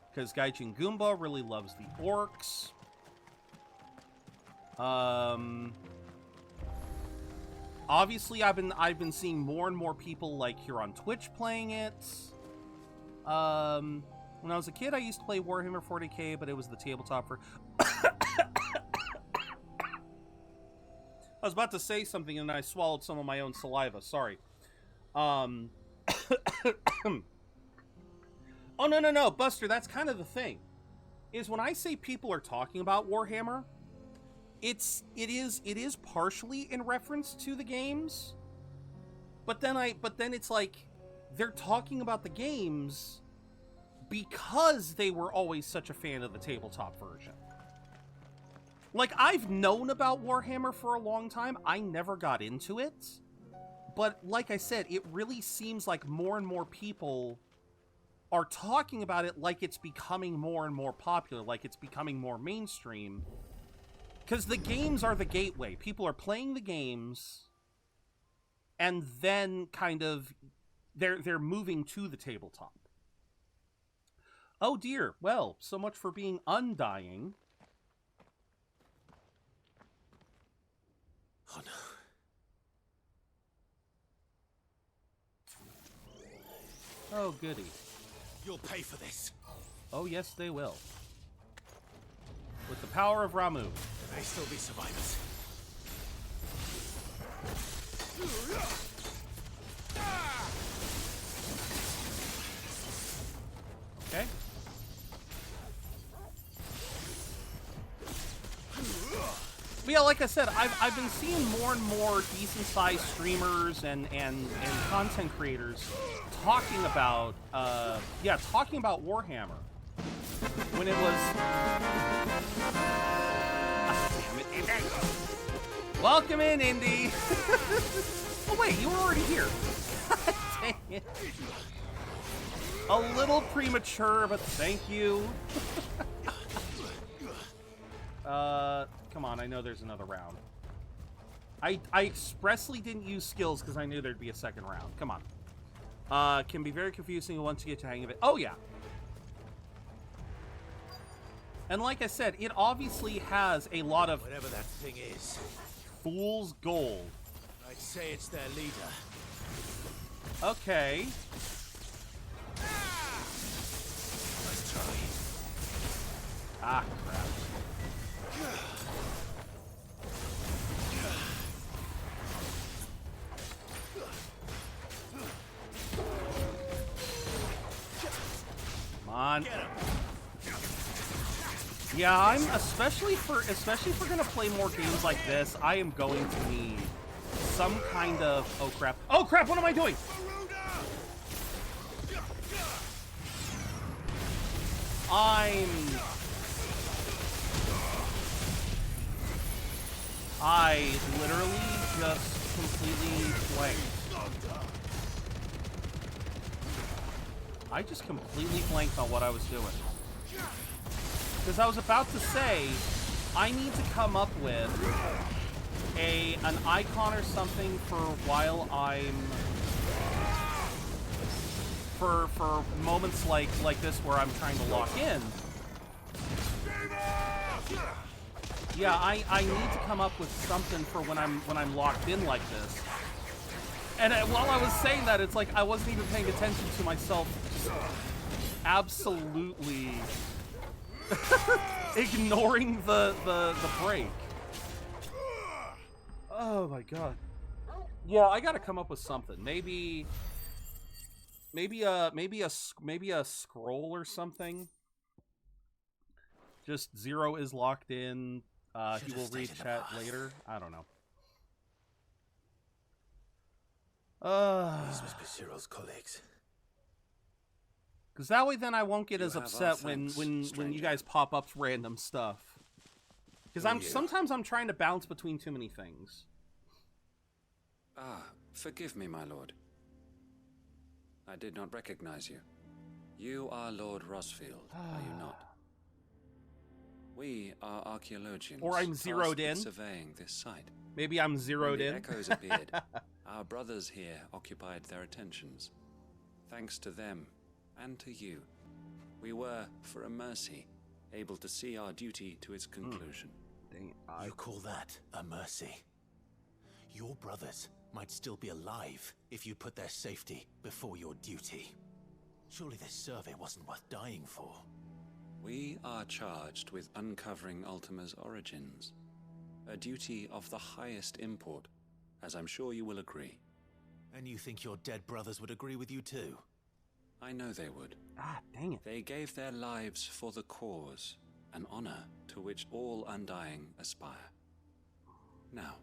Because Gaijin Goomba really loves the orcs. Obviously, I've been seeing more and more people like here on Twitch playing it. When I was a kid, I used to play Warhammer 40k, but it was the tabletop for... I was about to say something and I swallowed some of my own saliva. Sorry. Oh, no, Buster, that's kind of the thing. Is when I say people are talking about Warhammer, it is partially in reference to the games, but then it's like they're talking about the games because they were always such a fan of the tabletop version. Like, I've known about Warhammer for a long time. I never got into it. But like I said, it really seems like more and more people are talking about it like it's becoming more and more popular, like it's becoming more mainstream. Because the games are the gateway. People are playing the games, and then kind of they're moving to the tabletop. Oh dear. Well, so much for being undying. Oh no. Oh goody. You'll pay for this. Oh yes, they will. With the power of Ramu. There may still be survivors. Okay. But yeah, like I said, I've been seeing more and more decent-sized streamers and content creators talking about Warhammer. When it was damn it, Indy. Welcome in, Indy. Oh wait, you were already here. Dang it. A little premature, but thank you. Come on, I know there's another round. I expressly didn't use skills because I knew there'd be a second round. Come on. Can be very confusing once you get the hang of it. Oh, yeah. And like I said, it obviously has a lot of... Whatever that thing is. Fool's gold. I'd say it's their leader. Okay. Let's try. Ah, crap. Come on. Yeah, I'm especially if we're gonna play more games like this, I am going to need some kind of oh crap, what am I doing? I literally just completely blanked. I just completely blanked on what I was doing. Because I was about to say, I need to come up with an icon or something for while I'm... For moments like this where I'm trying to lock in. Yeah, I need to come up with something for when I'm locked in like this. And while I was saying that, it's like I wasn't even paying attention to myself just absolutely ignoring the break. Oh my god. Yeah, I gotta come up with something. Maybe a scroll or something. Just Zero is locked in. He will read chat later. I don't know. These must be Cyril's colleagues. Because that way then I won't get as upset when you guys pop up random stuff. Because sometimes I'm trying to bounce between too many things. Ah, forgive me, my lord. I did not recognize you. You are Lord Rosfield, are you not? We are archaeologians. Or I'm zeroed in. Surveying this site. Maybe I'm zeroed in. When the echoes appeared, our brothers here occupied their attentions. Thanks to them, and to you, we were, for a mercy, able to see our duty to its conclusion. Dang it. You call that a mercy? Your brothers might still be alive if you put their safety before your duty. Surely this survey wasn't worth dying for. We are charged with uncovering Ultima's origins. A duty of the highest import, as I'm sure you will agree. And you think your dead brothers would agree with you too? I know they would. Ah, dang it. They gave their lives for the cause, an honor to which all Undying aspire. Now,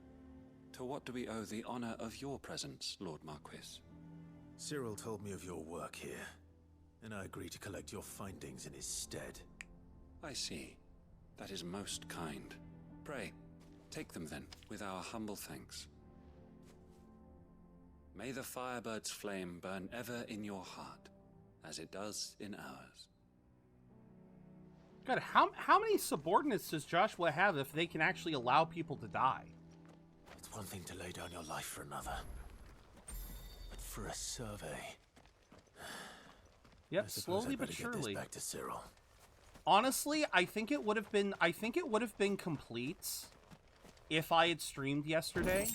to what do we owe the honor of your presence, Lord Marquis? Cyril told me of your work here, and I agreed to collect your findings in his stead. I see. That is most kind. Pray, take them then, with our humble thanks. May the Firebird's flame burn ever in your heart, as it does in ours. God, how many subordinates does Joshua have if they can actually allow people to die? It's one thing to lay down your life for another, but for a survey... Yep, slowly but surely. Get this back to Cyril. Honestly, I think it would have been complete if I had streamed yesterday.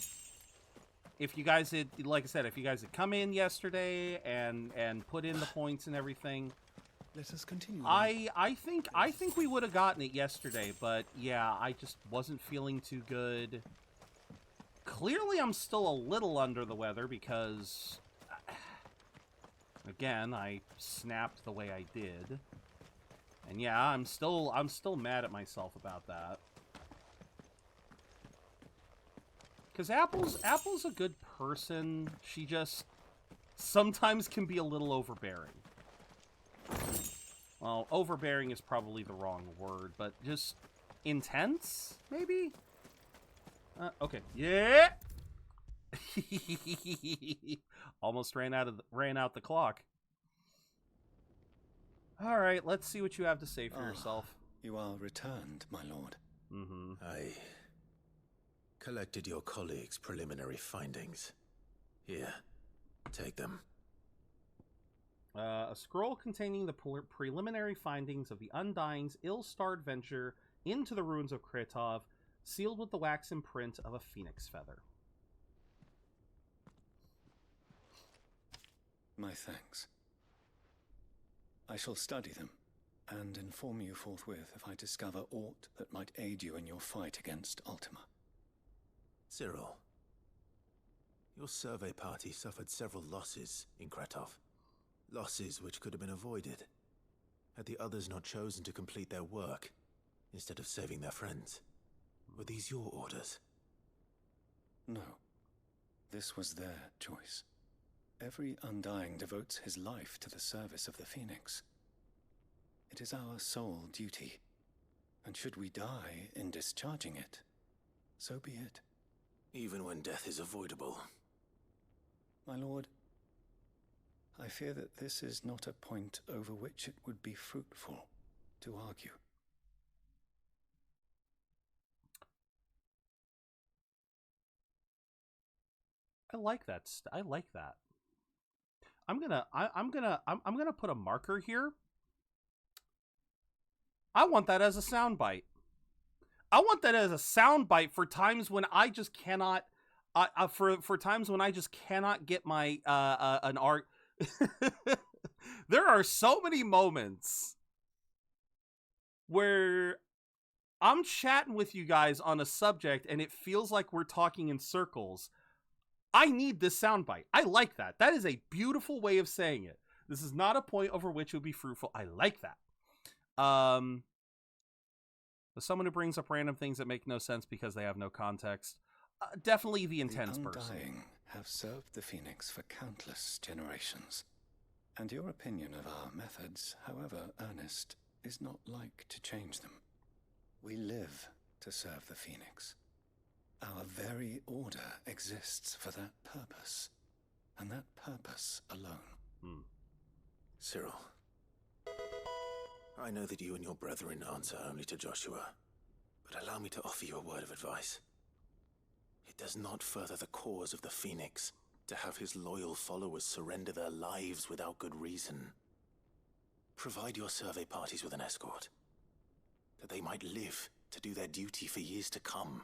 If you guys had, like I said, if you guys had come in yesterday and put in the points and everything. Let us continue. I think we would have gotten it yesterday, but yeah, I just wasn't feeling too good. Clearly, I'm still a little under the weather because, again, I snapped the way I did. And yeah, I'm still mad at myself about that. Because Apple's a good person. She just sometimes can be a little overbearing. Well, overbearing is probably the wrong word, but just intense, maybe? Okay. Yeah. Almost ran out the clock. All right, let's see what you have to say for yourself. You are returned, my lord. Mm-hmm. I collected your colleagues' preliminary findings. Here, take them. A scroll containing the preliminary findings of the Undying's ill-starred venture into the ruins of Kretov, sealed with the wax imprint of a phoenix feather. My thanks. I shall study them, and inform you forthwith if I discover aught that might aid you in your fight against Ultima. Cyril, your survey party suffered several losses in Kretov. Losses which could have been avoided, had the others not chosen to complete their work, instead of saving their friends. Were these your orders? No. This was their choice. Every Undying devotes his life to the service of the Phoenix. It is our sole duty, and should we die in discharging it, so be it. Even when death is avoidable. My lord, I fear that this is not a point over which it would be fruitful to argue. I like that. I like that. I'm gonna put a marker here. I want that as a soundbite. I want that as a soundbite for times when I just cannot. For times when I just cannot get my an art. There are so many moments where I'm chatting with you guys on a subject and it feels like we're talking in circles. I need this soundbite. I like that. That is a beautiful way of saying it. This is not a point over which it would be fruitful. I like that. Someone who brings up random things that make no sense because they have no context. Definitely the intense person. The Undying have served the Phoenix for countless generations. And your opinion of our methods, however earnest, is not like to change them. We live to serve the Phoenix. Our very order exists for that purpose, and that purpose alone. Cyril, I know that you and your brethren answer only to Joshua, but allow me to offer you a word of advice. It does not further the cause of the Phoenix to have his loyal followers surrender their lives without good reason. Provide your survey parties with an escort, that they might live to do their duty for years to come.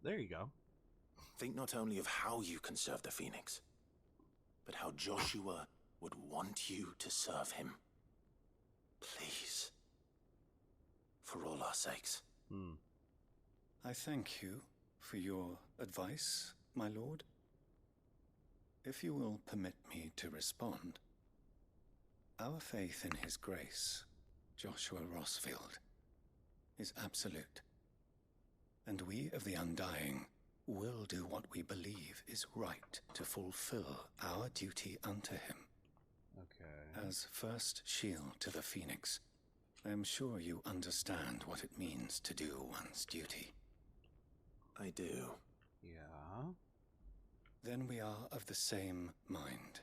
There you go. Think not only of how you can serve the Phoenix, but how Joshua would want you to serve him. Please. For all our sakes. I thank you for your advice, my lord. If you will permit me to respond, our faith in his grace, Joshua Rossfield, is absolute. And we of the Undying will do what we believe is right to fulfill our duty unto him. Okay. As first shield to the Phoenix, I am sure you understand what it means to do one's duty. I do. Yeah. Then we are of the same mind.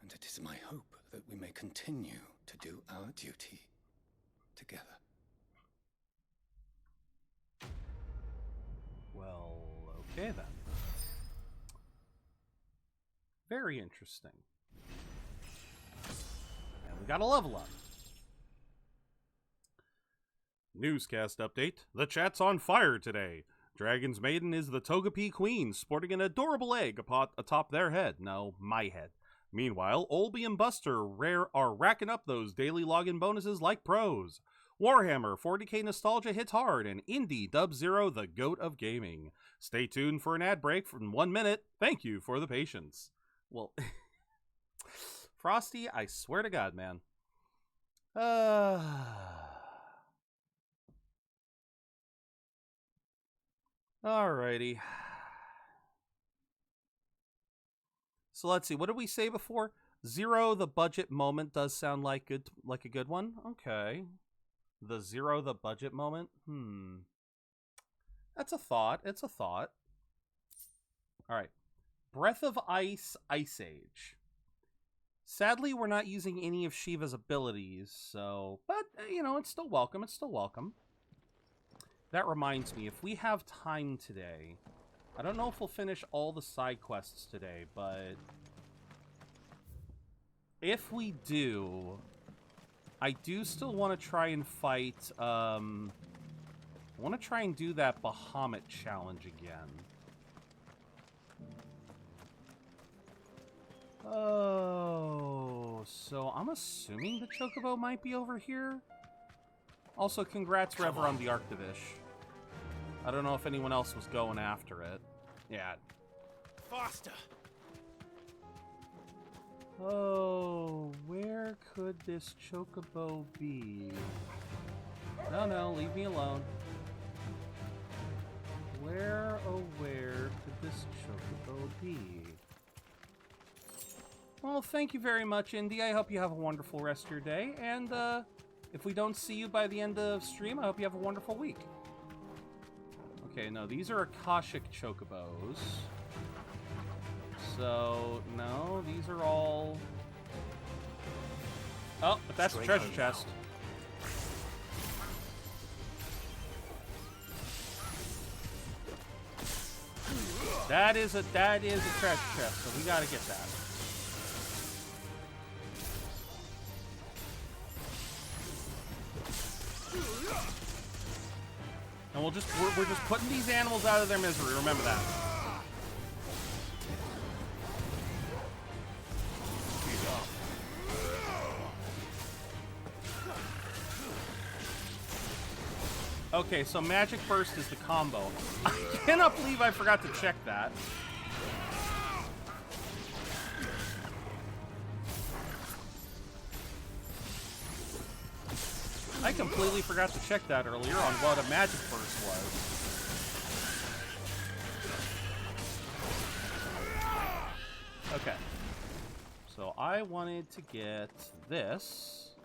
And it is my hope that we may continue to do our duty together. Well, okay then. Very interesting. And we got a level up. Newscast update. The chat's on fire today. Dragon's Maiden is the Togepi Queen, sporting an adorable egg atop their head. No, my head. Meanwhile, Olby and Buster are racking up those daily login bonuses like pros. Warhammer 40k nostalgia hits hard, and Indie dubs Zero the GOAT of gaming. Stay tuned for an ad break from 1 minute. Thank you for the patience. Well, Frosty, I swear to God, man. Alrighty. So let's see. What did we say before? Zero the budget moment does sound like a good one. Okay. The Zero the budget moment. That's a thought. It's a thought. All right. Breath of Ice, Ice Age. Sadly, we're not using any of Shiva's abilities, so... But, you know, it's still welcome. It's still welcome. That reminds me, if we have time today... I don't know if we'll finish all the side quests today, but... if we do... I do still want to try and fight... I want to try and do that Bahamut challenge again. Oh, so I'm assuming the Chocobo might be over here. Also, congrats, Rever, on the Arctivish. I don't know if anyone else was going after it. Yeah. Faster! Oh, where could this Chocobo be? No, leave me alone. Where, oh where could this Chocobo be? Well, thank you very much, Indy. I hope you have a wonderful rest of your day. And if we don't see you by the end of stream, I hope you have a wonderful week. Okay, no, these are Akashic Chocobos. So, no, these are all... Oh, but that's a treasure chest. That is a treasure chest, so we gotta get that. And we're just putting these animals out of their misery. Remember that. Okay, so Magic Burst is the combo. I cannot believe I forgot to check that. I completely forgot to check that earlier on what a Magic Burst was. Okay. So I wanted to get this.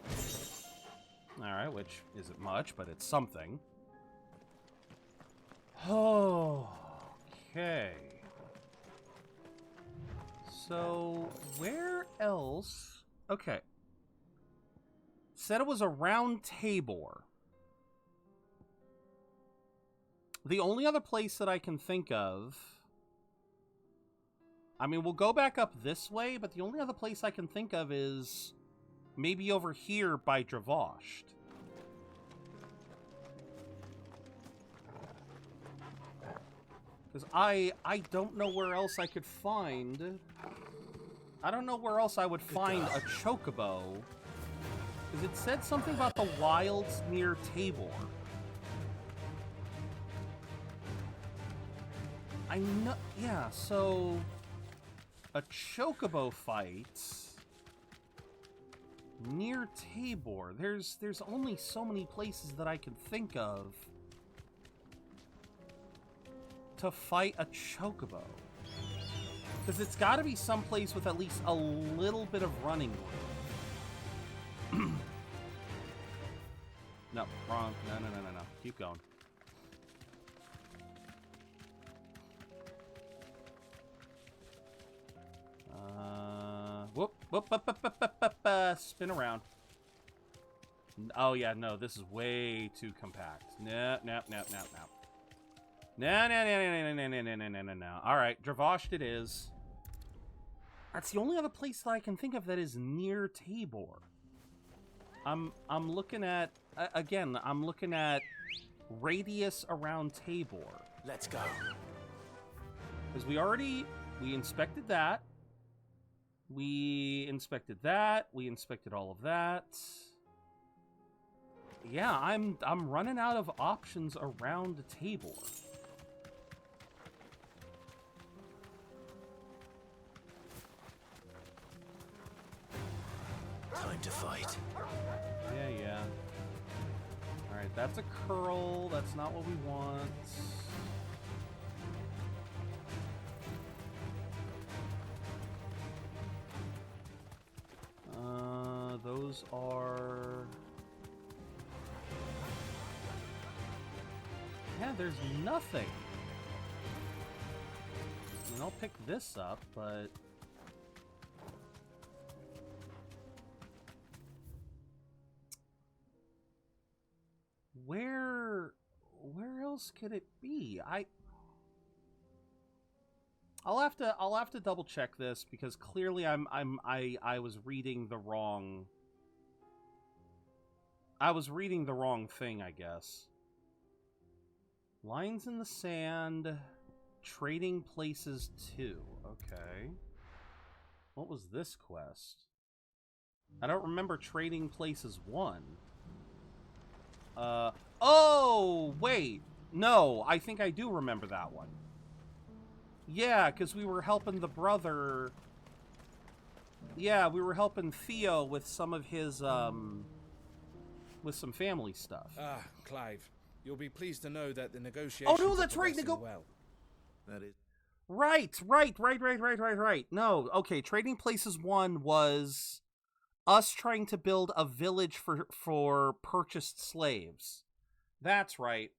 Alright, which isn't much, but it's something. Okay. So, where else? Okay. Said it was around Tabor. The only other place that I can think of... I mean, we'll go back up this way, but the only other place I can think of is... maybe over here by Dravosht. Because I don't know where else I could find... I don't know where else I would find a Chocobo. Because it said something about the wilds near Tabor. I know... yeah, so... a Chocobo fight... near Tabor. There's only so many places that I can think of. to fight a chocobo? Because it's got to be someplace with at least a little bit of running room. No, wrong. No. Keep going. Whoop. Spin around. Oh, yeah, no, this is way too compact. No. No. All right, Dravosht it is. That's the only other place that I can think of that is near Tabor. I'm looking at again. I'm looking at radius around Tabor. Let's go. Because we inspected that. We inspected that. We inspected all of that. Yeah, I'm running out of options around Tabor. Time to fight. Yeah. Alright, that's a curl. That's not what we want. Those are... Yeah, there's nothing. I mean, I'll pick this up, but... Where else could it be? I'll have to double check this because clearly I was reading the wrong. I was reading the wrong thing, I guess. Lines in the sand, trading places 2. Okay. What was this quest? I don't remember trading places 1. Oh, wait. No, I think I do remember that one. Yeah, because we were helping the brother. Yeah, we were helping Theo with some of his, with some family stuff. Ah, Clive. You'll be pleased to know that the negotiations... Oh, no, that's right. Well. That is... Right. No, okay, Trading Places 1 was us trying to build a village for purchased slaves. That's right.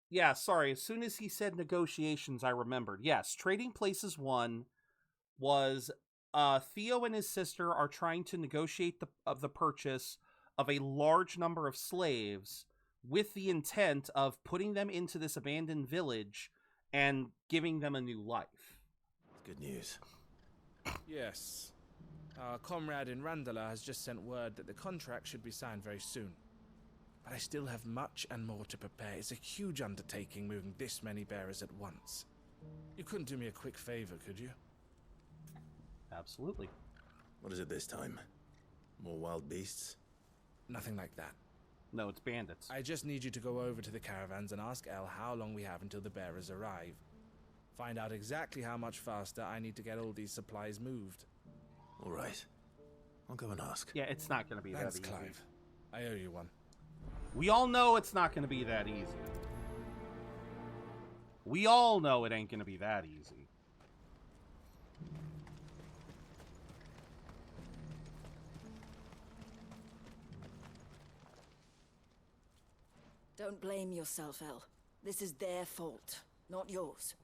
Yeah, sorry. As soon as he said negotiations, I remembered. Yes, Trading Places 1 was Theo and his sister are trying to negotiate the purchase of a large number of slaves with the intent of putting them into this abandoned village and giving them a new life. Good news. Yes. Our comrade in Randala has just sent word that the contract should be signed very soon. But I still have much and more to prepare. It's a huge undertaking moving this many bearers at once. You couldn't do me a quick favor, could you? Absolutely. What is it this time? More wild beasts? Nothing like that. No, it's bandits. I just need you to go over to the caravans and ask El how long we have until the bearers arrive. Find out exactly how much faster I need to get all these supplies moved. All right. I'll go and ask. Yeah, it's not going to be that easy. Thanks, Clive. I owe you one. We all know it's not going to be that easy. We all know it ain't going to be that easy. Don't blame yourself, El. This is their fault, not yours.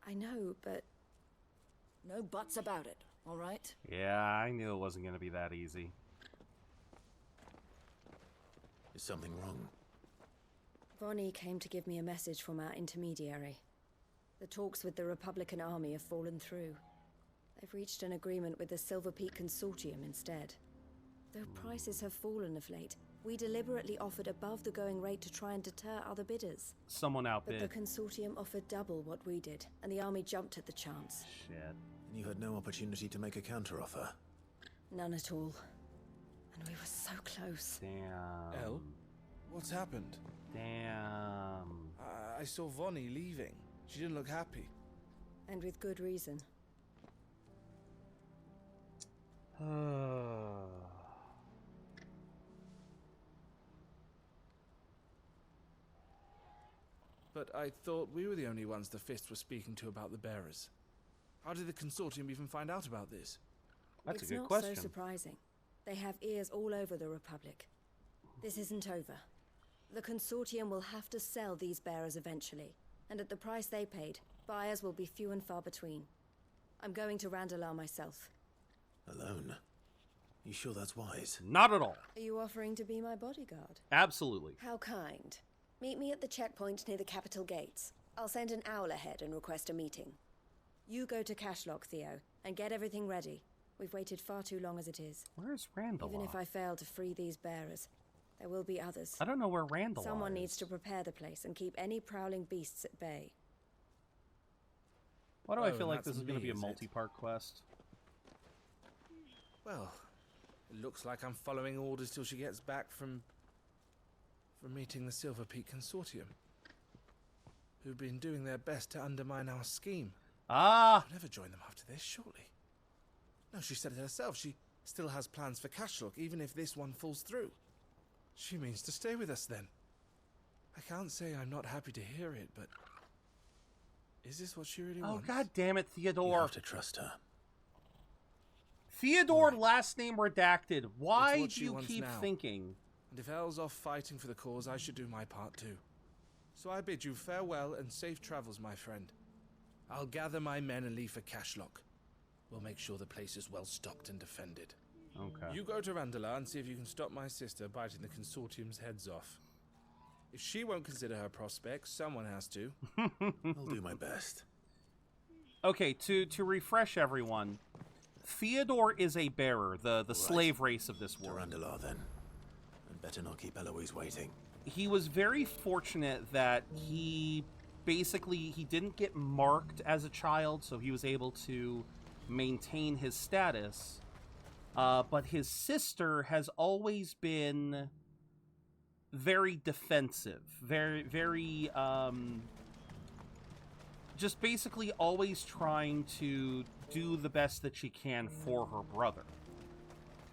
I know, but... No buts about it, all right? Yeah, I knew it wasn't going to be that easy. Is something wrong? Vonnie came to give me a message from our intermediary. The talks with the Republican army have fallen through. They've reached an agreement with the Silver Peak Consortium instead. Though prices have fallen of late, we deliberately offered above the going rate to try and deter other bidders. Someone outbid. But the consortium offered double what we did, and the army jumped at the chance. Shit. And you had no opportunity to make a counteroffer? None at all. And we were so close. Damn. El? What's happened? Damn. I saw Vonnie leaving. She didn't look happy. And with good reason. But I thought we were the only ones the Fist were speaking to about the bearers. How did the Consortium even find out about this? That's a good It's not question. so surprising. They have ears all over the Republic. This isn't over. The Consortium will have to sell these bearers eventually, and at the price they paid, buyers will be few and far between. I'm going to Randalar myself. Alone? You sure that's wise? Not at all. Are you offering to be my bodyguard? Absolutely. How kind. Meet me at the checkpoint near the capital gates. I'll send an owl ahead and request a meeting. You go to Cashlock, Theo, and get everything ready. We've waited far too long as it is. Where's Randalar? Even if I fail to free these bearers, there will be others. I don't know where Randalar Someone is. needs to prepare the place and keep any prowling beasts at bay. Why do I Oh, feel like that's this is going to me, be a is it? multi-part quest? Well, it looks like I'm following orders till she gets back from meeting the Silver Peak Consortium, who've been doing their best to undermine our scheme. Ah! I'll never join them after this, surely. No, she said it herself. She still has plans for Cashlock, even if this one falls through. She means to stay with us then. I can't say I'm not happy to hear it, but is this what she really wants? Oh, god damn it, You Theodore. have to trust her. Theodore, last name redacted. Why It's what do she you wants keep now. thinking? And if Elle's off fighting for the cause, I should do my part too. So I bid you farewell and safe travels, my friend. I'll gather my men and leave for Cashlock. We'll make sure the place is well stocked and defended. Okay. You go to Randalar and see if you can stop my sister biting the Consortium's heads off. If she won't consider her prospects, someone has to. I'll do my best. Okay, to refresh everyone, Theodore is a bearer, the slave race of this To world. Randalar, then. And better not keep Eloise waiting. He was very fortunate that he didn't get marked as a child, so he was able to maintain his status. But his sister has always been very defensive, very, just basically always trying to do the best that she can for her brother.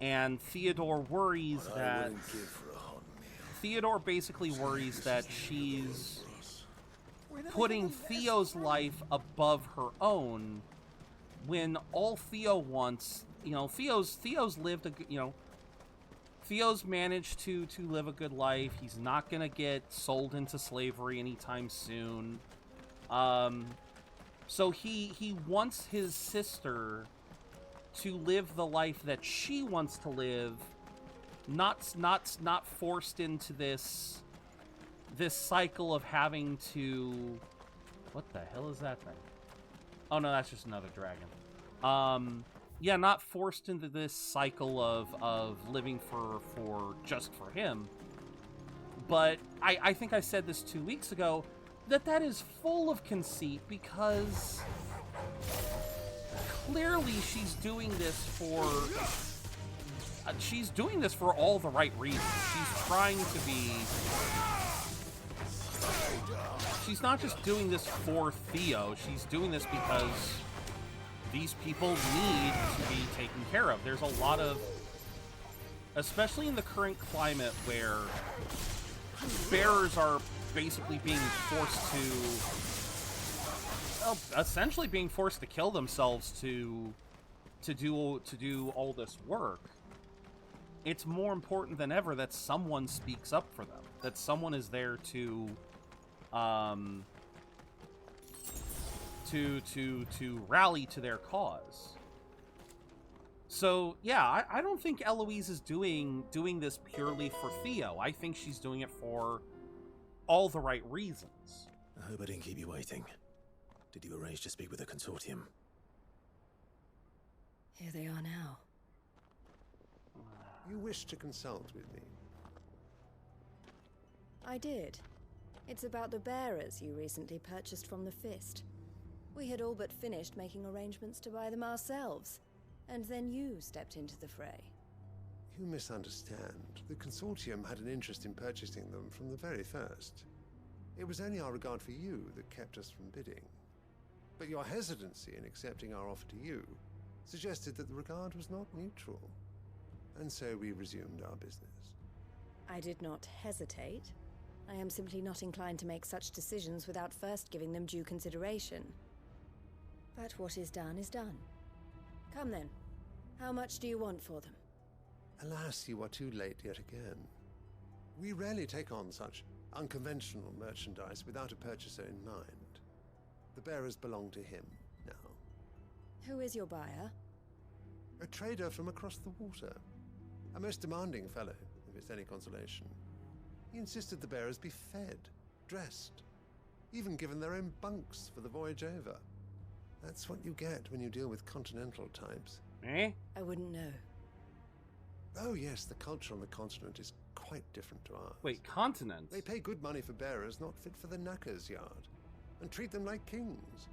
And Theodore worries What I that... wouldn't give for a hot meal. Theodore basically worries that she's putting Theo's life above her own when all Theo wants, Theo's lived Theo's managed to live a good life. He's not gonna get sold into slavery anytime soon. So he wants his sister to live the life that she wants to live, not forced into this cycle of having to... What the hell is that thing? Oh no, that's just another dragon. Yeah, not forced into this cycle of living for just for him. But I think I said this 2 weeks ago, that is full of conceit, because clearly she's doing this for all the right reasons. She's not just doing this for Theo. She's doing this because these people need to be taken care of. There's a lot of, especially in the current climate where bearers are basically being forced to, essentially being forced to kill themselves to do all this work. It's more important than ever that someone speaks up for them, that someone is there to rally to their cause. So yeah, I don't think Eloise is doing this purely for Theo. I think she's doing it for all the right reasons. I hope I didn't keep you waiting. Did you arrange to speak with the Consortium? Here they are now. You wish to consult with me? I did. It's about the bearers you recently purchased from the Fist. We had all but finished making arrangements to buy them ourselves, and then you stepped into the fray. You misunderstand. The Consortium had an interest in purchasing them from the very first. It was only our regard for you that kept us from bidding. But your hesitancy in accepting our offer to you suggested that the regard was not mutual. And so we resumed our business. I did not hesitate. I am simply not inclined to make such decisions without first giving them due consideration. But what is done is done. Come then. How much do you want for them? Alas, you are too late yet again. We rarely take on such unconventional merchandise without a purchaser in mind. The bearers belong to him now. Who is your buyer? A trader from across the water. A most demanding fellow, if it's any consolation. He insisted the bearers be fed, dressed, even given their own bunks for the voyage over. That's what you get when you deal with continental types. Eh? I wouldn't know. Oh yes, the culture on the continent is quite different to ours. Wait, continent? They pay good money for bearers not fit for the knacker's yard, and treat them like kings.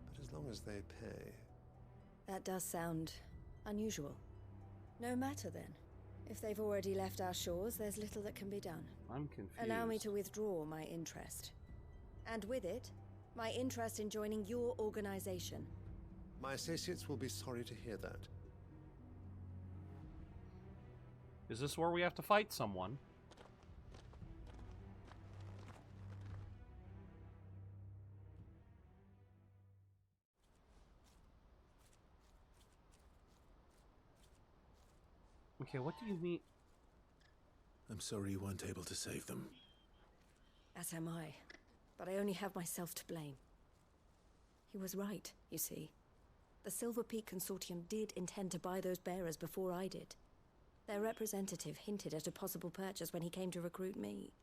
But as long as they pay... That does sound unusual. No matter then. If they've already left our shores, there's little that can be done. I'm confused. Allow me to withdraw my interest. And with it, my interest in joining your organization. My associates will be sorry to hear that. Is this where we have to fight someone? Okay, what do you mean? I'm sorry you weren't able to save them. As am I. But I only have myself to blame. He was right, you see. The Silver Peak Consortium did intend to buy those bearers before I did. Their representative hinted at a possible purchase when he came to recruit me.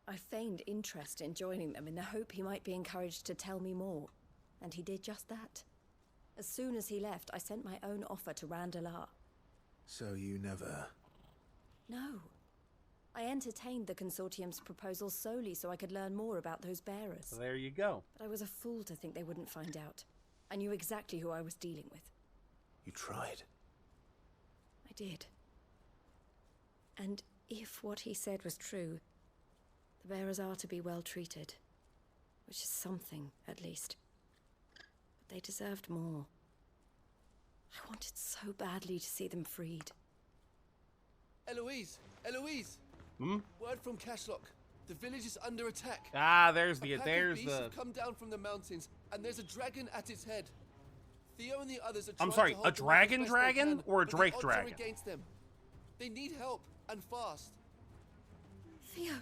I feigned interest in joining them in the hope he might be encouraged to tell me more. And he did just that. As soon as he left, I sent my own offer to Randalar. So you never... No. I entertained the Consortium's proposal solely so I could learn more about those bearers. There you go. But I was a fool to think they wouldn't find out. I knew exactly who I was dealing with. You tried. I did. And if what he said was true, the bearers are to be well treated. Which is something, at least. But they deserved more. I wanted so badly to see them freed. Eloise! Eloise! Hmm? Word from Cashlock. The village is under attack. Ah, there's A pack of beasts have come down from the mountains, and there's a dragon at its head. Theo and the others are trying I'm sorry, to hold a them off as dragon best they dragon can, or a but the Drake odds are dragon? against them. They need help, and fast. Theo!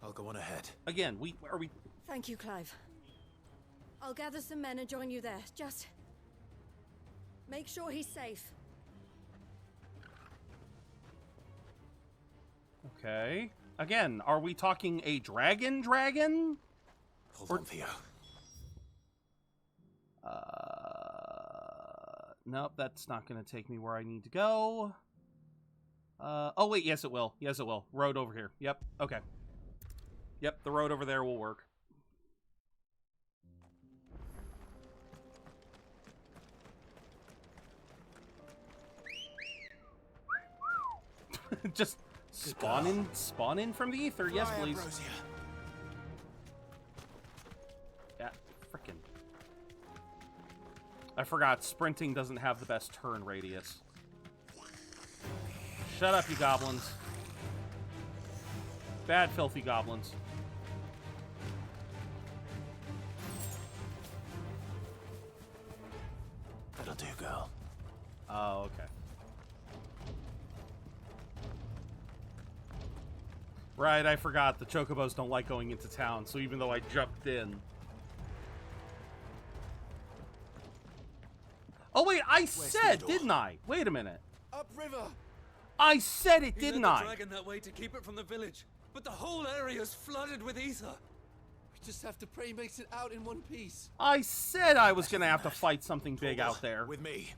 I'll go on ahead. Again, are we... Thank you, Clive. I'll gather some men and join you there. Just... make sure he's safe. Okay. Again, are we talking a dragon? Hold on, Theo. Nope, that's not going to take me where I need to go. Oh wait, yes it will. Yes it will. Road over here. Yep, okay. Yep, the road over there will work. Just spawn in from the ether. Yes, please. Yeah, frickin'. I forgot, sprinting doesn't have the best turn radius. Shut up, you goblins. Bad, filthy goblins. That'll do, girl. Oh, okay. Right, I forgot. The chocobos don't like going into town, so even though I jumped in... Oh, wait, I said, didn't I? Wait a minute. Upriver! I said it, didn't I? He led the dragon that way to keep it from the village, but the whole area is flooded with ether. We just have to pray he makes it out in one piece. I said I was gonna have to fight something big out there. With me.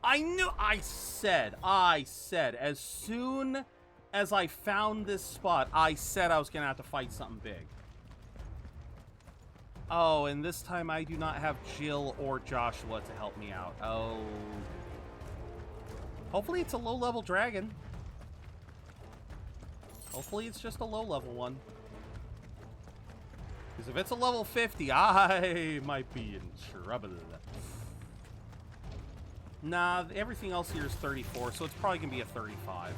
I knew. I said. As soon as I found this spot, I said I was gonna have to fight something big. Oh, and this time I do not have Jill or Joshua to help me out. Oh. Hopefully it's a low-level dragon. Hopefully it's just a low-level one. Because if it's a level 50, I might be in trouble. Nah, everything else here is 34, so it's probably going to be a 35.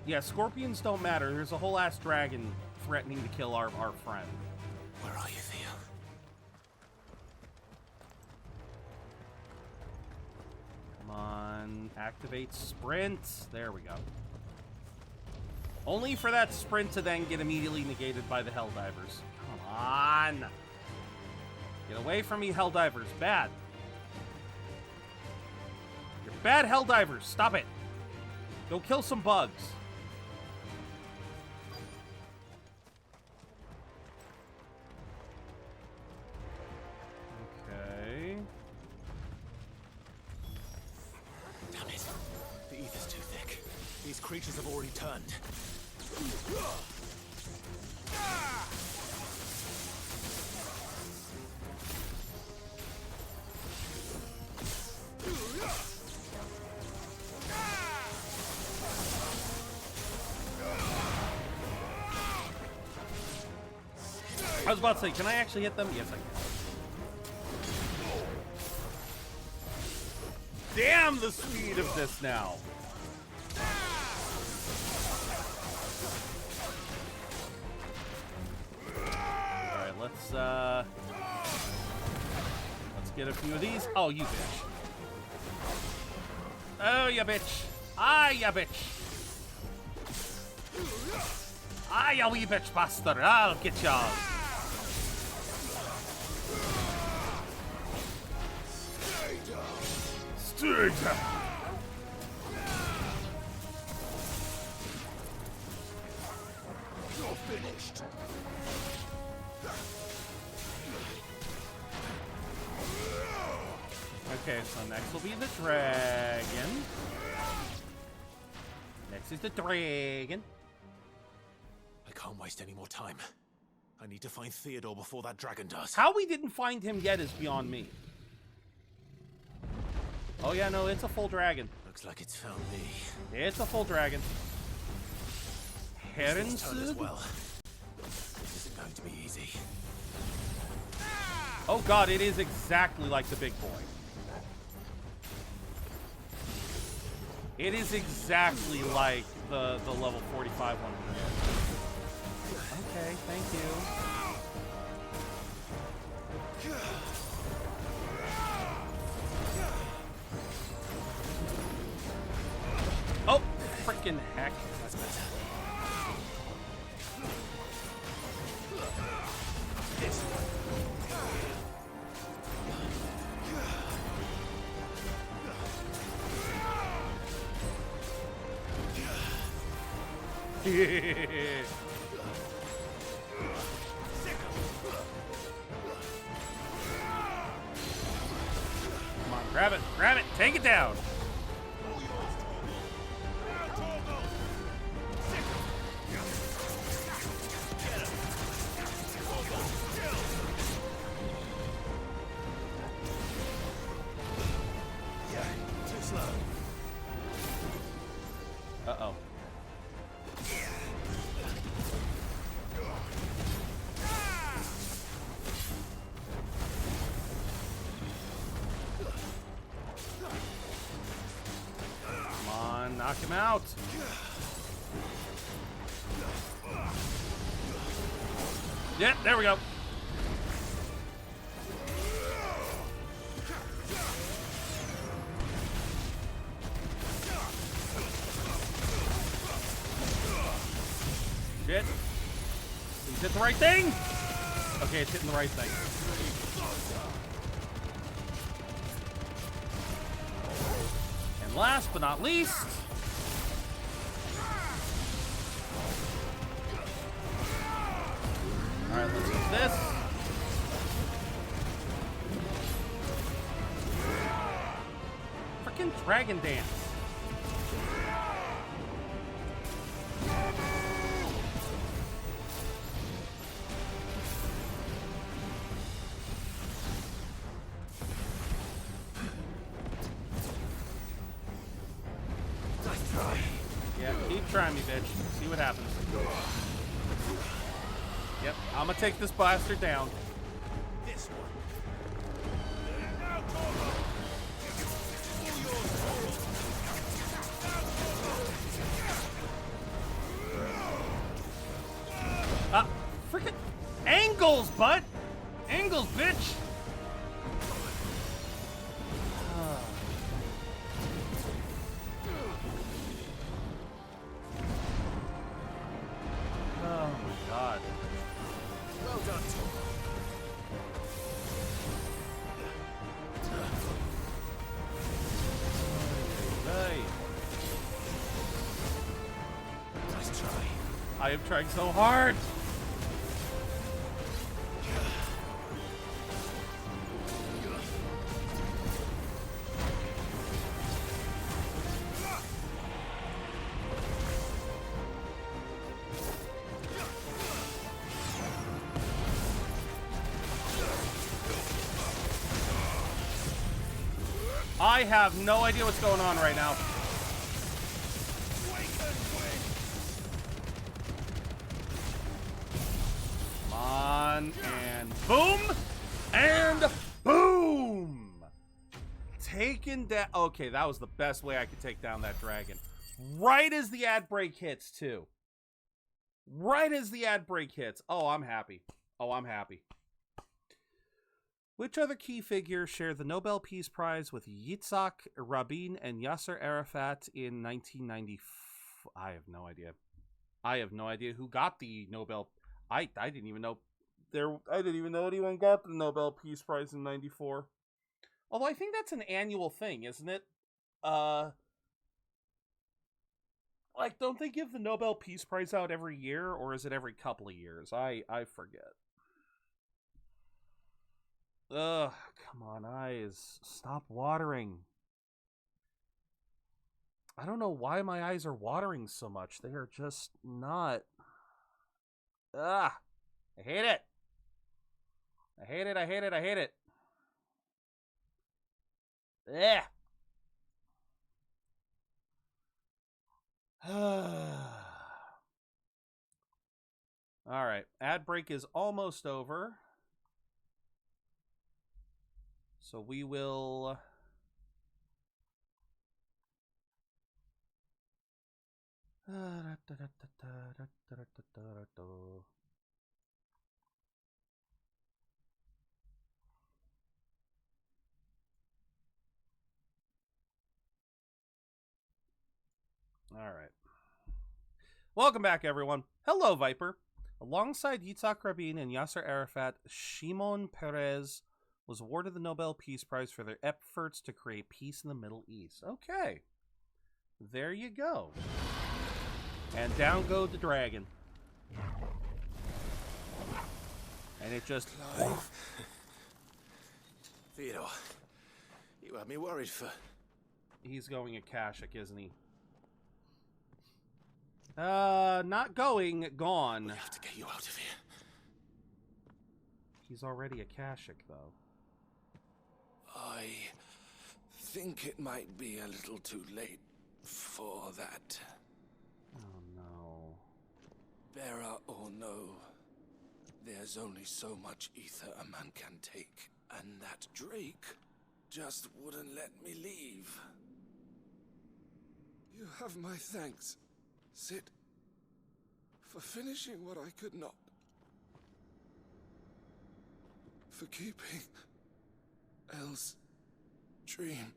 Yeah, scorpions don't matter. There's a whole ass dragon threatening to kill our friend. Where are you, Theo? Come on, activate sprint. There we go. Only for that sprint to then get immediately negated by the Helldivers. Come on. Get away from me, Helldivers. Bad. You're bad, Helldivers. Stop it. Go kill some bugs. Okay. Damn it. The ether's too thick. These creatures have already turned. I was about to say, can I actually hit them? Yes, I can. Damn the speed of this now. Alright, let's get a few of these. Oh, you bitch. Oh, you bitch. Ah, you bitch. Ah, you wee bitch bastard. I'll get y'all. Stay down. You're finished. Okay, so next will be the dragon. Next is the dragon. I can't waste any more time. I need to find Theodore before that dragon does. How we didn't find him yet is beyond me. Oh yeah, no, it's a full dragon. Looks like it's found me. It's a full dragon. Heron's turn as well. This isn't going to be easy. Oh god, it is exactly like the big boy. It is exactly like the level 45 one. Okay, thank you. Oh, freaking heck. That's better. Come on, grab it, take it down. Uh-oh. Come on, knock him out. Yep, there we go. Shit. Is it the right thing? Okay, it's hitting the right thing. And last but not least, alright, let's use this. Frickin' Dragon Dance. Yeah, keep trying me, bitch. See what happens. Yep, I'm gonna take this blaster down. This one. I am trying so hard. I have no idea what's going on right now. Come on, and boom, and boom. Taken down. Okay, that was the best way I could take down that dragon. Right as the ad break hits, too. Right as the ad break hits. Oh, I'm happy. Oh, I'm happy. Which other key figures shared the Nobel Peace Prize with Yitzhak Rabin and Yasser Arafat in 1990? I have no idea. I have no idea who got the Nobel. I didn't even know I didn't even know anyone got the Nobel Peace Prize in 94. Although I think that's an annual thing, isn't it? Like, don't they give the Nobel Peace Prize out every year, or is it every couple of years? I forget. Ugh, come on, eyes. Stop watering. I don't know why my eyes are watering so much. They are just not. I hate it. I hate it, I hate it, I hate it. Yeah. Alright, ad break is almost over. So we will... Alright. Welcome back, everyone. Hello, Viper. Alongside Yitzhak Rabin and Yasser Arafat, Shimon Peres was awarded the Nobel Peace Prize for their efforts to create peace in the Middle East. Okay. There you go. And down goes the dragon. And it just... Theodore, you had me worried for... He's going Akashic, isn't he? Not going, gone. We have to get you out of here. He's already Akashic, though. I think it might be a little too late for that. Oh, no. Bearer or no, there's only so much ether a man can take, and that Drake just wouldn't let me leave. You have my thanks, Sid, for finishing what I could not. For keeping Elle's dream.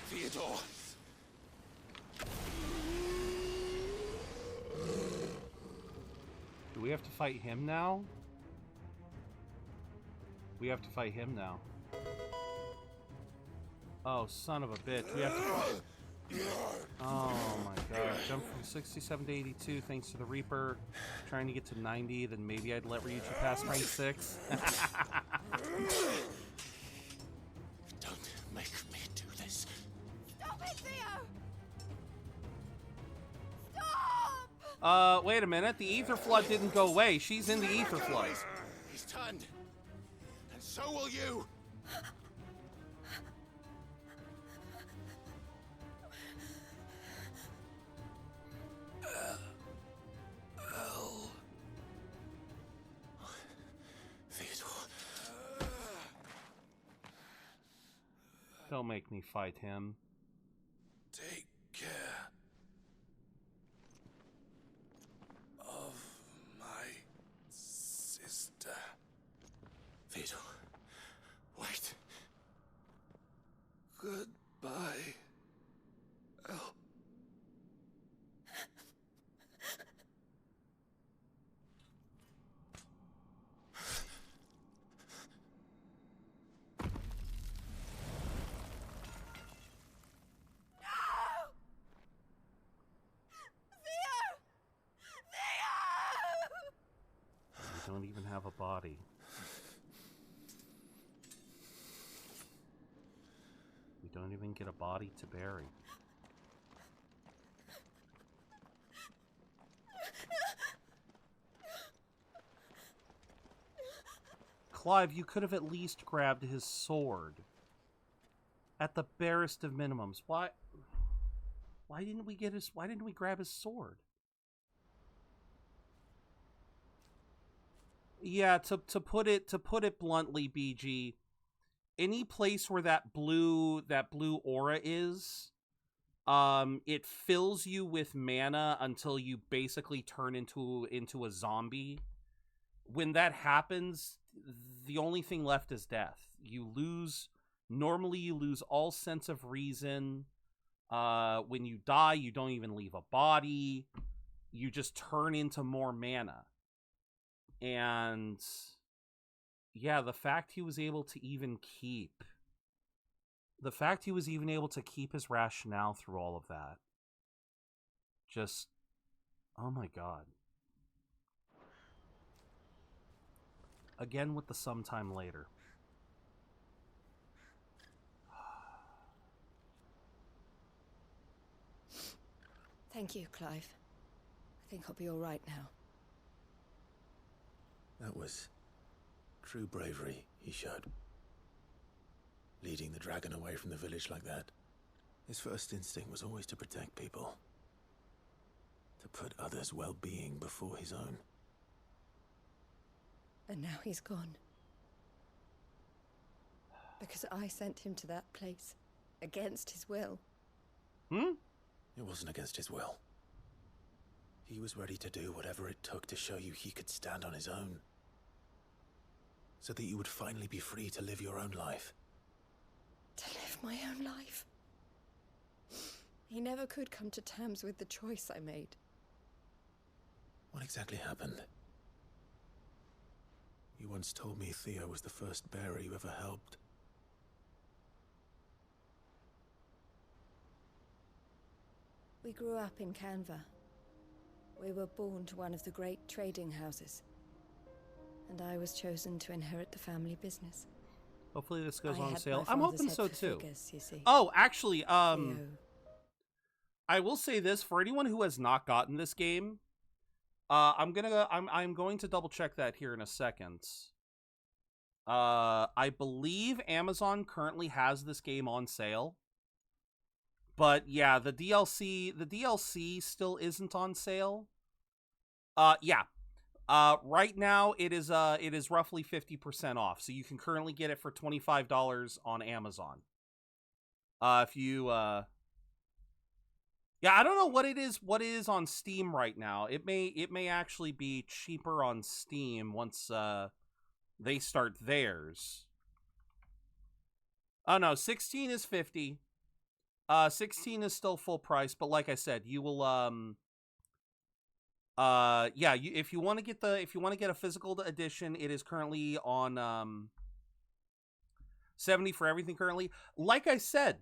Theodore! Do we have to fight him now? We have to fight him now. Oh, son of a bitch. We have to fight... Oh my god. Jump from 67 to 82 thanks to the Reaper. Trying to get to 90, then maybe I'd let Ryuji pass rank 6. Don't make me do this. Stop it, Theo! Wait a minute. The Ether Flood didn't go away. She's in the Ether Flood. He's turned. And so will you. Don't make me fight him. Take care of my sister. Theodore, wait. Goodbye, Elle. don't even have a body. We don't even get a body to bury. Clive, you could have at least grabbed his sword. At the barest of minimums. Why didn't we grab his sword? Yeah, to put it bluntly, BG, any place where that blue aura is, it fills you with mana until you basically turn into a zombie. When that happens, the only thing left is death. Normally you lose all sense of reason. When you die, you don't even leave a body. You just turn into more mana. And yeah, the fact he was able to even keep his rationale through all of that. Just, oh my god. Again with the sometime later. Thank you, Clive. I think I'll be all right now. That was true bravery he showed. Leading the dragon away from the village like that. His first instinct was always to protect people. To put others' well-being before his own. And now he's gone. Because I sent him to that place. Against his will. It wasn't against his will. He was ready to do whatever it took to show you he could stand on his own. So that you would finally be free to live your own life. To live my own life? He never could come to terms with the choice I made. What exactly happened? You once told me Theo was the first bearer you ever helped. We grew up in Canva. We were born to one of the great trading houses. And I was chosen to inherit the family business. Hopefully this goes I on had sale. my I'm father's hoping head so for too. figures, you see. Oh, actually, Theo. I will say this for anyone who has not gotten this game. I'm going to double check that here in a second. I believe Amazon currently has this game on sale. But yeah, the DLC still isn't on sale. Yeah. Right now it is roughly 50% off. So you can currently get it for $25 on Amazon. If you yeah, I don't know what it is on Steam right now. It may actually be cheaper on Steam once they start theirs. Oh no, 16 is 50. 16 is still full price, but like I said, you will yeah, if you want to get a physical edition, it is currently on 70 for everything currently. Like I said,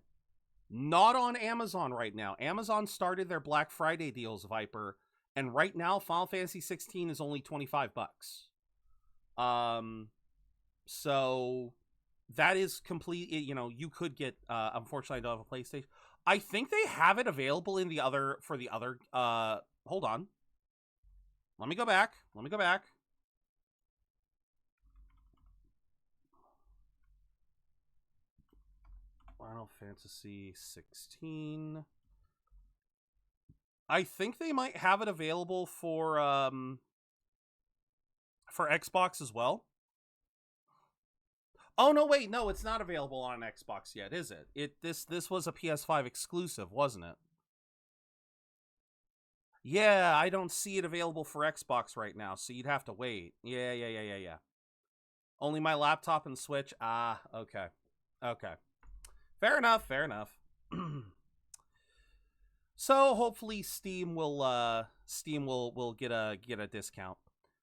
not on Amazon right now. Amazon started their Black Friday deals, Viper, and right now Final Fantasy 16 is only $25. So that is complete. You know, you could get. Unfortunately, I don't have a PlayStation. I think they have it available in the other hold on. Let me go back. Final Fantasy 16. I think they might have it available for Xbox as well. Oh no, wait, no, it's not available on Xbox yet, is it? This was a PS5 exclusive, wasn't it? Yeah, I don't see it available for Xbox right now, so you'd have to wait. Yeah. Only my laptop and Switch. Ah, okay. Fair enough. So hopefully Steam will get a discount.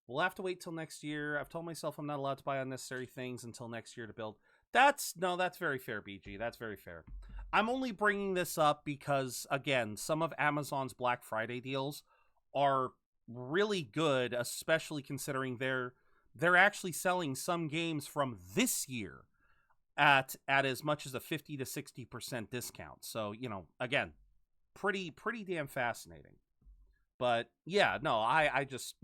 We'll have to wait till next year. I've told myself I'm not allowed to buy unnecessary things until next year to build. That's very fair, BG. That's very fair. I'm only bringing this up because, again, some of Amazon's Black Friday deals are really good, especially considering they're actually selling some games from this year at as much as a 50 to 60% discount. So, you know, again, pretty damn fascinating. But yeah, no, I just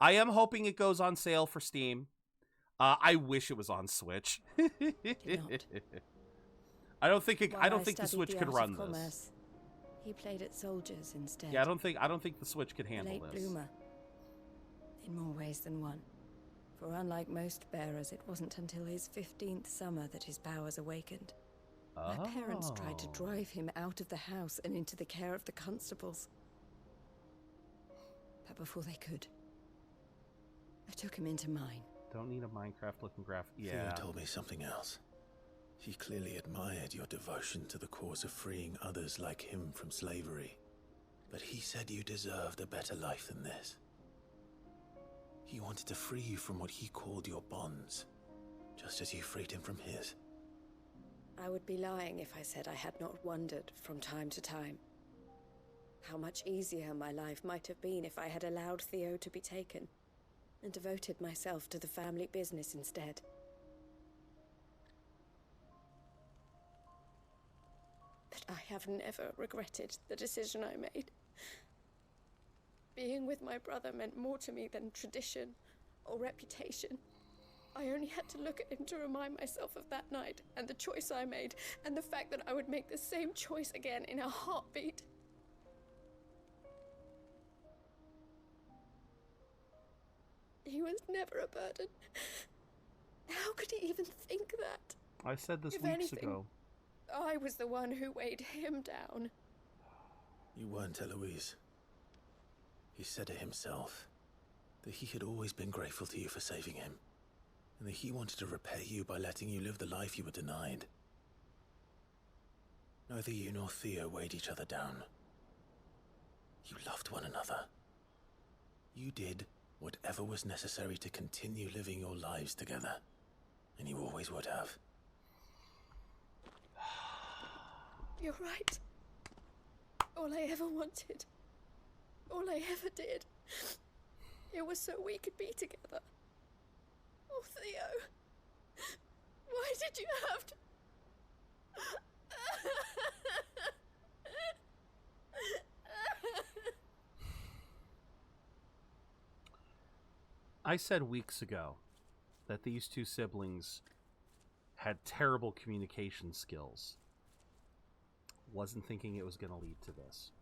I am hoping it goes on sale for Steam. I wish it was on Switch. I don't think the Switch could run this. He played at soldiers instead. Yeah, I don't think the Switch could handle late this. bloomer. In more ways than one. For unlike most bearers, it wasn't until his 15th summer that his powers awakened. My parents tried to drive him out of the house and into the care of the constables. But before they could, I took him into mine. Don't need a Minecraft-looking graphic. Yeah. Theo told me something else. He clearly admired your devotion to the cause of freeing others like him from slavery. But he said you deserved a better life than this. He wanted to free you from what he called your bonds, just as you freed him from his. I would be lying if I said I had not wondered from time to time how much easier my life might have been if I had allowed Theo to be taken and devoted myself to the family business instead. But I have never regretted the decision I made. Being with my brother meant more to me than tradition or reputation. I only had to look at him to remind myself of that night and the choice I made and the fact that I would make the same choice again in a heartbeat. He was never a burden. How could he even think that? I said this If weeks anything, ago. I was the one who weighed him down. You weren't, Eloise. He said it himself, that he had always been grateful to you for saving him, and that he wanted to repay you by letting you live the life you were denied. Neither you nor Theo weighed each other down. You loved one another. You did whatever was necessary to continue living your lives together, and you always would have. You're right. All I ever wanted, all I ever did, it was so we could be together. Oh, Theo, why did you have to... I said weeks ago that these two siblings had terrible communication skills. Wasn't thinking it was going to lead to this.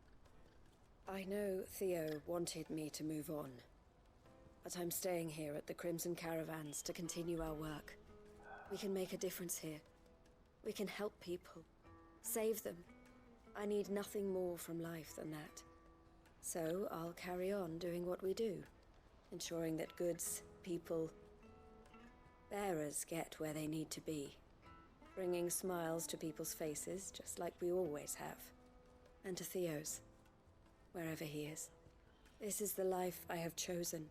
I know Theo wanted me to move on, but I'm staying here at the Crimson Caravans to continue our work. We can make a difference here. We can help people, save them. I need nothing more from life than that. So I'll carry on doing what we do, ensuring that goods, people, bearers get where they need to be, bringing smiles to people's faces just like we always have, and to Theo's, wherever he is. This is the life I have chosen,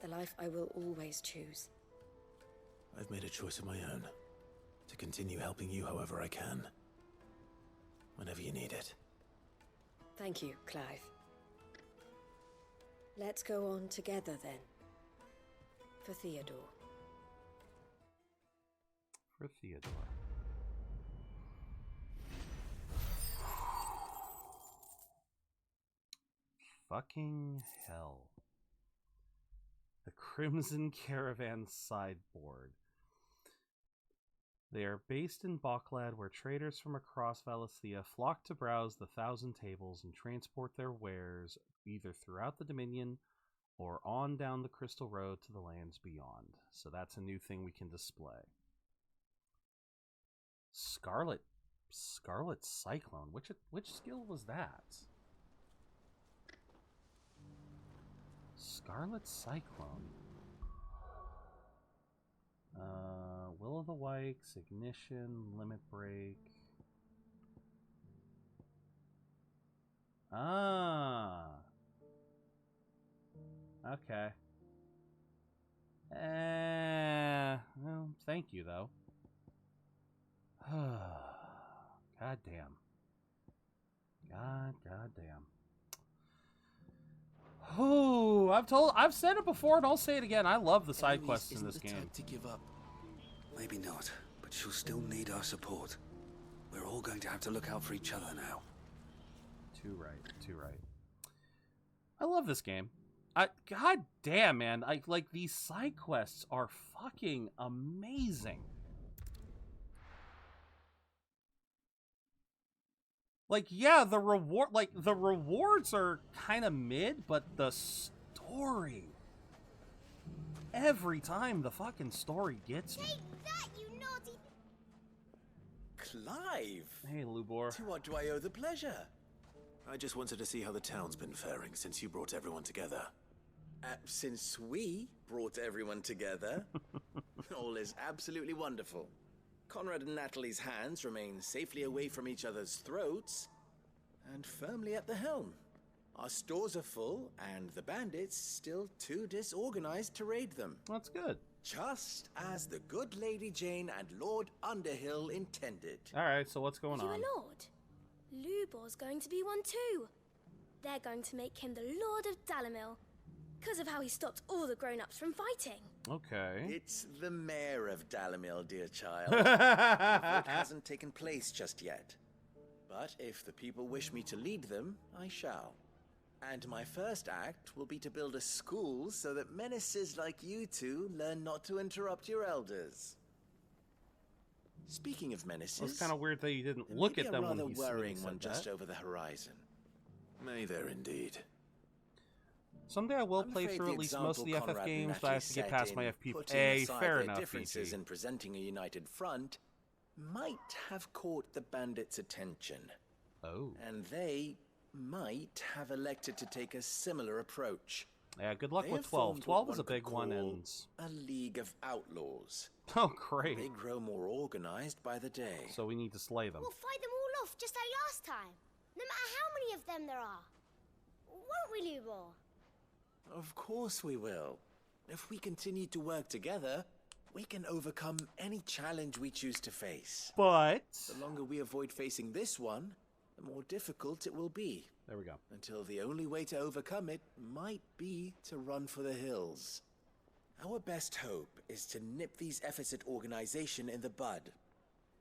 the life I will always choose. I've made a choice of my own, to continue helping you however I can, whenever you need it. Thank you, Clive. Let's go on together then, for Theodore. For Theodore. Fucking hell. The Crimson Caravan sideboard. They are based in Boklad, where traders from across Valencia flock to browse the 1,000 tables and transport their wares either throughout the Dominion or on down the Crystal Road to the lands beyond. So that's a new thing we can display. Scarlet Cyclone. Which skill was that? Scarlet Cyclone. Will of the Wikes, Ignition, Limit Break. Ah. Okay. Well, thank you, though. God damn. God damn. Oh, I've said it before and I'll say it again. I love the side quests in this game. To give up. Maybe not, but she'll still need our support. We're all going to have to look out for each other now. Too right. I love this game. God damn, man. Like these side quests are fucking amazing. Like, yeah, the rewards are kind of mid, but the story, every time the fucking story gets me. Take that, you naughty... Clive! Hey, Lubor. To what do I owe the pleasure? I just wanted to see how the town's been faring since you brought everyone together. Since we brought everyone together, all is absolutely wonderful. Conrad and Natalie's hands remain safely away from each other's throats and firmly at the helm. Our stores are full, and the bandits still too disorganized to raid them. That's good. Just as the good Lady Jane and Lord Underhill intended. All right, so what's going on? You a lord? Lubor's going to be one too. They're going to make him the Lord of Dalimil, because of how he stopped all the grown-ups from fighting. Okay. It's the mayor of Dalimil, dear child. The vote hasn't taken place just yet. But if the people wish me to lead them, I shall. And my first act will be to build a school so that menaces like you two learn not to interrupt your elders. Speaking of menaces... Well, it's kind of weird that you didn't look at them when he said worrying one just over the horizon. May there indeed. Someday I will play through at least most of the FF games, but I have to get past my FP. Fair enough, differences in presenting a united front might have caught the bandits' attention. Oh. And they might have elected to take a similar approach. Yeah, good luck with 12. 12 is a big one, and... a league of outlaws. Oh, great. They grow more organized by the day. So we need to slay them. We'll fight them all off just like last time, no matter how many of them there are. Won't we, Lubor? Of course we will. If we continue to work together, we can overcome any challenge we choose to face. But... the longer we avoid facing this one, the more difficult it will be. There we go. Until the only way to overcome it might be to run for the hills. Our best hope is to nip these efforts at organization in the bud.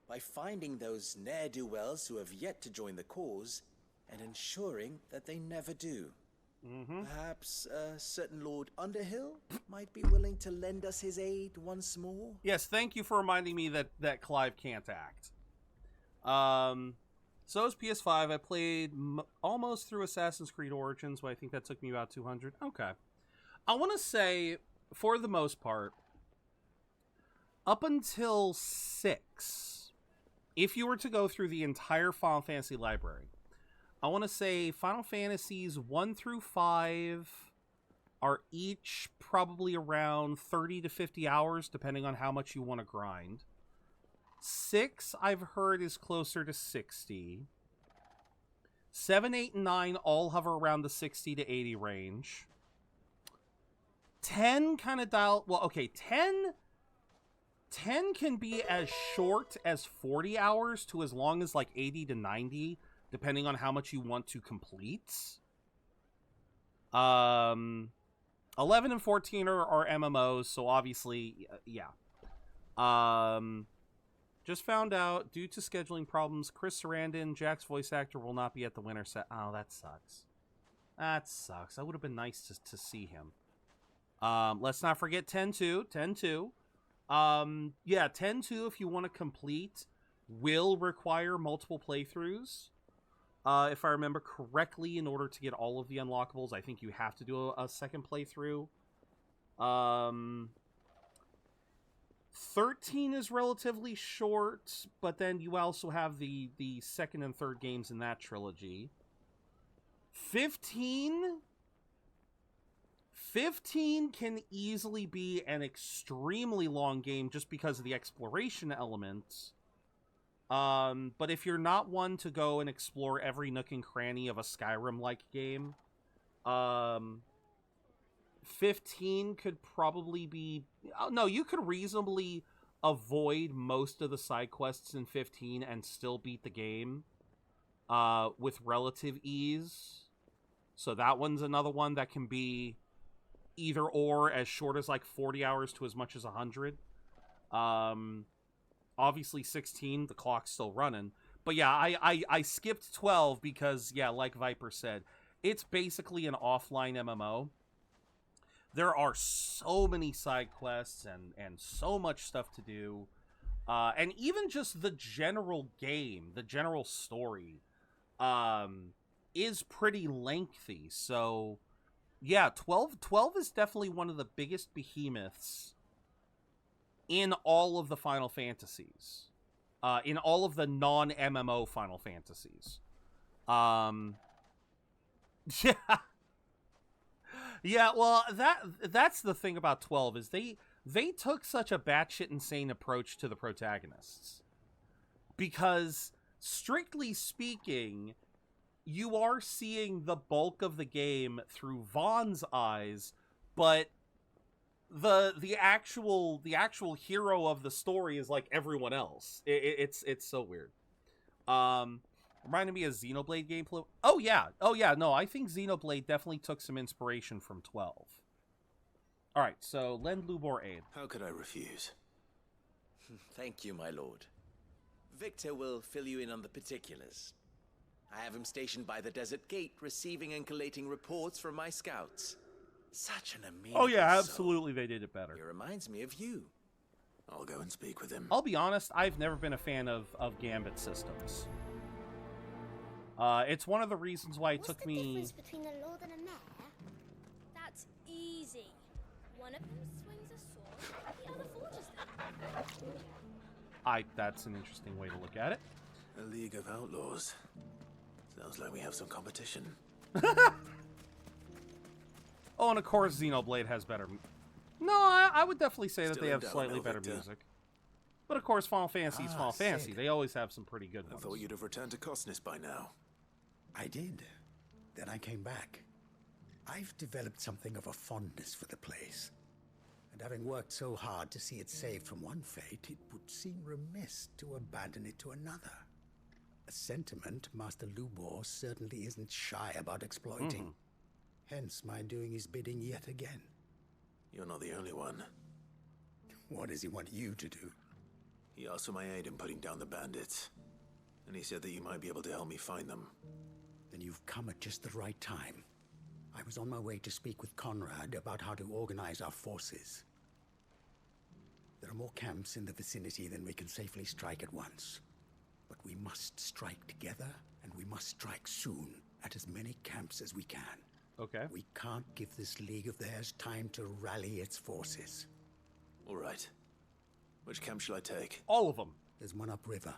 By finding those ne'er-do-wells who have yet to join the cause, and ensuring that they never do. Perhaps a certain Lord Underhill might be willing to lend us his aid once more? Yes, thank you for reminding me that Clive can't act. So it's PS5. I played almost through Assassin's Creed Origins, but I think that took me about 200. Okay. I want to say, for the most part, up until 6, if you were to go through the entire Final Fantasy library, I want to say Final Fantasies 1 through 5 are each probably around 30 to 50 hours, depending on how much you want to grind. 6, I've heard, is closer to 60. 7, 8, and 9 all hover around the 60 to 80 range. 10 kind of dial... well, okay, 10 can be as short as 40 hours to as long as like 80 to 90, depending on how much you want to complete. 11 and 14 are MMOs, so obviously, yeah. Just found out, due to scheduling problems, Chris Sarandon, Jack's voice actor, will not be at the winter set. Oh, that sucks. That sucks. That would have been nice to see him. Let's not forget 10-2. 10-2. Yeah, 10-2, if you want to complete, will require multiple playthroughs. If I remember correctly, in order to get all of the unlockables, I think you have to do a second playthrough. 13 is relatively short, but then you also have the second and third games in that trilogy. 15 can easily be an extremely long game just because of the exploration elements. But if you're not one to go and explore every nook and cranny of a Skyrim-like game, 15 could probably be... no, you could reasonably avoid most of the side quests in 15 and still beat the game with relative ease. So that one's another one that can be either or, as short as like 40 hours to as much as 100. Obviously 16, the clock's still running. But yeah, I skipped 12 because, yeah, like Viper said, it's basically an offline MMO. There are so many side quests and so much stuff to do. And even just the general game, the general story, is pretty lengthy. So, yeah, 12 is definitely one of the biggest behemoths in all of the Final Fantasies. In all of the non-MMO Final Fantasies. Yeah. Yeah, well, that's the thing about 12 is they took such a batshit insane approach to the protagonists. Because, strictly speaking, you are seeing the bulk of the game through Vaughn's eyes, but the actual hero of the story is like everyone else. It's so weird. Reminded me of Xenoblade gameplay. Oh yeah, no, I think Xenoblade definitely took some inspiration from 12. Alright, so lend Lubor aid. How could I refuse? Thank you, my lord. Victor will fill you in on the particulars. I have him stationed by the desert gate, receiving and collating reports from my scouts. Such an amazing. Oh yeah, absolutely, they did it better. It reminds me of you. I'll go and speak with him. I'll be honest, I've never been a fan of Gambit systems. It's one of the reasons why it took me... What's the difference between a lord and a mayor? That's easy. One of them swings a sword, the other forges them. That's an interesting way to look at it. A League of Outlaws. Sounds like we have some competition. Oh, and of course Xenoblade has better... No, I would definitely say that they have slightly better music. But of course, Final Fantasy is Final Fantasy. They always have some pretty good ones. I thought you'd have returned to Cosnus by now. I did. Then I came back. I've developed something of a fondness for the place. And having worked so hard to see it saved from one fate, it would seem remiss to abandon it to another. A sentiment Master Lubor certainly isn't shy about exploiting. Hence my doing his bidding yet again. You're not the only one. What does he want you to do? He asked for my aid in putting down the bandits. And he said that you might be able to help me find them. Then you've come at just the right time. I was on my way to speak with Conrad about how to organize our forces. There are more camps in the vicinity than we can safely strike at once. But we must strike together, and we must strike soon at as many camps as we can. Okay. We can't give this league of theirs time to rally its forces. All right. Which camp shall I take? All of them. There's one upriver.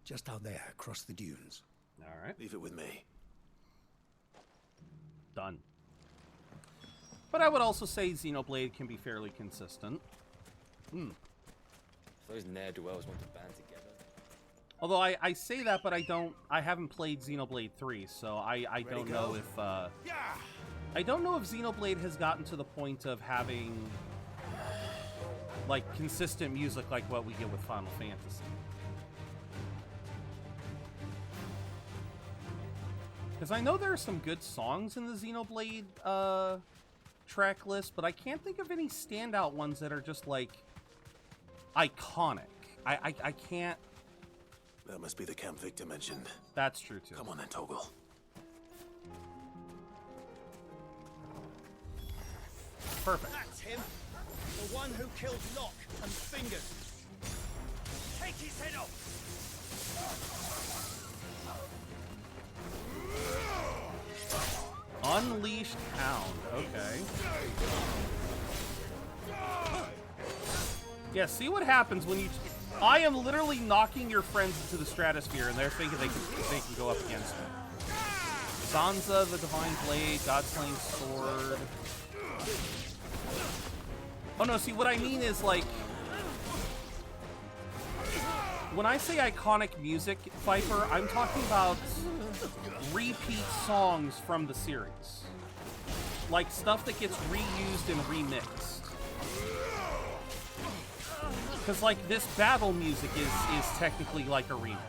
Just out there, across the dunes. All right. Leave it with me. Done. But I would also say Xenoblade can be fairly consistent. Those ne'er-do-wells want to band together. Although I say that, but I haven't played Xenoblade 3, so I don't know if I don't know if Xenoblade has gotten to the point of having like consistent music like what we get with Final Fantasy. Because I know there are some good songs in the Xenoblade track list, but I can't think of any standout ones that are just like iconic. I can't. That must be the camp Victor mentioned. That's true too. Come on then, Toggle. Perfect. That's him. The one who killed Locke and Fingers. Take his head off. Unleashed Hound. Okay. Yeah, see what happens when you... I am literally knocking your friends into the stratosphere, and they're thinking they can go up against me. Sansa, the Divine Blade, Godslain Sword. Oh no, see what I mean is like... When I say iconic music, Viper, I'm talking about repeat songs from the series. Like stuff that gets reused and remixed. Because, like, this battle music is technically like a remix.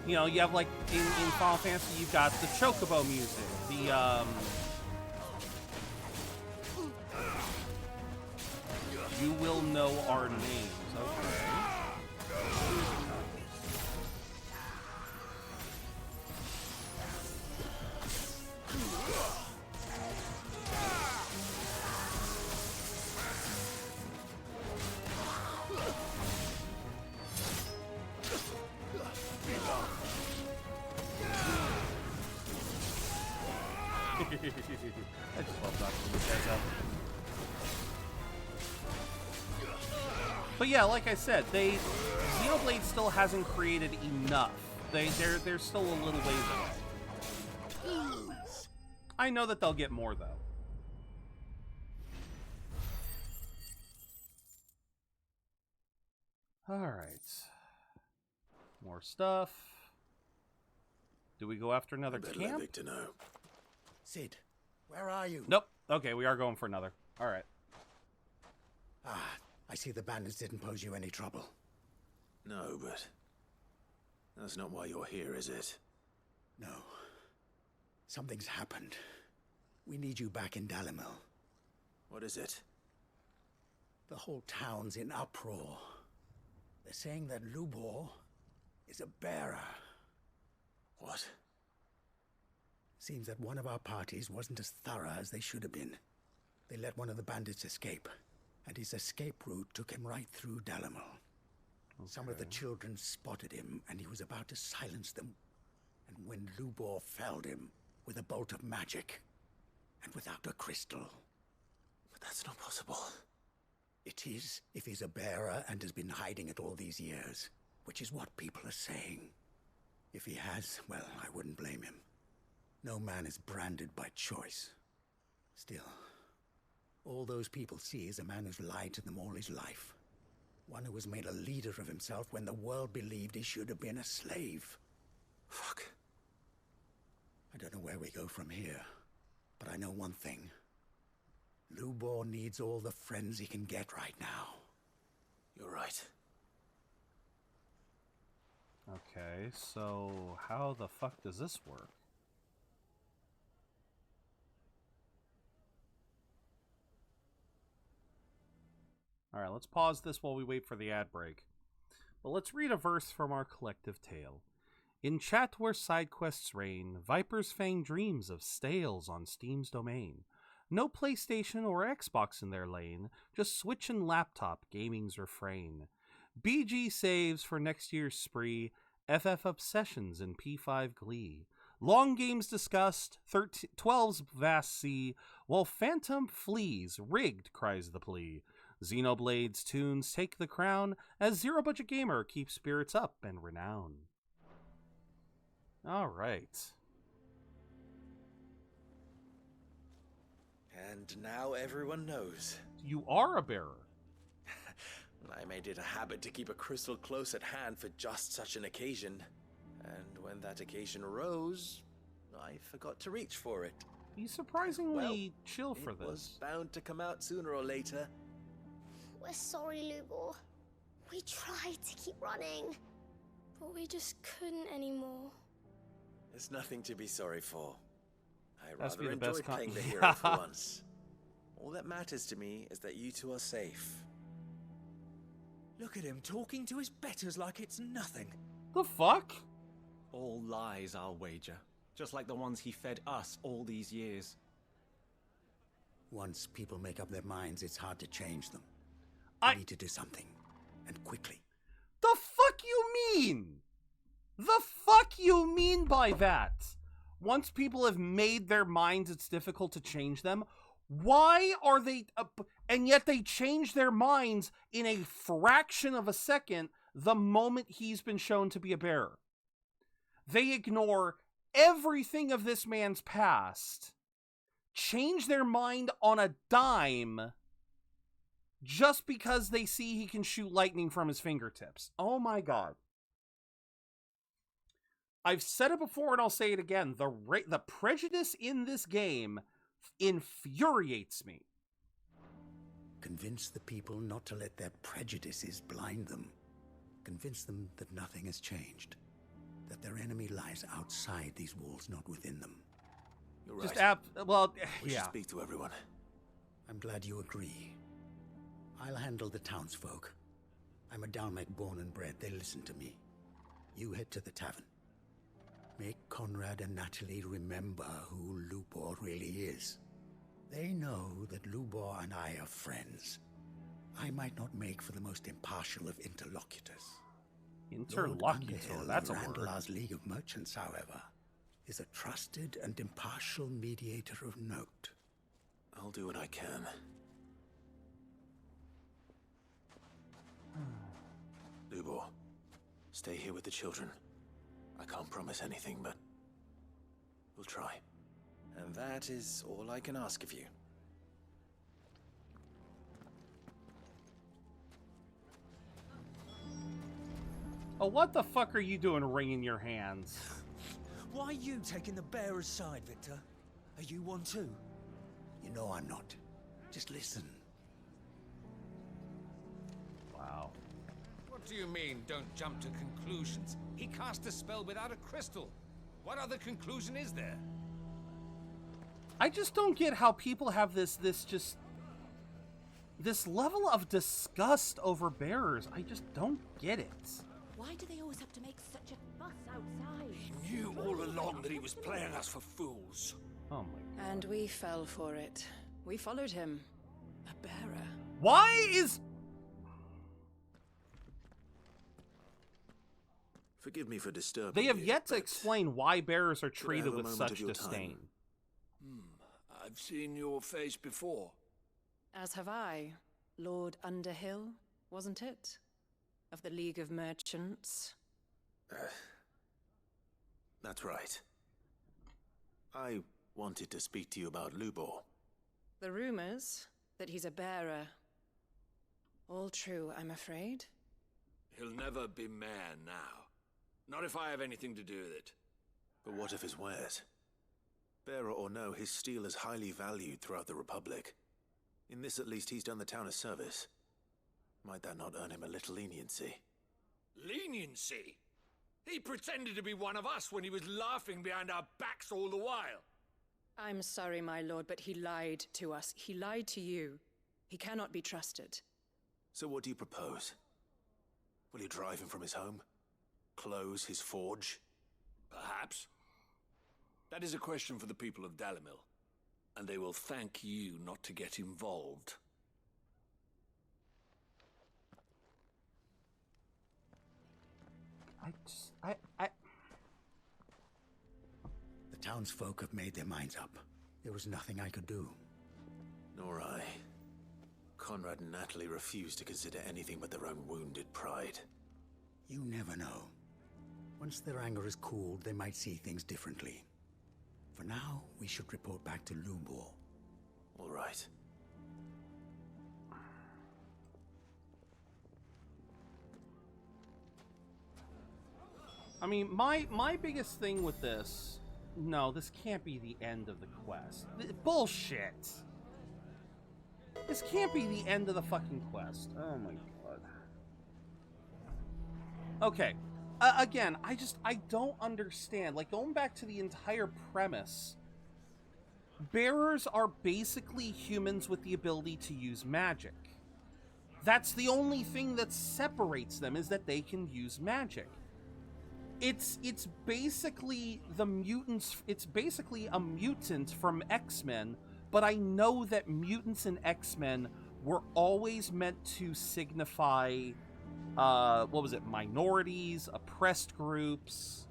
You know, you have like in Final Fantasy, you've got the Chocobo music, the you will know our names. Okay. I just love knocking these guys out. But yeah, like I said, Xenoblade still hasn't created enough. They're still a little ways away. I know that they'll get more though. All right, more stuff. Do we go after another camp? To know. Sid, where are you? Nope. Okay, we are going for another. All right. Ah, I see the bandits didn't pose you any trouble. No, but that's not why you're here, is it? No. Something's happened. We need you back in Dalimil. What is it? The whole town's in uproar. They're saying that Lubor is a bearer. What? Seems that one of our parties wasn't as thorough as they should have been. They let one of the bandits escape, and his escape route took him right through Dalimil. Okay. Some of the children spotted him, and he was about to silence them. And when Lubor felled him with a bolt of magic, and without a crystal. But that's not possible. It is, if he's a bearer and has been hiding it all these years, which is what people are saying. If he has, well, I wouldn't blame him. No man is branded by choice. Still, all those people see is a man who's lied to them all his life. One who has made a leader of himself when the world believed he should have been a slave. Fuck. I don't know where we go from here, but I know one thing. Lubor needs all the friends he can get right now. You're right. Okay, so how the fuck does this work? Alright, let's pause this while we wait for the ad break. But let's read a verse from our collective tale. In chat where sidequests reign, Viper's Fang dreams of stales on Steam's domain. No PlayStation or Xbox in their lane, just Switch and laptop, gaming's refrain. BG saves for next year's spree, FF obsessions and P5 glee. Long games discussed, 12's vast sea, while Phantom flees, rigged, cries the plea. Xenoblade's tunes take the crown, as ZeroBudgetGamer keeps spirits up and renown. Alright. And now everyone knows. You are a bearer. I made it a habit to keep a crystal close at hand for just such an occasion. And when that occasion arose, I forgot to reach for it. He's surprisingly chill for this. It was bound to come out sooner or later. We're sorry, Lubor. We tried to keep running, but we just couldn't anymore. There's nothing to be sorry for. I That's rather the best enjoyed playing the yeah. hero for once. All that matters to me is that you two are safe. Look at him talking to his betters like it's nothing. The fuck? All lies, I'll wager. Just like the ones he fed us all these years. Once people make up their minds, it's hard to change them. We need to do something, and quickly. The fuck you mean? The fuck you mean by that? Once people have made their minds, it's difficult to change them. Why are they... and yet they change their minds in a fraction of a second the moment he's been shown to be a bearer. They ignore everything of this man's past, change their mind on a dime, just because they see he can shoot lightning from his fingertips. Oh my god. I've said it before and I'll say it again. The prejudice in this game infuriates me. Convince the people not to let their prejudices blind them. Convince them that nothing has changed. that their enemy lies outside these walls, not within them. You're Just right. well, We should yeah. speak to everyone. I'm glad you agree. I'll handle the townsfolk. I'm a Dalmec born and bred. They listen to me. You head to the tavern. Make Conrad and Natalie remember who Lubor really is. They know that Lubor and I are friends. I might not make for the most impartial of interlocutors. Interlocutor, that's a word. Randlar's League of Merchants, however, is a trusted and impartial mediator of note. I'll do what I can. Lubor, stay here with the children. I can't promise anything, but we'll try. And that is all I can ask of you. Oh, what the fuck are you doing wringing your hands? Why are you taking the bearer's side, Victor? Are you one too? You know I'm not. Just listen. Wow. What do you mean, don't jump to conclusions? He cast a spell without a crystal. What other conclusion is there? I just don't get how people have this level of disgust over bearers. I just don't get it. Why do they always have to make such a fuss outside? He knew all along that he was playing us for fools. Oh my. And we fell for it. We followed him. A bearer. Why is... Forgive me for disturbing They have you, yet to but explain why bearers are could I treated have a with moment of such your disdain. time? I've seen your face before. As have I. Lord Underhill, wasn't it? Of the League of Merchants. That's right. I wanted to speak to you about Lubor. The rumors that he's a bearer. All true, I'm afraid. He'll never be mayor now. Not if I have anything to do with it. But what of his wares? Bearer or no, his steel is highly valued throughout the Republic. In this at least he's done the town a service. Might that not earn him a little leniency? Leniency? He pretended to be one of us when he was laughing behind our backs all the while. I'm sorry, my lord, but he lied to us. He lied to you. He cannot be trusted. So what do you propose? Will you drive him from his home? Close his forge? Perhaps. That is a question for the people of Dalimil, and they will thank you not to get involved. The townsfolk have made their minds up. There was nothing I could do. Nor I. Conrad and Natalie refuse to consider anything but their own wounded pride. You never know. Once their anger is cooled, they might see things differently. For now, we should report back to Lubor. All right. I mean, my biggest thing with this... No, this can't be the end of the quest. Bullshit! This can't be the end of the fucking quest. Oh my god. Okay. Again, I don't understand. Like, going back to the entire premise, bearers are basically humans with the ability to use magic. That's the only thing that separates them, is that they can use magic. It's basically the mutants. It's basically a mutant from X-Men, but I know that mutants in X-Men were always meant to signify, what was it, minorities, oppressed groups.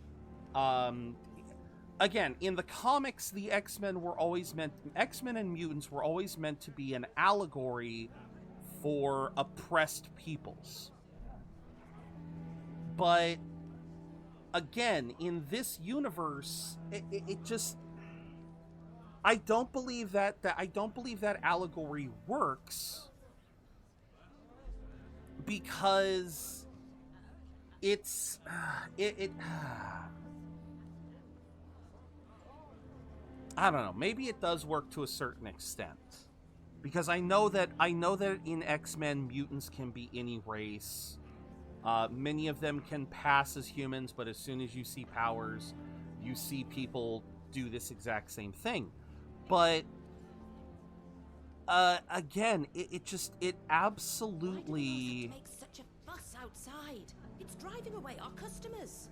Again, in the comics, the X-Men and mutants were always meant to be an allegory for oppressed peoples. But again, in this universe, it just... I don't believe that allegory works, because it's I don't know. Maybe it does work to a certain extent, because I know that in X-Men, mutants can be any race. Many of them can pass as humans, but as soon as you see powers, you see people do this exact same thing. But again, it absolutely makes such a fuss outside. It's driving away our customers.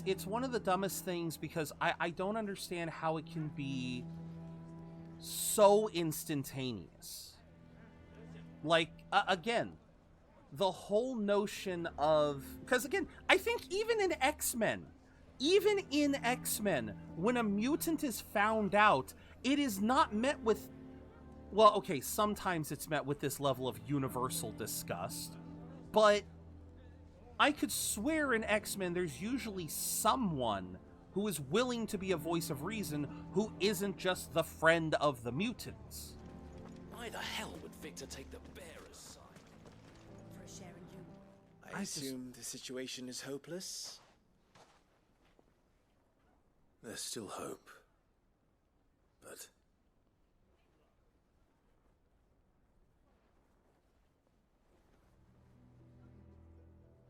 It's one of the dumbest things, because I don't understand how it can be so instantaneous. Like, again, the whole notion of, because again, I think even in X-Men, when a mutant is found out, it is not met with, well, okay, sometimes it's met with this level of universal disgust, but I could swear in X-Men there's usually someone who is willing to be a voice of reason who isn't just the friend of the mutants. Why the hell would Victor take the bearer's side? For a share in loot. I assume the situation is hopeless? There's still hope.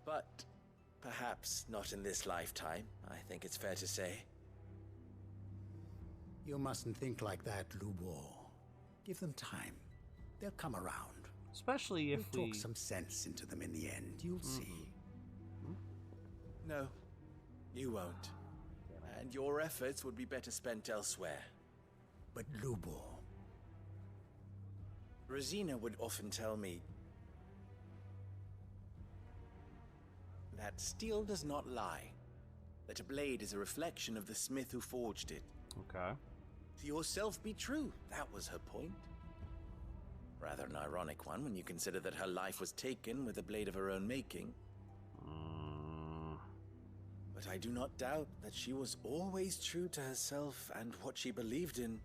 But perhaps not in this lifetime, I think it's fair to say. You mustn't think like that, Lubor. Give them time. They'll come around. Especially if we'll talk some sense into them in the end, you'll see. No, you won't. And your efforts would be better spent elsewhere. But Lubor... Rosina would often tell me that steel does not lie. That a blade is a reflection of the smith who forged it. Okay. To yourself be true, that was her point. Rather an ironic one when you consider that her life was taken with a blade of her own making. But I do not doubt that she was always true to herself and what she believed in,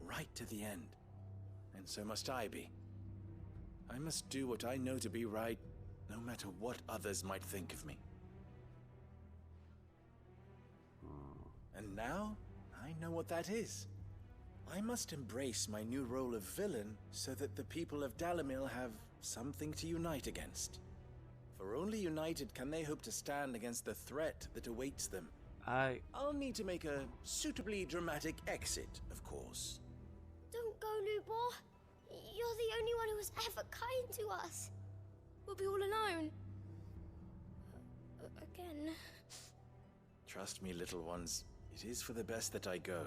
right to the end. And so must I be. I must do what I know to be right, no matter what others might think of me. And now, I know what that is. I must embrace my new role of villain so that the people of Dalimil have something to unite against. For only united can they hope to stand against the threat that awaits them. I'll need to make a suitably dramatic exit, of course. Don't go, Lubor. You're the only one who was ever kind to us. We'll be all alone. Again. Trust me, little ones. It is for the best that I go.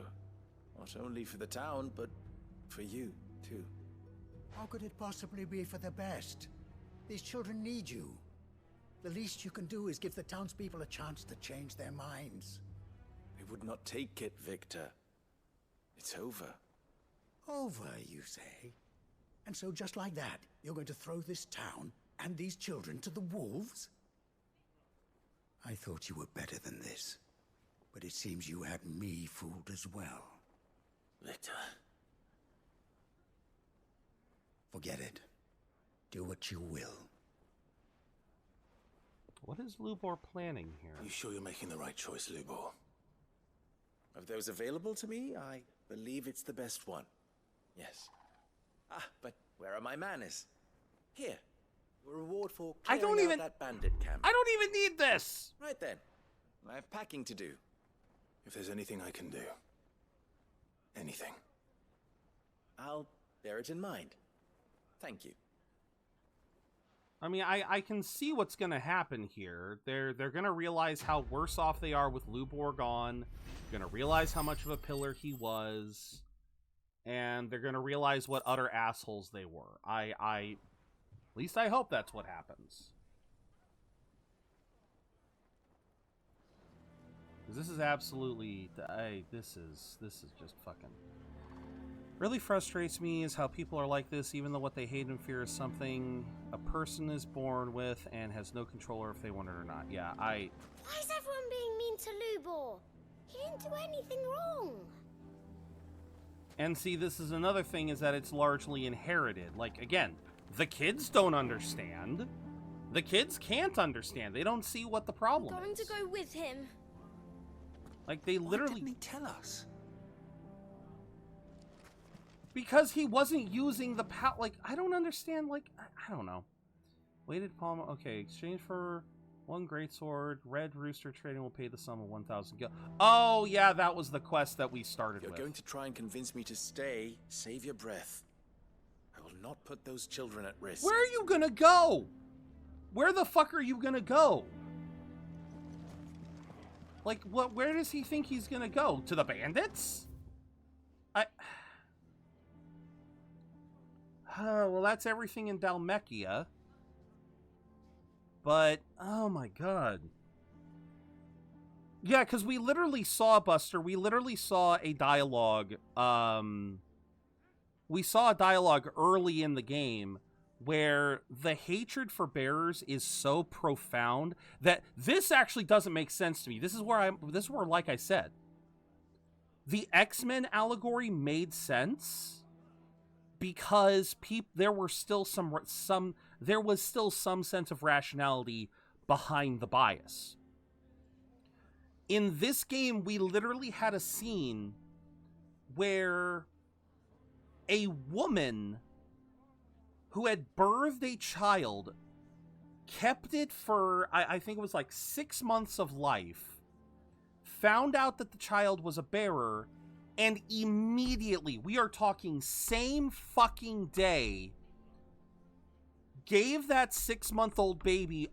Not only for the town, but for you, too. How could it possibly be for the best? These children need you. The least you can do is give the townspeople a chance to change their minds. They would not take it, Victor. It's over. Over, you say? And so just like that, you're going to throw this town and these children to the wolves? I thought you were better than this. But it seems you had me fooled as well. Victor. Forget it. Do what you will. What is Lubor planning here? You sure you're making the right choice, Lubor? Of those available to me, I believe it's the best one. Yes. But where are my manners? Here. A reward for clearing out that bandit camp. I don't even need this! Right then. I have packing to do. If there's anything I can do. Anything. I'll bear it in mind. Thank you. I mean, I can see what's going to happen here. They're going to realize how worse off they are with Lubor gone. They're going to realize how much of a pillar he was. And they're going to realize what utter assholes they were. At least I hope that's what happens. Because this is absolutely... This is just fucking... Really frustrates me is how people are like this, even though what they hate and fear is something a person is born with and has no control over if they want it or not. Yeah, Why is everyone being mean to Lubor? He didn't do anything wrong. And see, this is another thing, is that it's largely inherited. Like, again, the kids don't understand. The kids can't understand. They don't see what the problem is. I'm going to go with him. Like, they literally... Why didn't he tell us? Because he wasn't using the power. Like, I don't understand. Like, I don't know. Weighted palm. Okay, exchange for 1 greatsword. Red Rooster trading will pay the sum of 1,000 gil. Oh, yeah, that was the quest that we started with. You're going to try and convince me to stay. Save your breath. I will not put those children at risk. Where are you gonna go? Where the fuck are you gonna go? Like, what? Where does he think he's gonna go? To the bandits? Well, that's everything in Dalmekia. But, oh my god. Yeah, because we literally saw, Buster, we literally saw a dialogue, we saw a dialogue early in the game where the hatred for bearers is so profound that this actually doesn't make sense to me. This is where, like I said, the X-Men allegory made sense because there was still some sense of rationality behind the bias. In this game, we literally had a scene where a woman who had birthed a child kept it for, I think it was like 6 months of life, found out that the child was a bearer, and immediately, we are talking same fucking day, gave that 6-month-old baby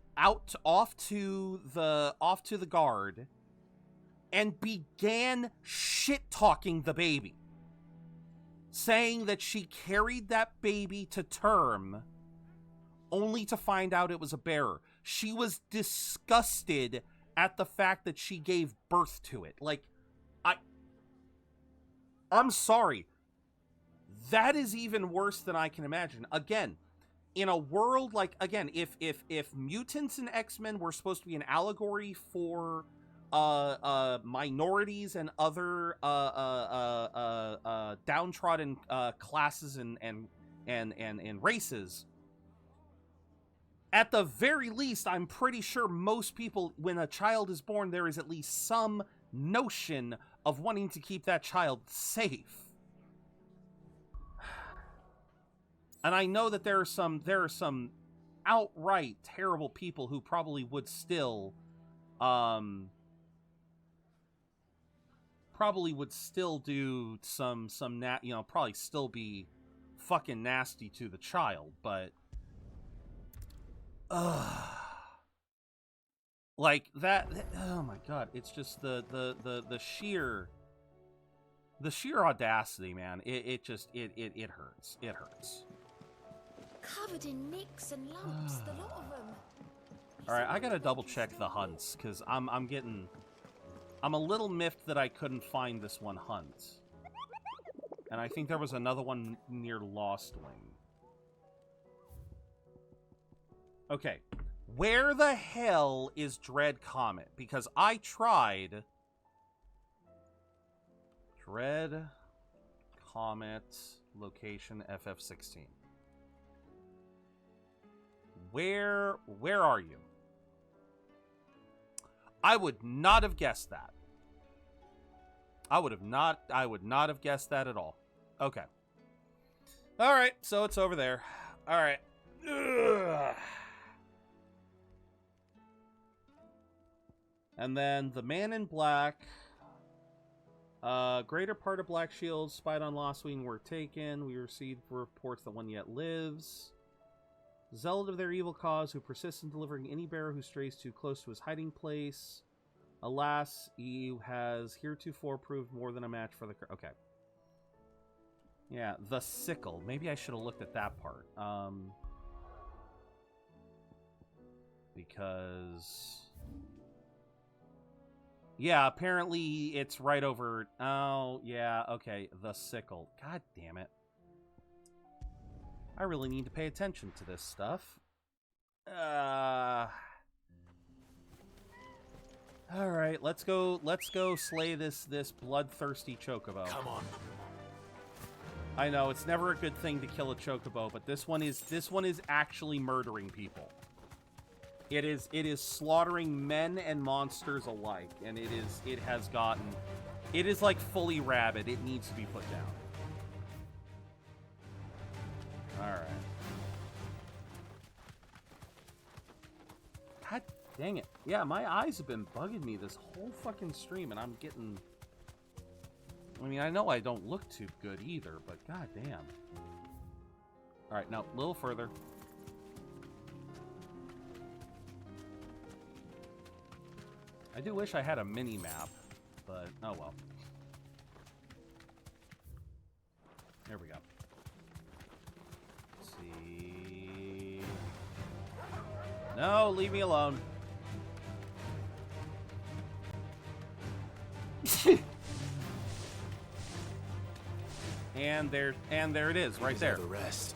off to the guard and began shit-talking the baby, saying that she carried that baby to term only to find out it was a bearer. She was disgusted at the fact that she gave birth to it. Like, I'm sorry. That is even worse than I can imagine. Again, in a world like, again, if mutants and X-Men were supposed to be an allegory for minorities and other downtrodden classes and races, at the very least, I'm pretty sure most people, when a child is born, there is at least some notion of wanting to keep that child safe. And I know that there are some outright terrible people who probably would still do some probably still be fucking nasty to the child, but like that, oh my god, it's just the sheer audacity, man. It hurts. It hurts. Covered in nicks and lumps, the lot of them. All right, I gotta double check the hunts because I'm a little miffed that I couldn't find this one hunt, and I think there was another one near Lost Wing. Okay, where the hell is Dread Comet? Because I tried Dread Comet location FF16. Where are you? I would not have guessed that. I would not have guessed that at all. Okay. All right, so it's over there. All right. Ugh. And then the Man in Black. Greater part of Black Shield's spied on Lost Wing were taken. We received reports that one yet lives. Zealot of their evil cause, who persists in delivering any bearer who strays too close to his hiding place. Alas, he has heretofore proved more than a match for the... Okay. Yeah, the sickle. Maybe I should have looked at that part. Because... yeah, apparently it's right over... oh, yeah, okay. The sickle. God damn it. I really need to pay attention to this stuff. Alright, let's go slay this bloodthirsty chocobo. Come on. I know, it's never a good thing to kill a chocobo, but this one is actually murdering people. It is slaughtering men and monsters alike, and it is like fully rabid. It needs to be put down. Alright. Dang it. Yeah, my eyes have been bugging me this whole fucking stream, and I'm getting... I mean, I know I don't look too good either, but goddamn. Alright, now, a little further. I do wish I had a mini-map, but oh well. There we go. Let's see... No, leave me alone. And there it is, right there. The rest.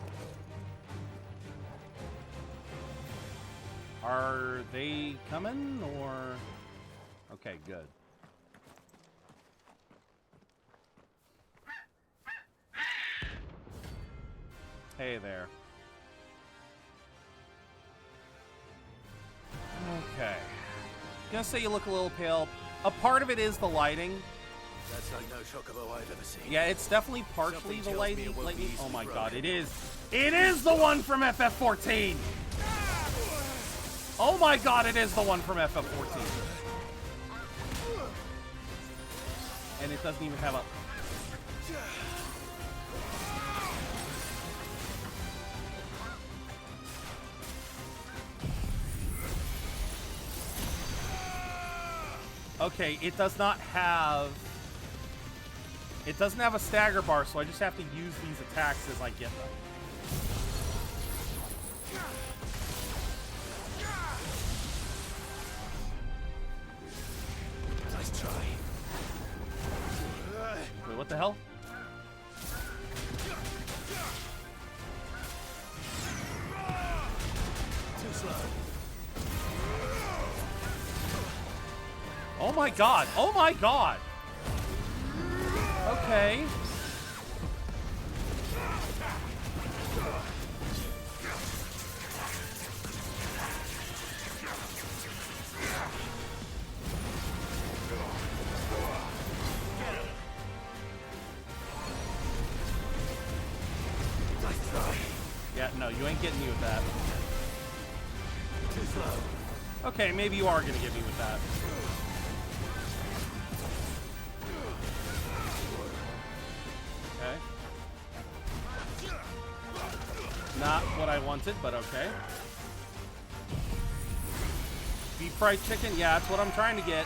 Are they coming, or... Okay, good. Hey there. Okay. Gonna say you look a little pale. A part of it is the lighting. That's like no chocobo I've ever seen. Yeah, it's definitely partially Something the tells me lighting. it won't be easily Oh my broken. god, it is. It is the one from FF14. Oh my god, it is the one from FF14. And it doesn't even have a... Okay, it does not have... It doesn't have a stagger bar, so I just have to use these attacks as I get them. Nice try. Wait, what the hell? Too slow. Oh my god! Oh my god! Okay. Yeah, no, you ain't getting me with that. Too slow. Okay, maybe you are gonna get me with that. Okay. Not what I wanted, but okay. Deep fried chicken? Yeah, that's what I'm trying to get.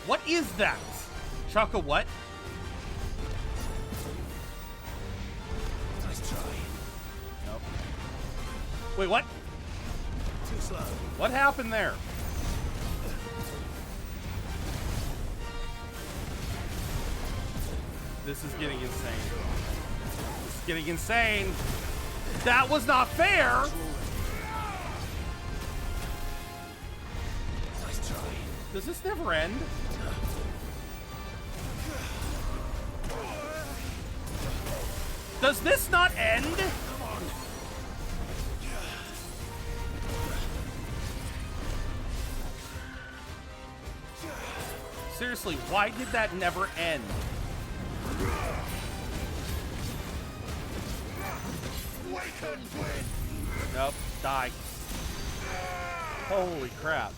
What is that? Choco what? Nice try. Nope. Wait, what? Too slow. What happened there? This is getting insane. This is getting insane. That was not fair. Nice try. Does this never end? Does this not end? Come on. Seriously, why did that never end? Nope, die. Holy crap.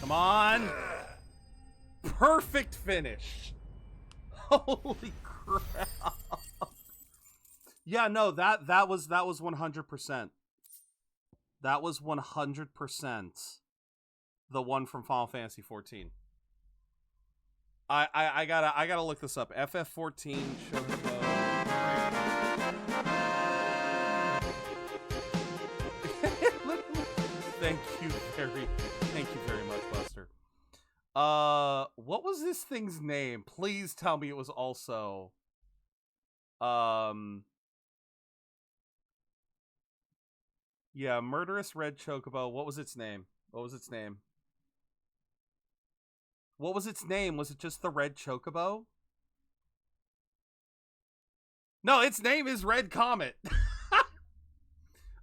Come on. Perfect finish. Holy crap. Yeah, no, that was 100%. That was 100% the one from Final Fantasy 14. I gotta look this up. FF14 Chocobo. Thank you very much, Buster. What was this thing's name? Please tell me it was also yeah, Murderous Red Chocobo. What was its name? What was its name? What was its name? Was it just the Red Chocobo? No, its name is Red Comet.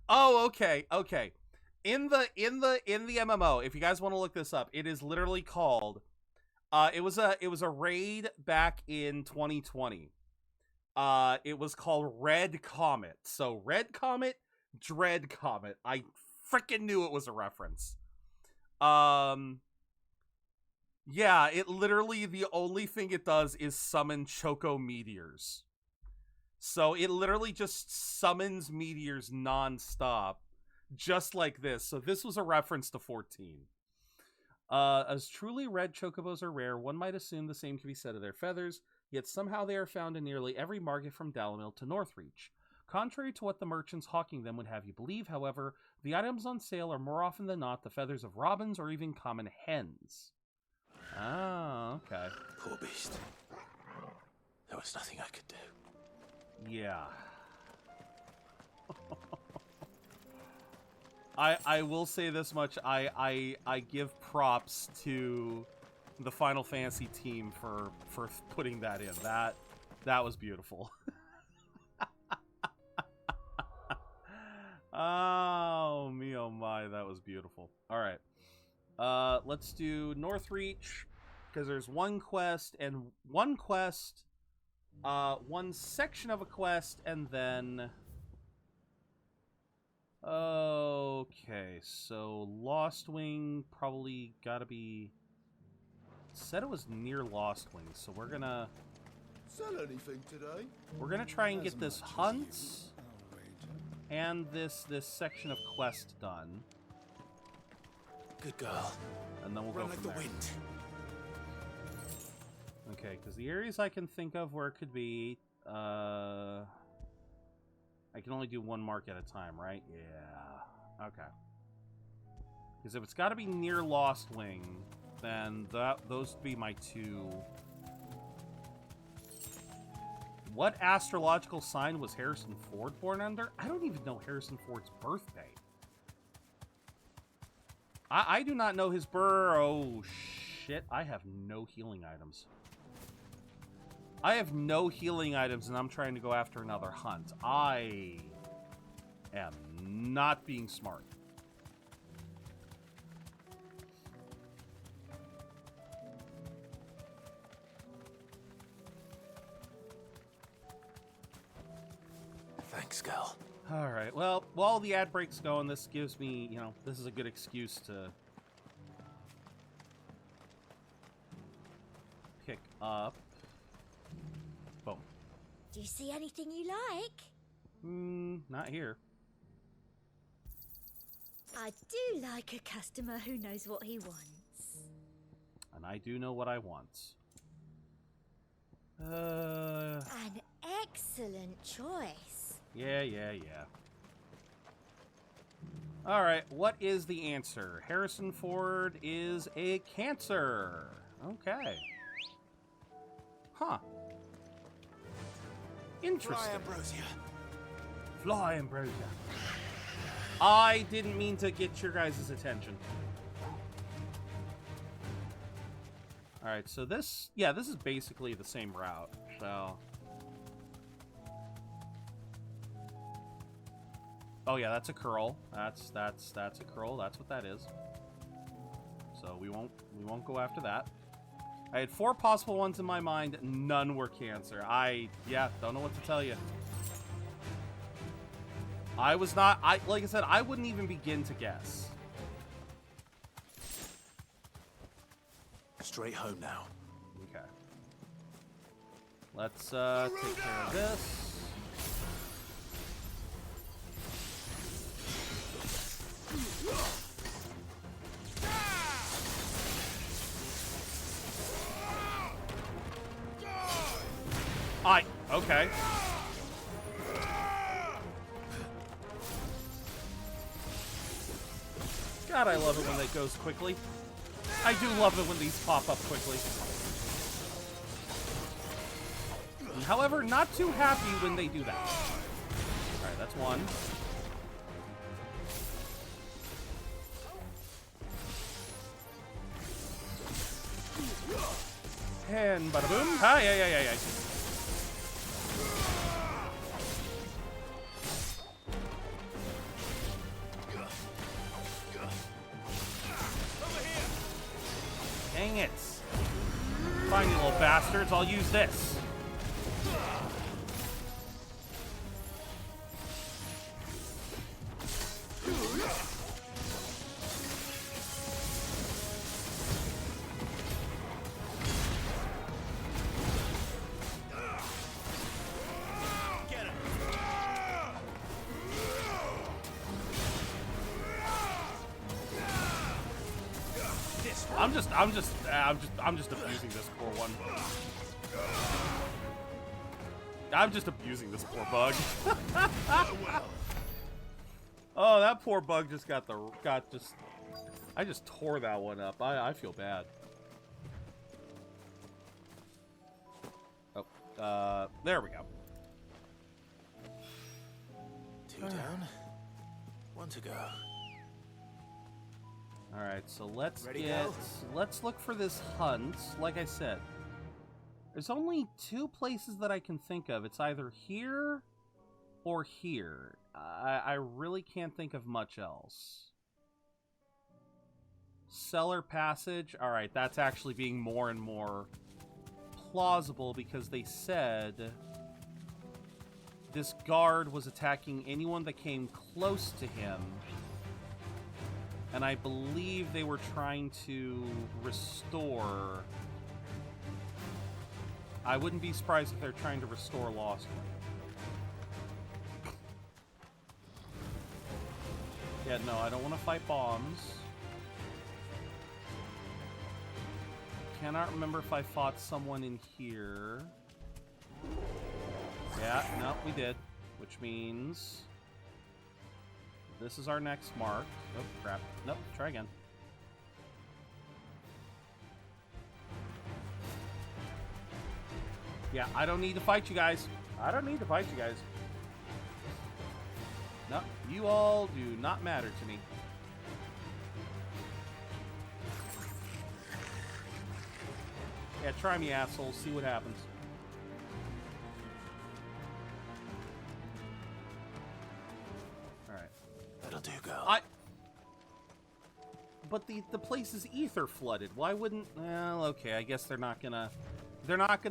Oh, okay, okay. In the MMO, if you guys want to look this up, it is literally called It was a raid back in 2020. It was called Red Comet. So Red Comet, Dread Comet. I freaking knew it was a reference. Yeah, it literally, the only thing it does is summon Choco Meteors. So it literally just summons meteors non-stop, just like this. So this was a reference to 14. As truly red chocobos are rare, one might assume the same can be said of their feathers, yet somehow they are found in nearly every market from Dalimil to Northreach. Contrary to what the merchants hawking them would have you believe, however, the items on sale are more often than not the feathers of robins or even common hens. Ah, okay. Poor beast. There was nothing I could do. Yeah. I will say this much. I give props to the Final Fantasy team for putting that in. That was beautiful. Oh me, oh my, that was beautiful. All right. Let's do Northreach, because there's one quest, one section of a quest, and then... Okay, so Lost Wing probably gotta be... It said it was near Lost Wing, so we're gonna... Sell anything today? We're gonna try and get this hunt and this section of quest done. Good girl. And then we'll Run go like from the there. wind. Okay, because the areas I can think of where it could be, I can only do one mark at a time, right? Yeah. Okay. Because if it's got to be near Lost Wing, then those would be my two. What astrological sign was Harrison Ford born under? I don't even know Harrison Ford's birthday. I do not know his Oh, shit. I have no healing items. I have no healing items, and I'm trying to go after another hunt. I am not being smart. Thanks, girl. All right. Well, while the ad break's going, this gives me, this is a good excuse to pick up. Boom. Do you see anything you like? Not here. I do like a customer who knows what he wants. And I do know what I want. An excellent choice. Yeah. All right, what is the answer? Harrison Ford is a Cancer. Okay. Huh. Interesting. Fly Ambrosia. I didn't mean to get your guys' attention. All right, so this is basically the same route. So, oh yeah, that's a curl. That's a curl. That's what that is. So we won't go after that. I had 4 possible ones in my mind. None were Cancer. Don't know what to tell you. I was not. Like I said, I wouldn't even begin to guess. Straight home now. Okay. Let's take care of this. Okay. God, I love it when that goes quickly. I do love it when these pop up quickly. However, not too happy when they do that. Alright, that's one. And bada boom. Hi. Dang it. Fine, you little bastards. I'll use this. I'm just abusing this poor one. I'm just abusing this poor bug. Oh, that poor bug just I just tore that one up. I feel bad. Oh, there we go. 2 down, 1 to go. All right, so let's Go? let's look for this hunt. Like I said, there's only 2 places that I can think of. It's either here or here. I really can't think of much else. Cellar passage. All right, that's actually being more and more plausible because they said this guard was attacking anyone that came close to him. And I believe they were trying to restore... I wouldn't be surprised if they're trying to restore Lost One. Yeah, no, I don't want to fight bombs. Cannot remember if I fought someone in here. Yeah, no, we did. Which means... this is our next mark. Oh, crap. Nope, try again. Yeah, I don't need to fight you guys. I don't need to fight you guys. No, you all do not matter to me. Yeah, try me, assholes. See what happens. That'll do, girl. But the place is ether flooded. Why wouldn't? Well, okay. I guess they're not gonna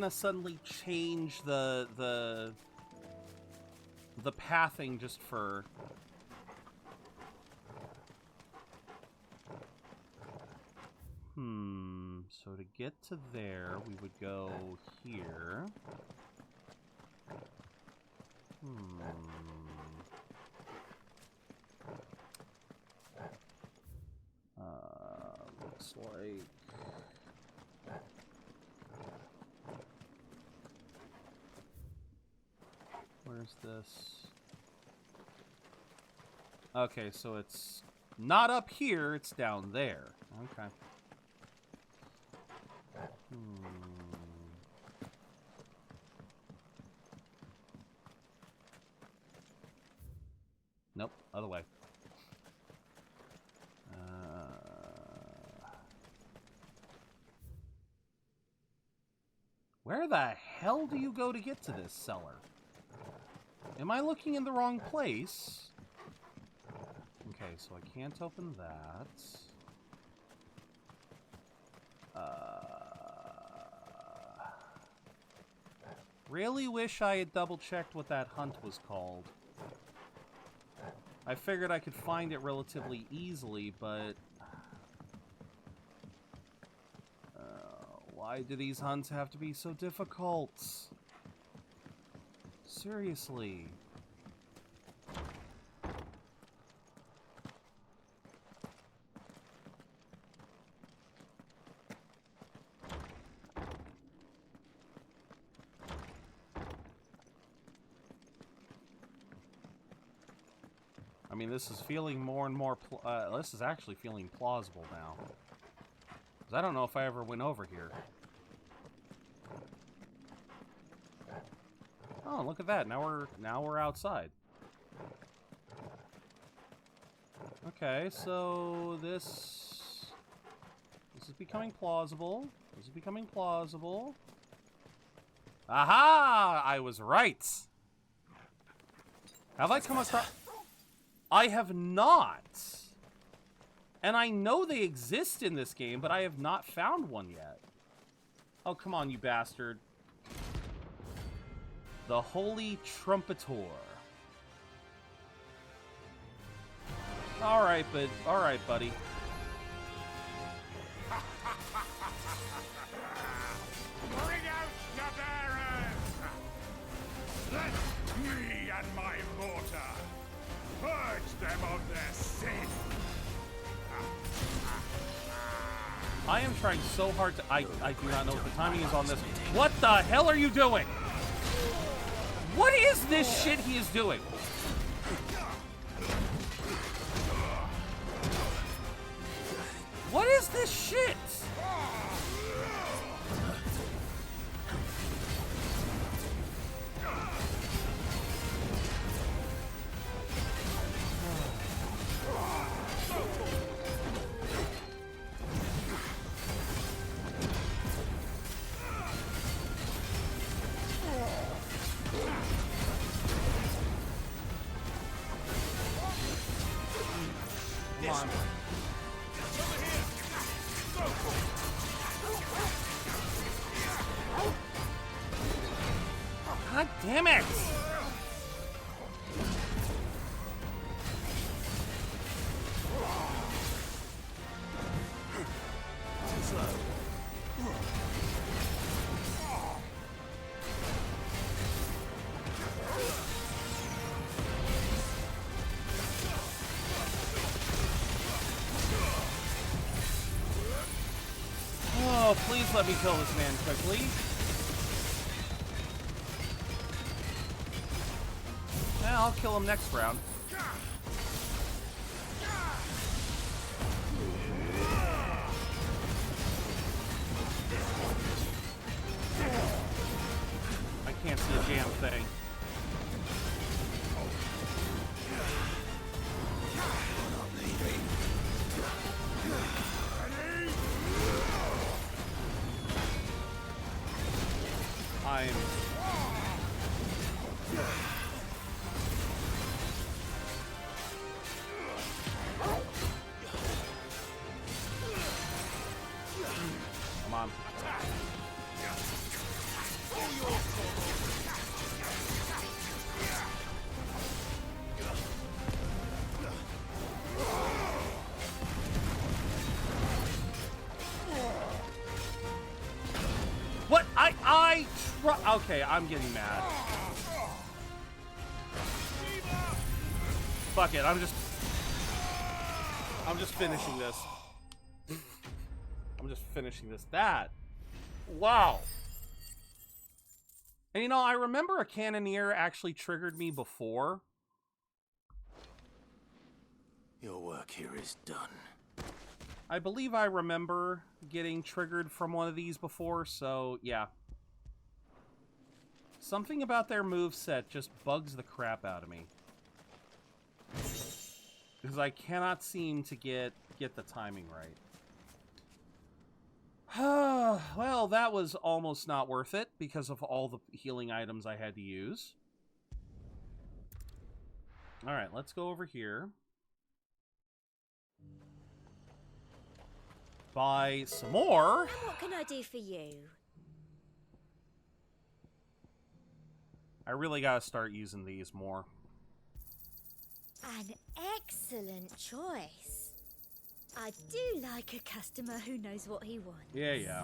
suddenly change the pathing just for. So to get to there, we would go here. Looks like... where's this? Okay, so it's not up here, it's down there. Okay. Nope, other way. Where the hell do you go to get to this cellar? Am I looking in the wrong place? Okay, so I can't open that. Really wish I had double-checked what that hunt was called. I figured I could find it relatively easily, but... why do these hunts have to be so difficult? Seriously. I mean, this is feeling more and more... this is actually feeling plausible now. I don't know if I ever went over here. Oh, look at that. Now we're outside. Okay, so this is becoming plausible. This is becoming plausible. Aha! I was right. Have I come across... I have not. And I know they exist in this game, but I have not found one yet. Oh, come on, you bastard. The Holy Trumpetor. Alright, buddy. Bring out your bearers! Let me and my mortar purge them of their sin! I am trying so hard to... I do not know what the timing is on this. What the hell are you doing? What is this shit he is doing? What is this shit? God damn it! Oh, please let me kill this man quickly. Yeah, I'll kill him next round. I can't see a damn thing. Come on. What? Okay, I'm getting mad. Fuck it, I'm just finishing this. I'm just finishing this. Wow. And you know, I remember a cannoneer actually triggered me before. Your work here is done. I believe I remember getting triggered from one of these before, so yeah. Something about their moveset just bugs the crap out of me. Because I cannot seem to get the timing right. Well, that was almost not worth it because of all the healing items I had to use. Alright, let's go over here. Buy some more. What can I do for you? I really gotta start using these more. An excellent choice. I do like a customer who knows what he wants. Yeah.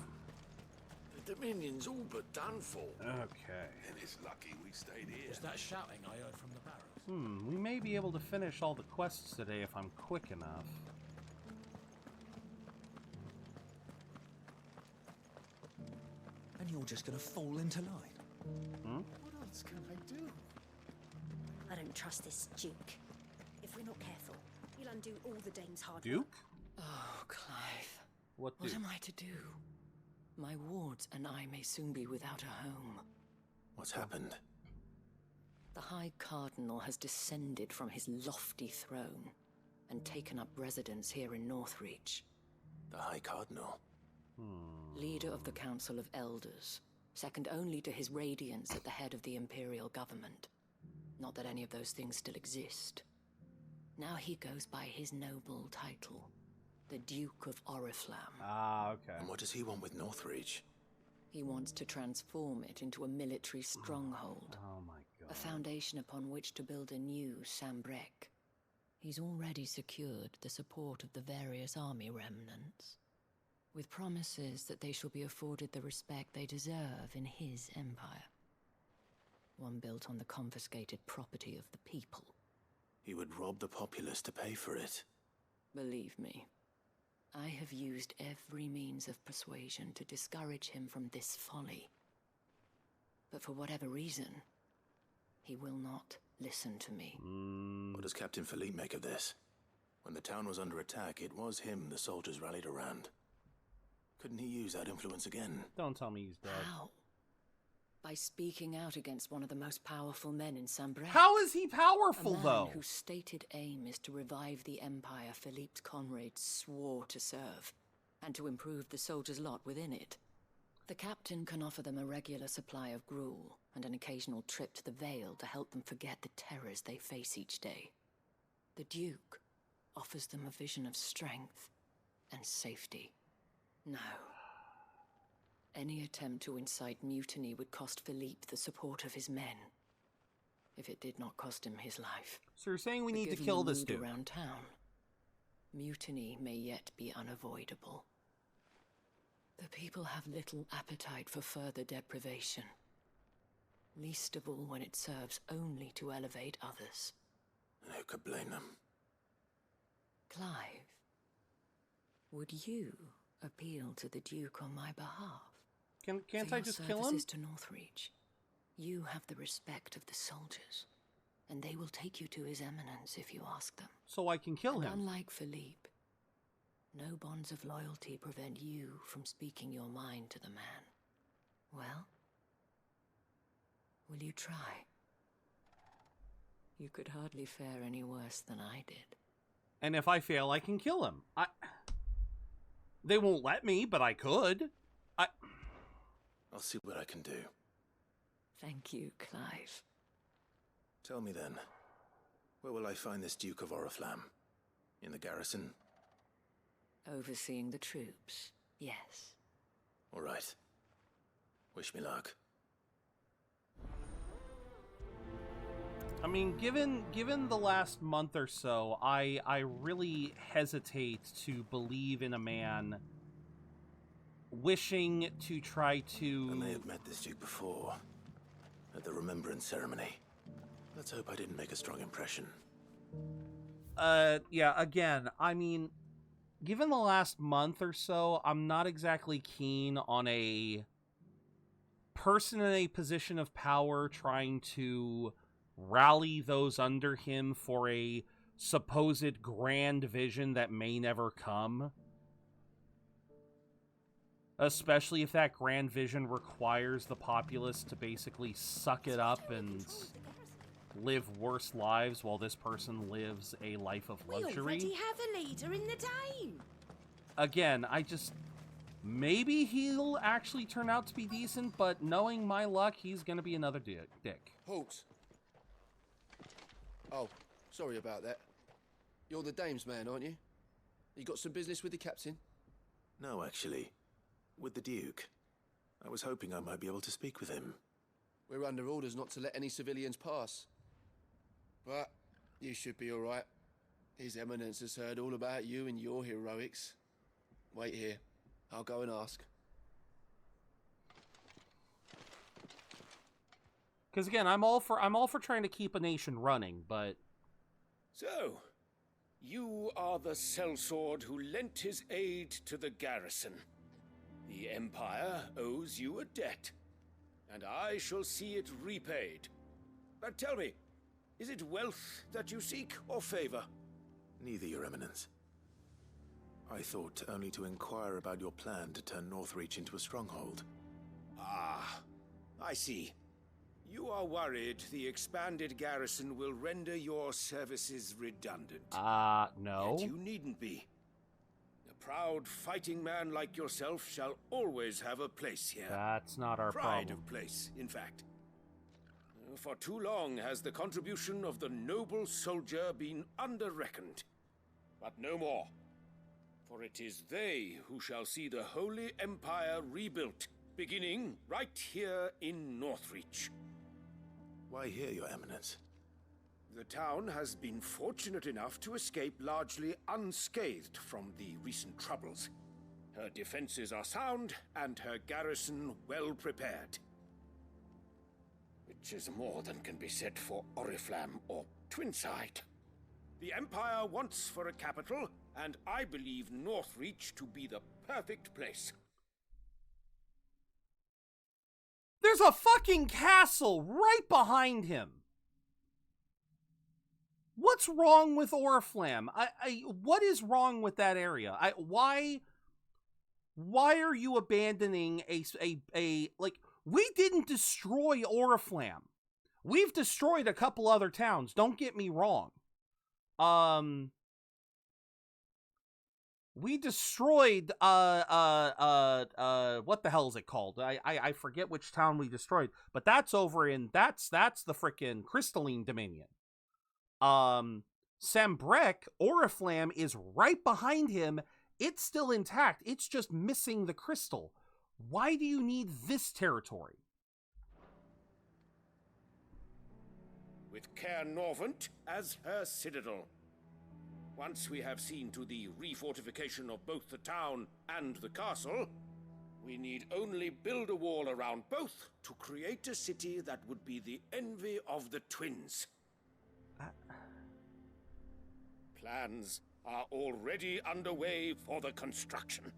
The Dominion's all but done for. Okay. And it's lucky we stayed here. Was that shouting I heard from the barrels? We may be able to finish all the quests today if I'm quick enough. And you're just gonna fall into line. What else can I do? I don't trust this Duke. If we're not careful, he'll undo all the Dame's hard work. Duke? Oh, Clive. What What am I to do? My wards and I may soon be without a home. What's happened? The High Cardinal has descended from his lofty throne and taken up residence here in Northreach. The High Cardinal? Leader of the Council of Elders, second only to his Radiance at the head of the Imperial government. Not that any of those things still exist. Now he goes by his noble title, the Duke of Oriflamme. Ah, okay. And what does he want with Northreach? He wants to transform it into a military stronghold. Oh my god. A foundation upon which to build a new Sambrek. He's already secured the support of the various army remnants, with promises that they shall be afforded the respect they deserve in his empire. One built on the confiscated property of the people. He would rob the populace to pay for it. Believe me, I have used every means of persuasion to discourage him from this folly. But for whatever reason, he will not listen to me. What does Captain Philippe make of this? When the town was under attack, it was him the soldiers rallied around. Couldn't he use that influence again? Don't tell me he's dead. How? By speaking out against one of the most powerful men in Sambrek. How is he powerful, a man though? Whose stated aim is to revive the empire Philippe's comrades swore to serve, and to improve the soldiers' lot within it. The captain can offer them a regular supply of gruel, and an occasional trip to the Vale to help them forget the terrors they face each day. The Duke offers them a vision of strength and safety. No. Any attempt to incite mutiny would cost Philippe the support of his men, if it did not cost him his life. So you're saying we But need to given kill the this mood dude? around town, mutiny may yet be unavoidable. The people have little appetite for further deprivation, least of all when it serves only to elevate others. And who could blame them? Clive, would you appeal to the Duke on my behalf? Can't For I your just kill him? services to Northreach, you have the respect of the soldiers, and they will take you to His Eminence if you ask them. So I can kill And him. unlike Philippe, no bonds of loyalty prevent you from speaking your mind to the man. Well, will you try? You could hardly fare any worse than I did. And if I fail, I can kill him. They won't let me, but I could. I'll see what I can do. Thank you, Clive. Tell me then, where will I find this Duke of Oriflamme? In the garrison? Overseeing the troops, yes. All right. Wish me luck. I mean, given the last month or so, I really hesitate to believe in a man wishing to try to... I may have met this Duke before, at the Remembrance Ceremony. Let's hope I didn't make a strong impression. Yeah, again, I mean, given the last month or so, I'm not exactly keen on a person in a position of power trying to rally those under him for a supposed grand vision that may never come. Especially if that grand vision requires the populace to basically suck it up and live worse lives while this person lives a life of luxury. We already have a leader in the town. Again, maybe he'll actually turn out to be decent, but knowing my luck, he's gonna be another dick. Halt. Oh, sorry about that. You're the dame's man, aren't you? You got some business with the captain? No, actually. With the Duke. I was hoping I might be able to speak with him. We're under orders not to let any civilians pass. But you should be all right. His Eminence has heard all about you and your heroics. Wait here. I'll go and ask. Because again, I'm all for trying to keep a nation running, but... So, you are the sellsword who lent his aid to the garrison. The Empire owes you a debt, and I shall see it repaid. But tell me, is it wealth that you seek, or favor? Neither, Your Eminence. I thought only to inquire about your plan to turn Northreach into a stronghold. Ah, I see. You are worried the expanded garrison will render your services redundant. No. Yet you needn't be. A proud fighting man like yourself shall always have a place here. That's not our Pride problem. of place, in fact. For too long has the contribution of the noble soldier been under-reckoned. But no more. For it is they who shall see the Holy Empire rebuilt beginning right here in Northreach. Why here, Your Eminence? The town has been fortunate enough to escape largely unscathed from the recent troubles. Her defenses are sound, and her garrison well prepared. Which is more than can be said for Oriflamme or Twinside. The Empire wants for a capital, and I believe Northreach to be the perfect place. There's a fucking castle right behind him. What's wrong with Oriflamme? What is wrong with that area? Why are you abandoning like, we didn't destroy Oriflamme. We've destroyed a couple other towns, don't get me wrong. We destroyed what the hell is it called? I forget which town we destroyed, but that's over in that's the frickin' Crystalline Dominion. Sanbreque, Oriflamme is right behind him. It's still intact. It's just missing the crystal. Why do you need this territory? With Caer Norvent as her citadel. Once we have seen to the refortification of both the town and the castle, we need only build a wall around both to create a city that would be the envy of the twins. Plans are already underway for the construction.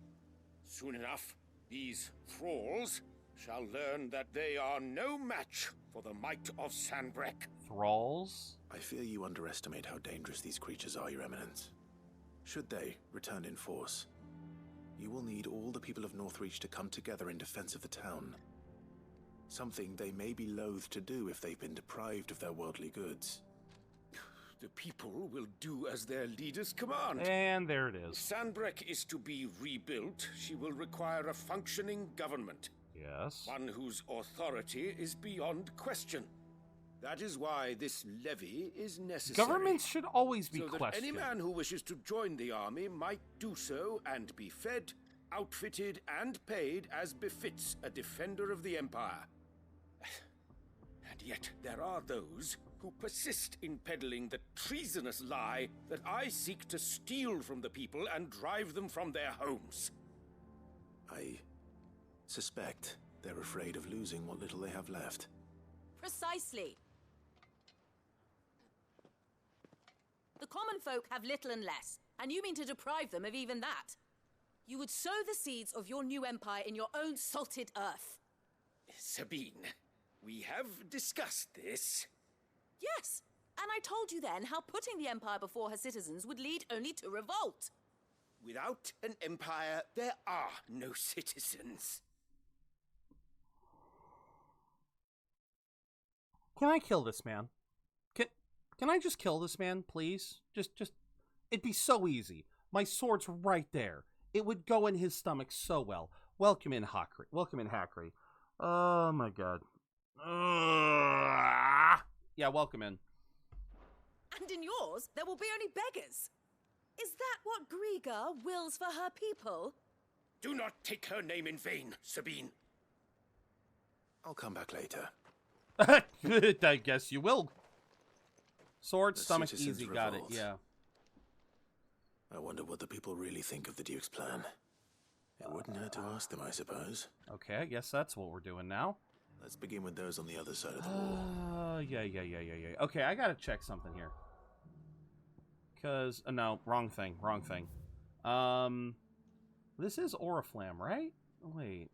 Soon enough, these thralls shall learn that they are no match for the might of Sanbreque. Thralls? I fear you underestimate how dangerous these creatures are, Your Eminence. Should they return in force, you will need all the people of Northreach to come together in defense of the town. Something they may be loath to do if they've been deprived of their worldly goods. The people will do as their leaders command. And there it is. If Sanbreque is to be rebuilt, she will require a functioning government. Yes. One whose authority is beyond question. That is why this levy is necessary. Governments should always be questioned. So that any man who wishes to join the army might do so and be fed, outfitted, and paid as befits a defender of the Empire. And yet there are those who persist in peddling the treasonous lie that I seek to steal from the people and drive them from their homes. I suspect they're afraid of losing what little they have left. Precisely. The common folk have little and less, and you mean to deprive them of even that. You would sow the seeds of your new empire in your own salted earth. Sabine, we have discussed this. Yes, and I told you then how putting the empire before her citizens would lead only to revolt. Without an empire, there are no citizens. Can I kill this man? Can I just kill this man, please? Just, it'd be so easy. My sword's right there. It would go in his stomach so well. Welcome in, Hakri. Welcome in, Hakri. Oh my god. Yeah, welcome in. And in yours, there will be only beggars. Is that what Griga wills for her people? Do not take her name in vain, Sabine. I'll come back later. I guess you will. Sword, The stomach, citizens easy, got it, revolt. yeah. I wonder what the people really think of the Duke's plan. It wouldn't hurt to ask them, I suppose. Okay, I guess that's what we're doing now. Let's begin with those on the other side of the wall. Yeah. Okay, I gotta check something here. Because, no, wrong thing. This is Oriflamme, right? Wait.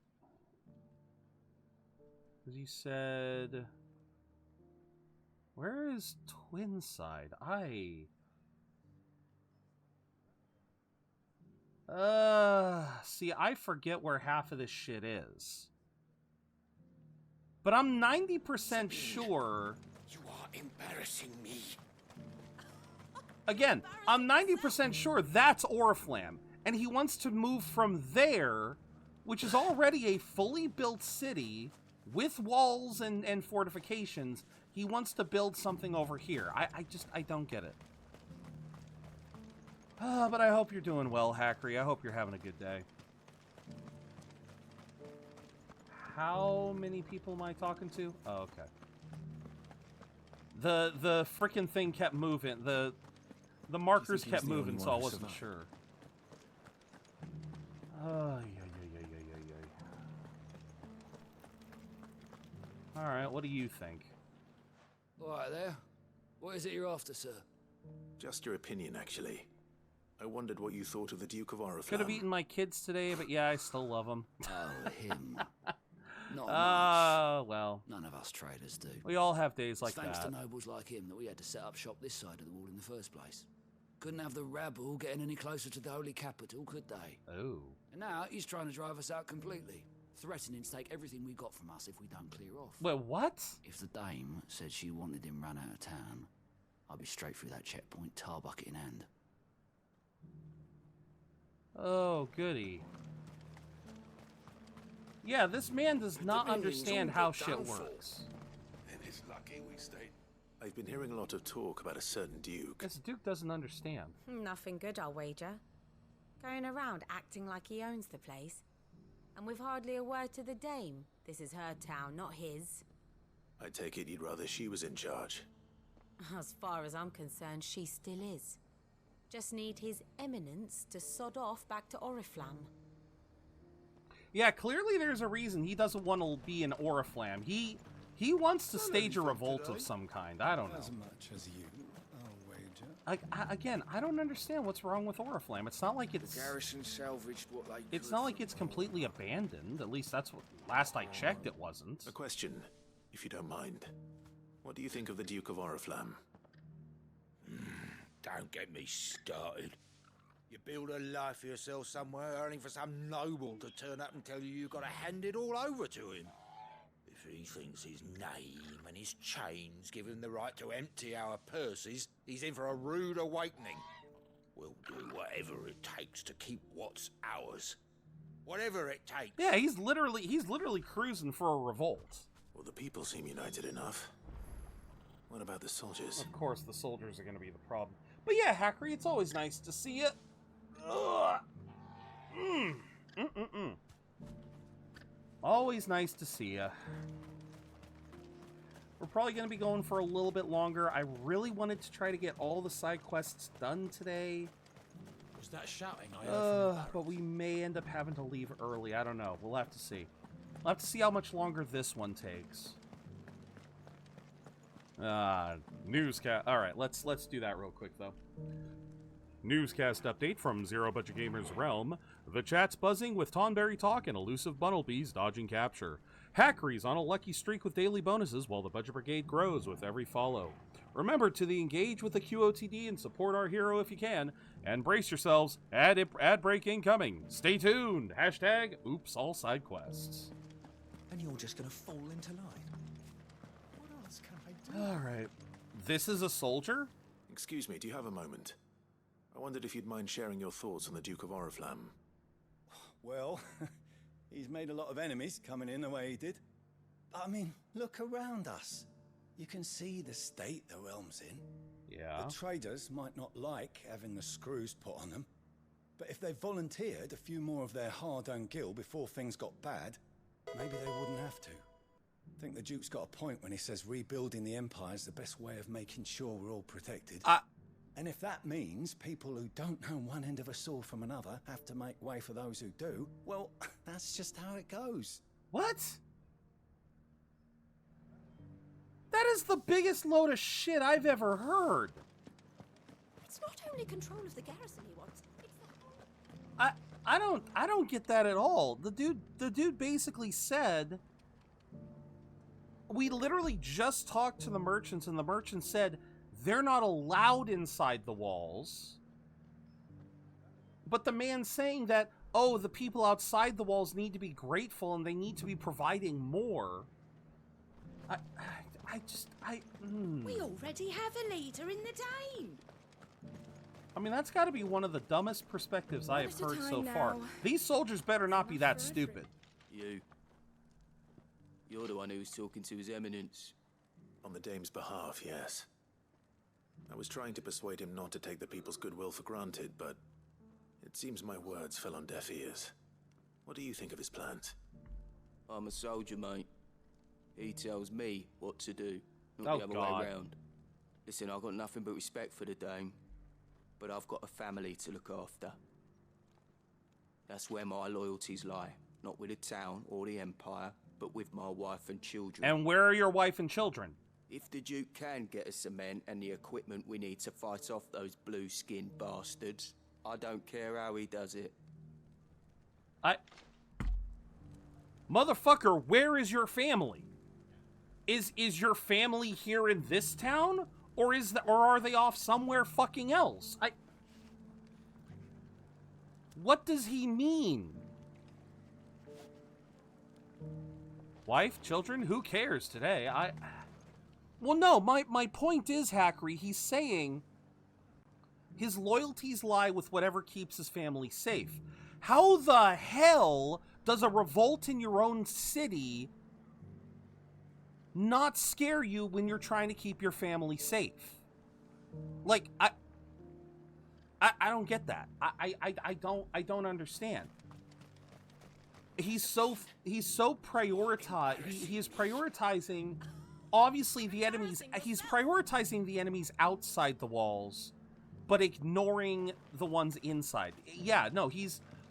Because you said... Where is Twinside? See, I forget where half of this shit is. But I'm 90% sure... You are embarrassing me. Again, I'm 90% sure that's Oriflamme. And he wants to move from there, which is already a fully built city with walls and fortifications. He wants to build something over here. I don't get it. But I hope you're doing well, Hakri. I hope you're having a good day. How many people am I talking to? Oh, okay. The frickin' thing kept moving. The markers kept moving, so I wasn't sure. Oh, yeah. All right, what do you think? All right there. What is it you're after, sir? Just your opinion, actually. I wondered what you thought of the Duke of Oriflamme. Could have eaten my kids today, but yeah, I still love them. Oh, him. Not much. Well. None of us traders do. We all have days like Thanks that. to nobles like him that we had to set up shop this side of the wall in the first place. Couldn't have the rabble getting any closer to the holy capital, could they? Oh. And now he's trying to drive us out completely, threatening to take everything we got from us if we don't clear off. Well, what? If the dame said she wanted him run out of town, I'd be straight through that checkpoint, tar bucket in hand. Oh, goody. Yeah, this man does not understand how shit works. Then it's lucky we stayed. I've been hearing a lot of talk about a certain Duke. This Duke doesn't understand. Nothing good, I'll wager. Going around acting like he owns the place. And with hardly a word to the dame. This is her town, not his. I take it you'd rather she was in charge. As far as I'm concerned, she still is. Just need his eminence to sod off back to Oriflamme. Yeah, clearly there's a reason he doesn't want to be in Oriflamme. He wants to stage a revolt of some kind. I don't know. As much as you, I'll wager. Again, I don't understand what's wrong with Oriflamme. It's not like it's... The garrison salvaged what they It's not like it's completely abandoned. At least that's what... Last I checked, it wasn't. A question, if you don't mind. What do you think of the Duke of Oriflamme? Don't get me started. You build a life for yourself somewhere, only for some noble to turn up and tell you you've got to hand it all over to him. If he thinks his name and his chains give him the right to empty our purses, he's in for a rude awakening. We'll do whatever it takes to keep what's ours. Whatever it takes. Yeah, he's literally cruising for a revolt. Well, the people seem united enough. What about the soldiers? Of course, the soldiers are going to be the problem. But yeah, Hackery, it's always nice to see you. Always nice to see you. We're probably going to be going for a little bit longer. I really wanted to try to get all the side quests done today. Was that shouting I heard from the but we may end up having to leave early. I don't know. We'll have to see. We'll have to see how much longer this one takes. Newscast. All right, let's do that real quick though. Newscast update from ZeroBudgetGamer's realm. The chat's buzzing with Tonberry talk and elusive Bunnelbees dodging capture. Hackery's on a lucky streak with daily bonuses while the Budget Brigade grows with every follow. Remember to engage with the QOTD and support our hero if you can. And brace yourselves, ad break incoming. Stay tuned. Hashtag oops all side quests. And you're just gonna fall into line. What else can I do? All right. This is a soldier? Excuse me, do you have a moment? I wondered if you'd mind sharing your thoughts on the Duke of Oriflamme. Well, he's made a lot of enemies coming in the way he did. I mean, look around us. You can see the state the realm's in. Yeah. The traders might not like having the screws put on them, but if they volunteered a few more of their hard-earned gil before things got bad, maybe they wouldn't have to. I think the Duke's got a point when he says rebuilding the Empire is the best way of making sure we're all protected. And if that means people who don't know one end of a sword from another have to make way for those who do, well, that's just how it goes. What? That is the biggest load of shit I've ever heard. It's not only control of the garrison he wants. I don't get that at all. The dude basically said, we literally just talked to the merchants and the merchants said they're not allowed inside the walls. But the man's saying that, oh, the people outside the walls need to be grateful and they need to be providing more. We already have a leader in the Dame. I mean, that's got to be one of the dumbest perspectives I have heard so far. These soldiers better not be that stupid. You're the one who's talking to His Eminence. On the Dame's behalf, yes. I was trying to persuade him not to take the people's goodwill for granted, but it seems my words fell on deaf ears. What do you think of his plans? I'm a soldier, mate. He tells me what to do, not Oh, the other God. way round. Listen, I've got nothing but respect for the dame, but I've got a family to look after. That's where my loyalties lie. Not with the town or the Empire, but with my wife and children. And where are your wife and children? If the Duke can get us cement and the equipment we need to fight off those blue-skinned bastards, I don't care how he does it. Motherfucker, where is your family? Is your family here in this town? Or are they off somewhere fucking else? What does he mean? Wife, children, who cares today? Well, no, my point is, Hackery, he's saying his loyalties lie with whatever keeps his family safe. How the hell does a revolt in your own city not scare you when you're trying to keep your family safe? Like, I don't get that. I don't understand. He's so prioritized. He is prioritizing, obviously, the enemies. He's prioritizing the enemies outside the walls, but ignoring the ones inside. Yeah, no,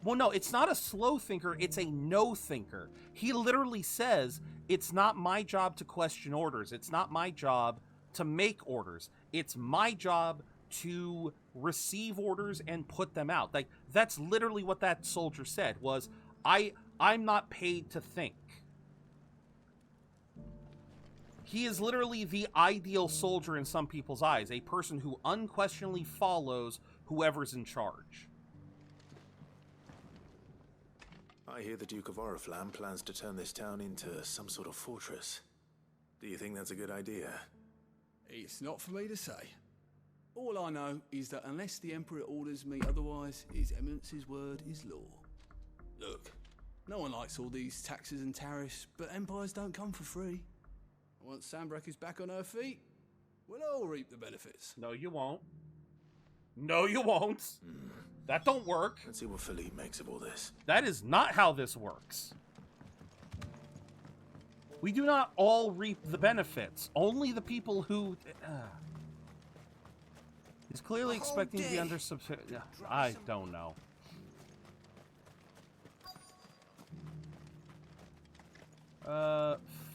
no, it's not a slow thinker. It's a no thinker. He literally says, it's not my job to question orders. It's not my job to make orders. It's my job to receive orders and put them out. Like, that's literally what that soldier said, was, I'm not paid to think. He is literally the ideal soldier in some people's eyes, a person who unquestionably follows whoever's in charge. I hear the Duke of Oriflamme plans to turn this town into some sort of fortress. Do you think that's a good idea? It's not for me to say. All I know is that unless the Emperor orders me otherwise, His Eminence's word is law. Look, no one likes all these taxes and tariffs, but empires don't come for free. Once Sandbreak is back on her feet, we'll all reap the benefits. No, you won't. No, you won't. That don't work. Let's see what Philippe makes of all this. That is not how this works. We do not all reap the benefits. Only the people who... He's clearly expecting to be under... I don't know.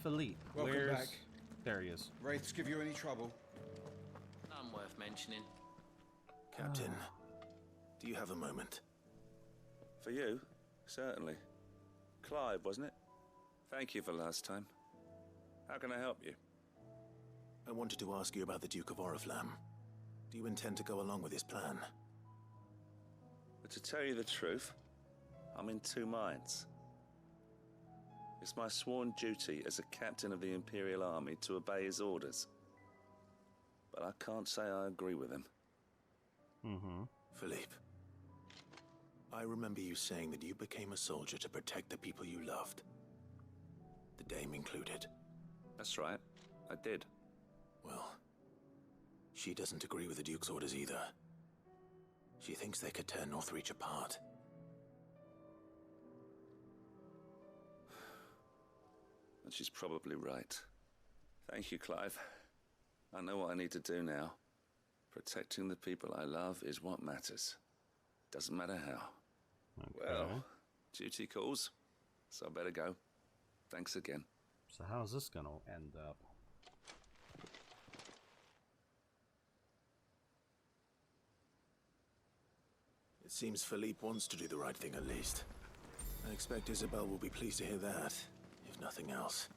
Philippe. Welcome back. There he is. Wraiths give you any trouble? None worth mentioning. Captain, do you have a moment? For you? Certainly. Clive, wasn't it? Thank you for last time. How can I help you? I wanted to ask you about the Duke of Oriflamme. Do you intend to go along with his plan? But to tell you the truth, I'm in two minds. It's my sworn duty as a captain of the Imperial Army to obey his orders. But I can't say I agree with him. Philippe, I remember you saying that you became a soldier to protect the people you loved. The Dame included. That's right, I did. Well, she doesn't agree with the Duke's orders either. She thinks they could tear Northreach apart. And she's probably right. Thank you, Clive. I know what I need to do now. Protecting the people I love is what matters. Doesn't matter how. Okay. Well, duty calls, so I better go. Thanks again. So how's this gonna end up? It seems Philippe wants to do the right thing at least. I expect Isabel will be pleased to hear that, if nothing else.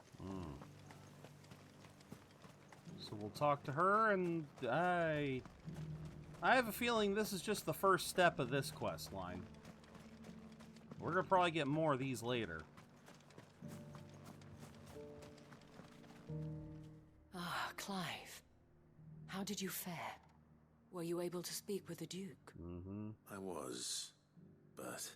So we'll talk to her, and I have a feeling this is just the first step of this quest line. We're gonna probably get more of these later. Ah, Clive. How did you fare? Were you able to speak with the Duke? I was, but...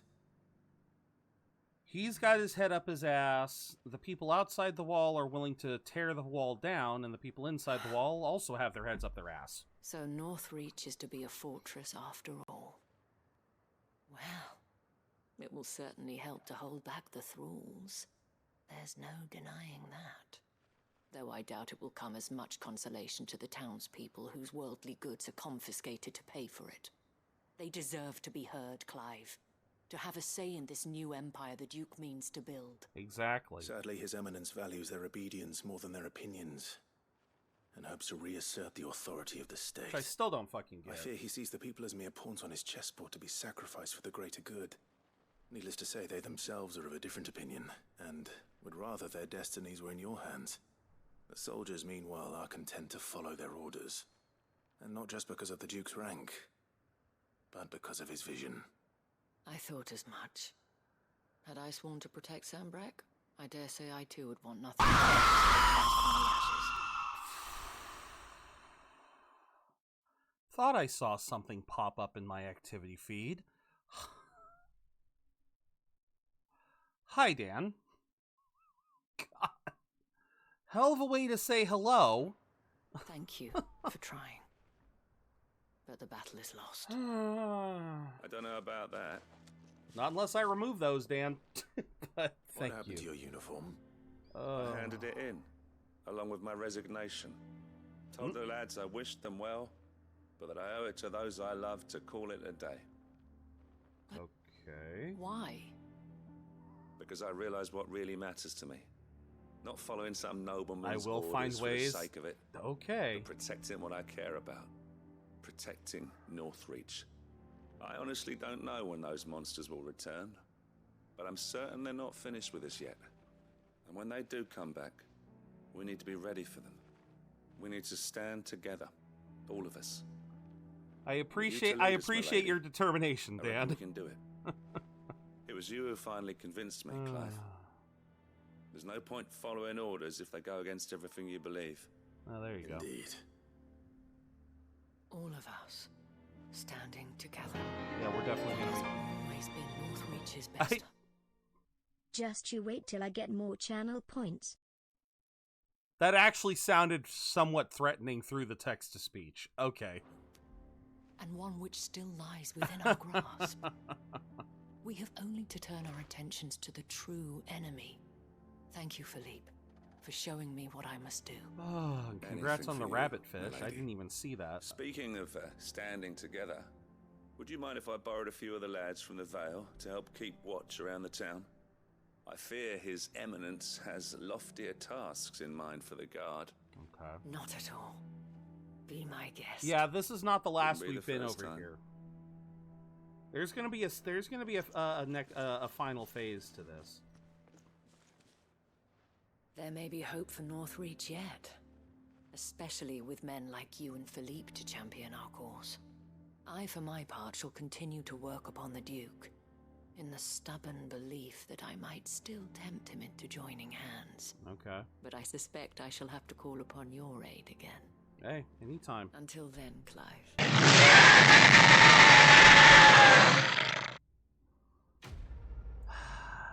He's got his head up his ass. The people outside the wall are willing to tear the wall down, and the people inside the wall also have their heads up their ass. So Northreach is to be a fortress after all. Well, it will certainly help to hold back the thralls. There's no denying that. Though I doubt it will come as much consolation to the townspeople whose worldly goods are confiscated to pay for it. They deserve to be heard, Clive. To have a say in this new empire the Duke means to build. Exactly. Sadly, His Eminence values their obedience more than their opinions, and hopes to reassert the authority of the state. Which I still don't fucking get. I fear he sees the people as mere pawns on his chessboard to be sacrificed for the greater good. Needless to say, they themselves are of a different opinion, and would rather their destinies were in your hands. The soldiers, meanwhile, are content to follow their orders. And not just because of the Duke's rank, but because of his vision. I thought as much. Had I sworn to protect Sambrack, I dare say I too would want nothing more than from the ashes. Thought I saw something pop up in my activity feed. Hi, Dan. God. Hell of a way to say hello. Thank you for trying. But the battle is lost. I don't know about that. Not unless I remove those, Dan. But thank What happened to you. your uniform? I handed it in, along with my resignation. Told the lads I wished them well, but that I owe it to those I love to call it a day. Okay. Why? Because I realize what really matters to me. Not following some nobleman's I will orders find for ways. the sake of it. Okay. But protecting what I care about. Protecting Northreach. I honestly don't know when those monsters will return, but I'm certain they're not finished with us yet. And when they do come back, we need to be ready for them. We need to stand together, all of us. I appreciate your determination, I reckon Dan. we can do it. It was you who finally convinced me, Clive. There's no point following orders if they go against everything you believe. Oh, there you go. Indeed. All of us standing together. Yeah, we're definitely It has gonna always been Northreach's best. Just you wait till I get more channel points. That actually sounded somewhat threatening through the text-to-speech. Okay. And one which still lies within our grasp. We have only to turn our attentions to the true enemy. Thank you, Philippe, for showing me what I must do. Oh, congrats Anything on the for you, rabbit fish. milady. I didn't even see that. Speaking of standing together, would you mind if I borrowed a few of the lads from the Vale to help keep watch around the town? I fear His Eminence has loftier tasks in mind for the guard. Okay. Not at all. Be my guest. Yeah, this is not the last Wouldn't be we've the been first over time. here. There's gonna be a final phase to this. There may be hope for Northreach yet, especially with men like you and Philippe to champion our cause. I, for my part, shall continue to work upon the Duke, in the stubborn belief that I might still tempt him into joining hands. Okay. But I suspect I shall have to call upon your aid again. Hey, anytime. Until then, Clive.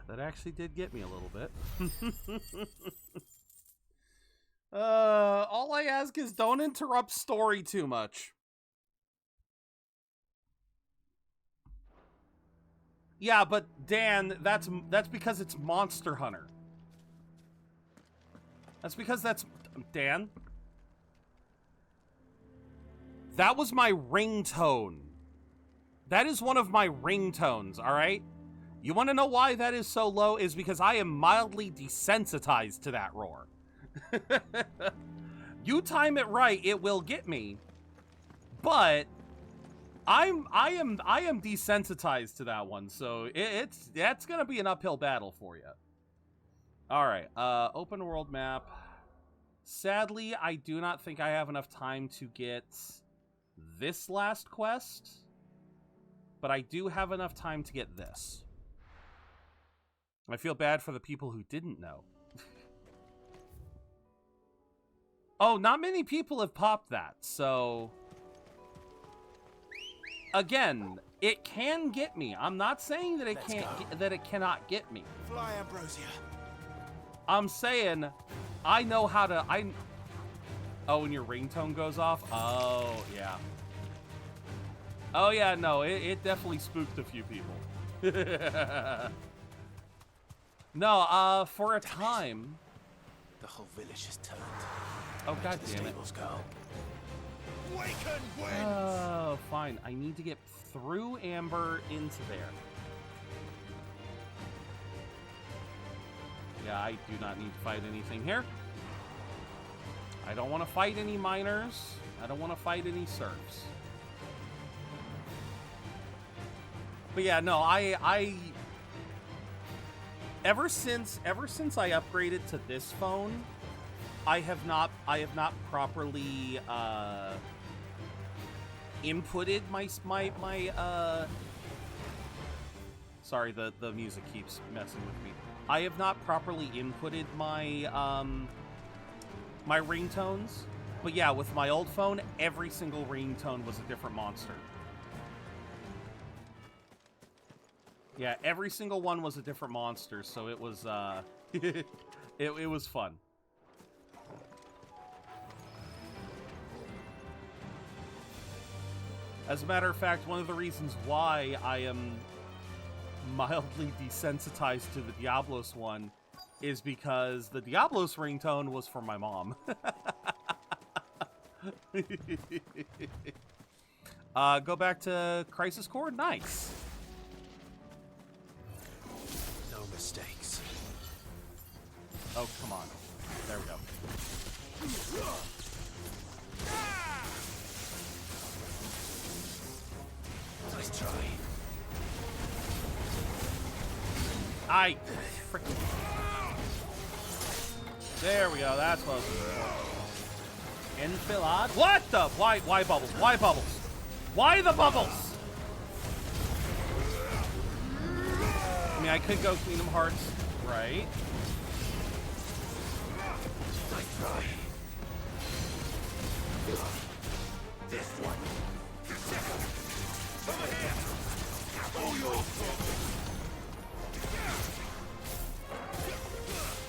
That actually did get me a little bit. All I ask is don't interrupt story too much. Yeah, but Dan, that's because it's Monster Hunter. That's because that's Dan. That was my ringtone. That is one of my ringtones, all right? You want to know why that is so low? Is because I am mildly desensitized to that roar. You time it right, it will get me. But I am desensitized to that one, so that's gonna be an uphill battle for you. All right, open world map. Sadly, I do not think I have enough time to get this last quest, but I do have enough time to get this. I feel bad for the people who didn't know. Oh, not many people have popped that, so again, it can get me. I'm not saying that it cannot get me. Fly, Ambrosia. I'm saying I know how to. Oh, when your ringtone goes off. Oh yeah. Oh yeah. No, it definitely spooked a few people. No, for a time. The whole village is turned. Oh, god damn it. Oh, fine. I need to get through Amber into there. Yeah, I do not need to fight anything here. I don't want to fight any miners. I don't want to fight any serfs. But yeah, no, ever since I upgraded to this phone, I have not properly inputted my sorry, the music keeps messing with me. I have not properly inputted my my ringtones. But yeah, with my old phone, every single ringtone was a different monster. Yeah, every single one was a different monster, so it was it was fun. As a matter of fact, one of the reasons why I am mildly desensitized to the Diablos one is because the Diablos ringtone was for my mom. Go back to Crisis Core? Nice. No mistakes. Oh, come on. There we go. Nice try. I freaking. There we go. That's what I was doing. Enfilade. What the? Why bubbles? Why bubbles? Why the bubbles? I mean, I could go Kingdom Hearts, right? Nice try. This one. Over here.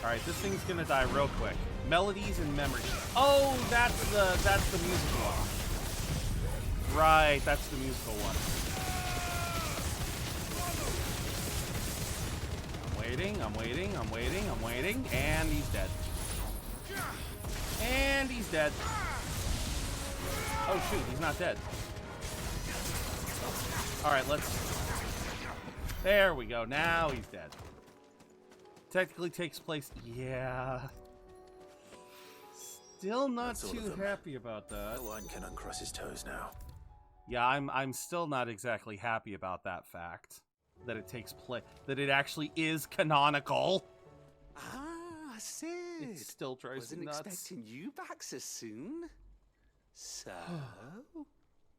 All right, this thing's gonna die real quick. Melodies and memories. Oh, that's the musical one. Right, that's the musical one. I'm waiting, and he's dead. And he's dead. Oh shoot, he's not dead. All right, there we go. Now he's dead. Technically takes place. Yeah. Still not too happy about that. No one can uncross his toes now. Yeah, I'm still not exactly happy about that fact. That it takes place. That it actually is canonical. Ah, Sid. It still drives me nuts. Wasn't expecting you back so soon. So,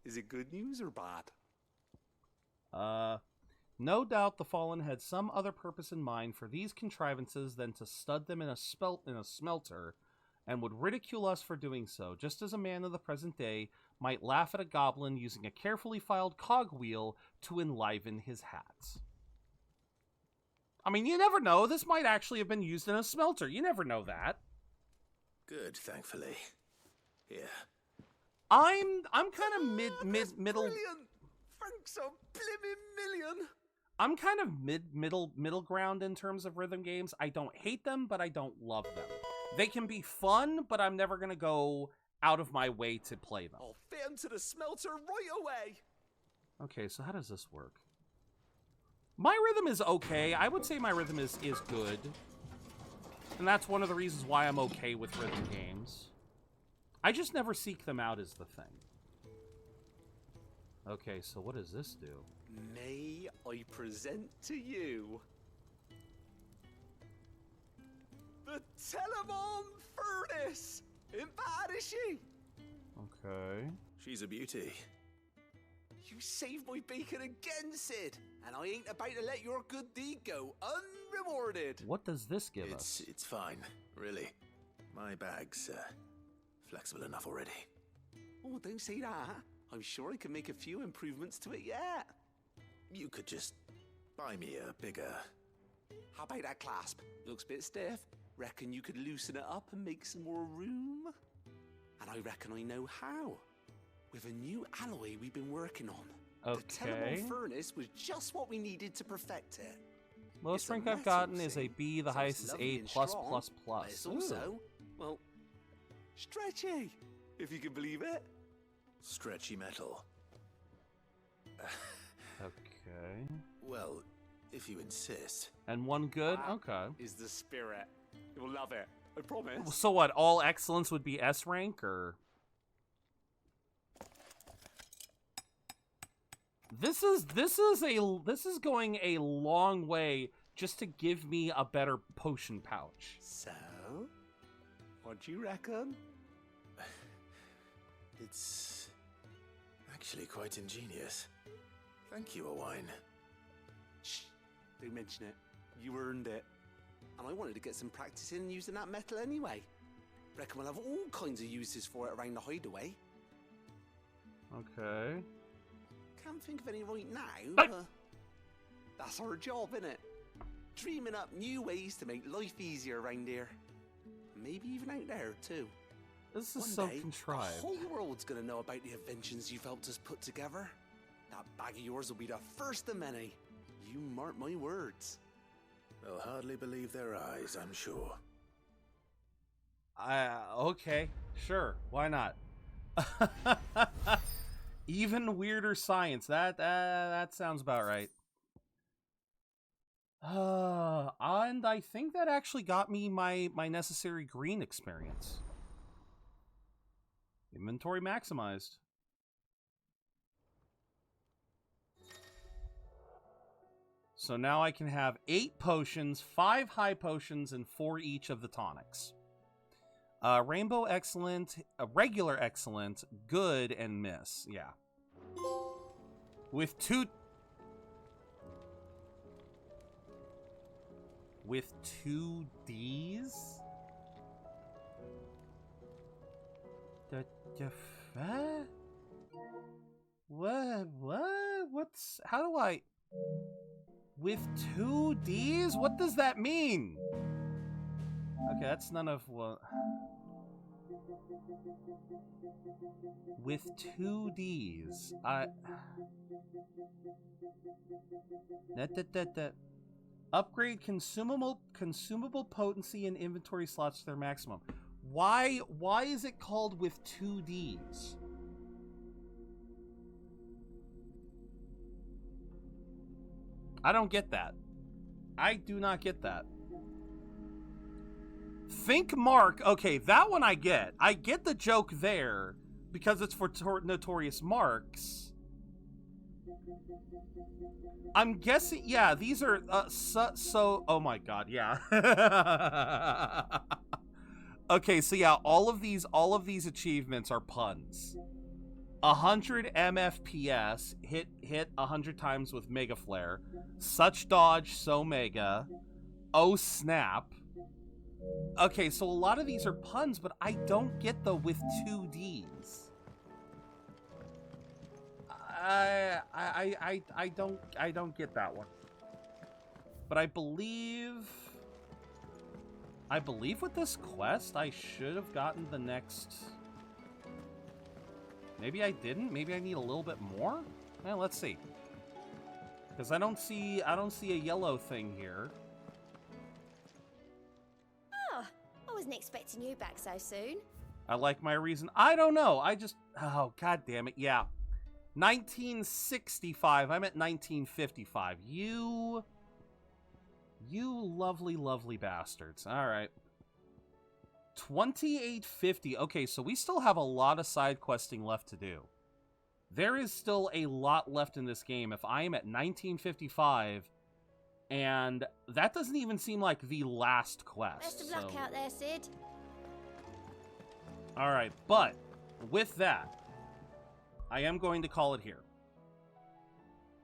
is it good news or bad? No doubt the Fallen had some other purpose in mind for these contrivances than to stud them in a smelter, and would ridicule us for doing so, just as a man of the present day might laugh at a goblin using a carefully filed cogwheel to enliven his hats. I mean, you never know. This might actually have been used in a smelter. You never know that. Good, thankfully. Yeah. I'm kind of middle. Brilliant. Thanks a blimmin' million. I'm kind of middle ground in terms of rhythm games. I don't hate them, but I don't love them. They can be fun, but I'm never gonna go out of my way to play them. I'll fit them to the smelter right away. Okay, so how does this work? My rhythm is okay. I would say my rhythm is good. And that's one of the reasons why I'm okay with rhythm games. I just never seek them out is the thing. Okay, so what does this do? May I present to you the Telemon Furnace? Ain't bad, is she? Okay. She's a beauty. You saved my bacon again, Sid, and I ain't about to let your good deed go unrewarded. What does this give us? It's fine, really. My bag's flexible enough already. Oh, don't say that. I'm sure I can make a few improvements to it yet. You could just buy me a bigger... How about that clasp? Looks a bit stiff. Reckon you could loosen it up and make some more room? And I reckon I know how. With a new alloy we've been working on. Okay. The Telemon Furnace was just what we needed to perfect it. Lowest It's a rank I've metal gotten is a thing, B. The so highest it's is lovely A+++. and strong, but it's also, well, stretchy, if you can believe it. Stretchy metal. Okay. Well, if you insist. And one good? That Okay. is the spirit. You'll love it. I promise. So what, all excellence would be S rank, or? This is going a long way just to give me a better potion pouch. So, what do you reckon? It's actually quite ingenious. Thank you, Owain. Shh, don't mention it. You earned it. And I wanted to get some practice in using that metal anyway. Reckon we'll have all kinds of uses for it around the hideaway. Okay. Can't think of any right now, but that's our job, innit? Dreaming up new ways to make life easier around here. Maybe even out there, too. This is One so day, contrived. The whole world's gonna know about the inventions you've helped us put together. That bag of yours will be the first of many. You mark my words. They'll hardly believe their eyes, I'm sure. Okay, sure, why not? Even weirder science. That sounds about right. And I think that actually got me my necessary green experience. Inventory maximized. So now I can have 8 potions, 5 high potions, and 4 each of the tonics. Rainbow Excellent, Regular Excellent, Good, and Miss. Yeah. With 2 Ds? What's... How do I... With 2 Ds? What does that mean? Okay, that's none of what... With 2 Ds. Upgrade consumable potency and inventory slots to their maximum. Why is it called with 2 Ds? I don't get that. I do not get that. Think Mark. Okay, that one I get. I get the joke there because it's for notorious marks. I'm guessing, yeah, these are so oh my god, yeah. Okay, so yeah, all of these achievements are puns. 100 MFPS, hit 100 times with Mega Flare. Such dodge, so mega. Oh snap. Okay, so a lot of these are puns, but I don't get the with 2 Ds. I don't get that one. But I believe with this quest I should have gotten the next. Maybe I didn't. Maybe I need a little bit more. Well, let's see. Because I don't see a yellow thing here. Oh, I wasn't expecting you back so soon. I like my reason. I don't know. Oh, god damn it. Yeah. 1965. I'm at 1955. You lovely, lovely bastards. All right. 2850. Okay, so we still have a lot of side questing left to do. There is still a lot left in this game if I am at 1955, and that doesn't even seem like the last quest. Best of luck out there, Sid. All right, but with that, I am going to call it here.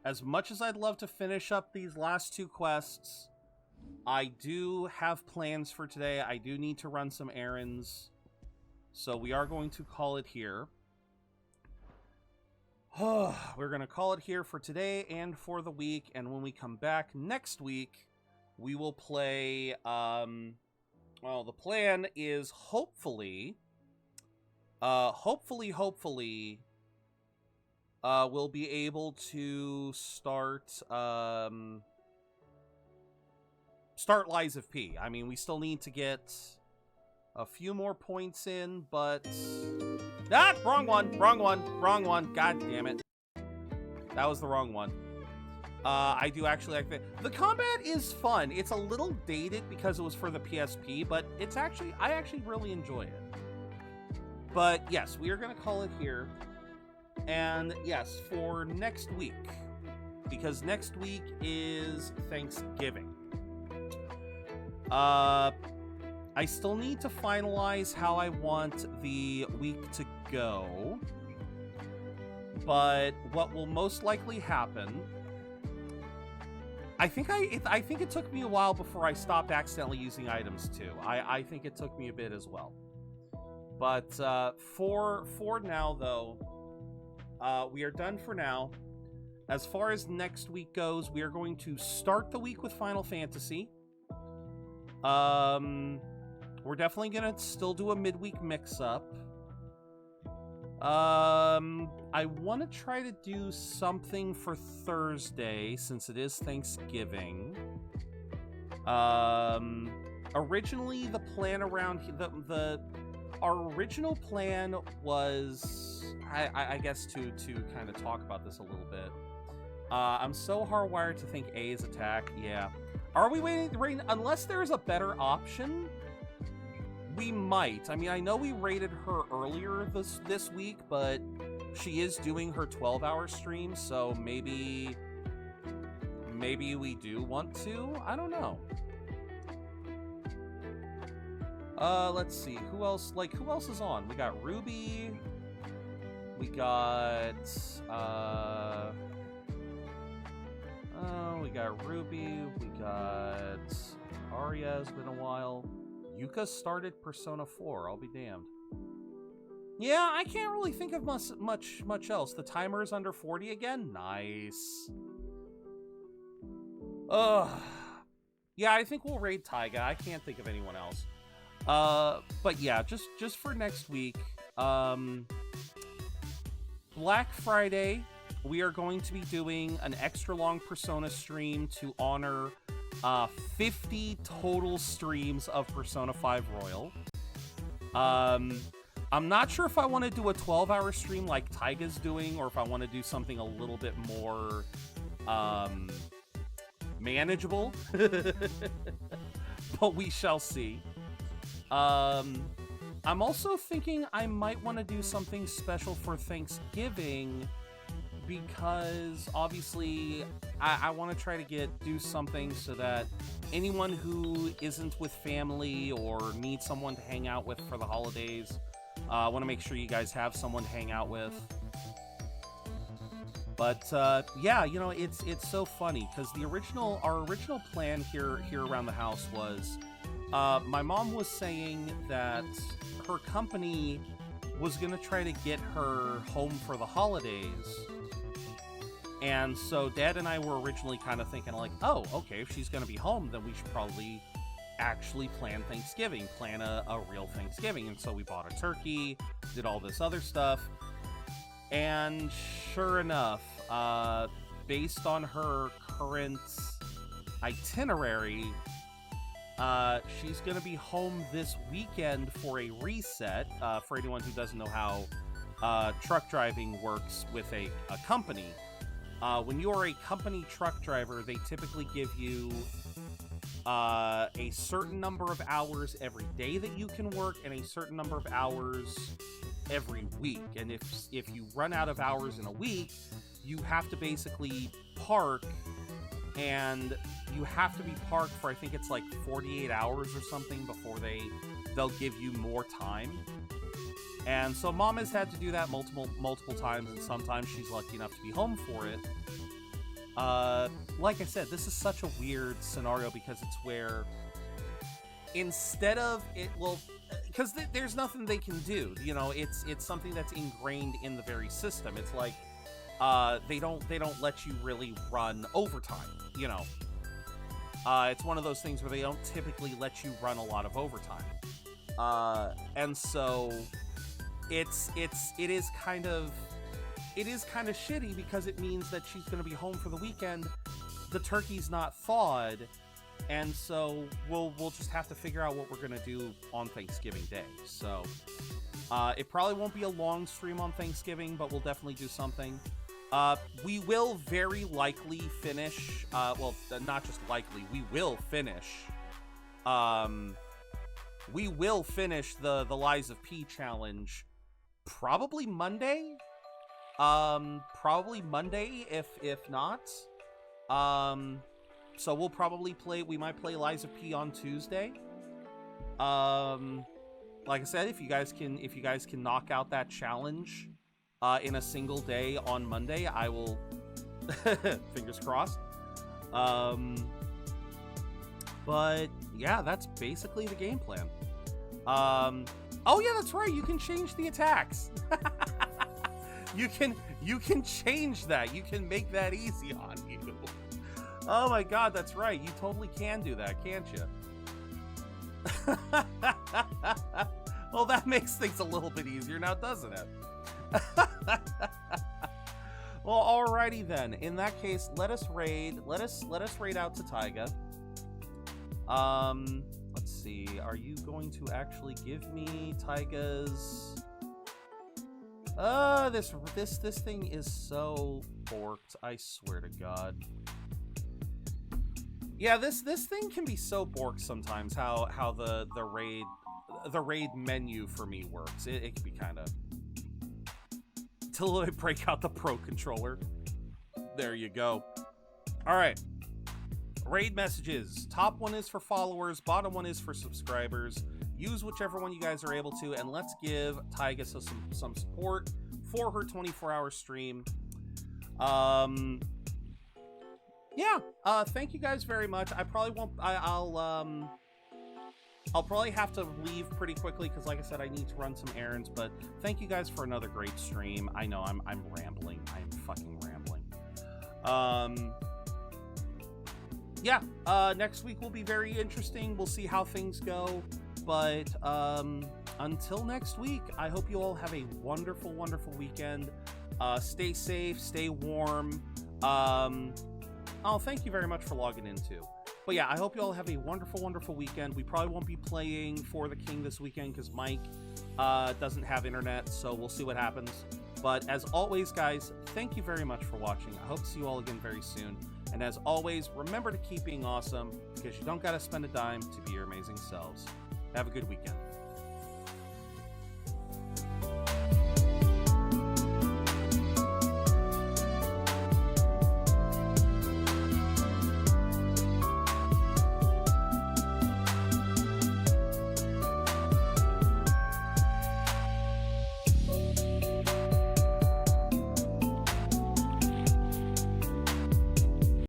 As much as I'd love to finish up these last 2 quests, I do have plans for today. I do need to run some errands. So we are going to call it here. We're going to call it here for today and for the week. And when we come back next week, we will play... well, the plan is hopefully... Hopefully... we'll be able to start... start Lies of P. I mean, we still need to get a few more points in, but... Ah! Wrong one! Wrong one! Wrong one! God damn it. That was the wrong one. I do actually like the combat is fun. It's a little dated because it was for the PSP, but it's actually, I actually really enjoy it. But yes, we are going to call it here. And yes, for next week, because next week is Thanksgiving. I still need to finalize how I want the week to go. But what will most likely happen, I think it took me a while before I stopped accidentally using items too. I think it took me a bit as well. But for now though, we are done for now. As far as next week goes, we are going to start the week with Final Fantasy. We're definitely gonna still do a midweek mix-up. I want to try to do something for Thursday since it is Thanksgiving. Originally the plan around our original plan was, I guess to kind of talk about this a little bit. I'm so hardwired to think A is attack. Yeah. Are we waiting? Unless there's a better option, we might. I mean, I know we rated her earlier this week, but she is doing her 12-hour stream, so maybe we do want to. I don't know. Let's see. Who else is on? We got Ruby. We got we got Ruby. We got Arya. It's been a while. Yuka started Persona 4. I'll be damned. Yeah, I can't really think of much else. The timer is under 40 again. Nice. Ugh. Yeah, I think we'll raid Taiga. I can't think of anyone else. But yeah, just for next week. Black Friday, we are going to be doing an extra long Persona stream to honor 50 total streams of Persona 5 Royal. I'm not sure if I want to do a 12-hour stream like Taiga's doing, or if I want to do something a little bit more manageable. But we shall see. I'm also thinking I might want to do something special for Thanksgiving, because obviously I want to try to do something so that anyone who isn't with family or needs someone to hang out with for the holidays, I want to make sure you guys have someone to hang out with. But yeah, you know, it's so funny because our original plan here around the house was, my mom was saying that her company was gonna try to get her home for the holidays. And so Dad and I were originally kind of thinking like, oh, okay, if she's gonna be home, then we should probably actually plan Thanksgiving, plan a real Thanksgiving. And so we bought a turkey, did all this other stuff. And sure enough, based on her current itinerary, she's gonna be home this weekend for a reset. For anyone who doesn't know how truck driving works with a company, when you are a company truck driver, they typically give you a certain number of hours every day that you can work and a certain number of hours every week. And if you run out of hours in a week, you have to basically park, and you have to be parked for, I think it's like 48 hours or something before they'll give you more time. And so Mom has had to do that multiple times, and sometimes she's lucky enough to be home for it. Like I said, this is such a weird scenario because it's where instead of it, well, because there's nothing they can do. You know, it's something that's ingrained in the very system. It's like they don't let you really run overtime. You know, it's one of those things where they don't typically let you run a lot of overtime, and so it is kind of shitty because it means that she's going to be home for the weekend. The turkey's not thawed, and so we'll just have to figure out what we're gonna do on Thanksgiving Day. So it probably won't be a long stream on Thanksgiving, but we'll definitely do something. We will very likely finish. Well, not just likely. We will finish. We will finish the Lies of P challenge. Probably Monday. Probably Monday, if not. So we'll probably play. We might play Lies of P on Tuesday. Like I said, if you guys can knock out that challenge in a single day on Monday, I will. Fingers crossed. But yeah, that's basically the game plan. Oh yeah, that's right. You can change the attacks. You can change that. You can make that easy on you. Oh my god, that's right. You totally can do that, can't you? Well, that makes things a little bit easier now, doesn't it? Well, alrighty then. In that case, let us raid. Let us raid out to Taiga. Let's see. Are you going to actually give me Taiga's? This thing is so borked. I swear to God. Yeah, this thing can be so borked sometimes. How the raid menu for me works. It can be kind of. Till I break out the Pro controller. There you go. All right. Raid messages. Top one is for followers. Bottom one is for subscribers. Use whichever one you guys are able to, and let's give Taiga some support for her 24-hour stream. Yeah. Thank you guys very much. I probably won't. I'll probably have to leave pretty quickly because, like I said, I need to run some errands. But thank you guys for another great stream. I know I'm rambling. I'm fucking rambling. Yeah. Next week will be very interesting. We'll see how things go. But until next week, I hope you all have a wonderful, wonderful weekend. Stay safe. Stay warm. Oh, thank you very much for logging in too. But yeah, I hope you all have a wonderful, wonderful weekend. We probably won't be playing For the King this weekend because Mike doesn't have internet, so we'll see what happens. But as always, guys, thank you very much for watching. I hope to see you all again very soon. And as always, remember to keep being awesome because you don't got to spend a dime to be your amazing selves. Have a good weekend.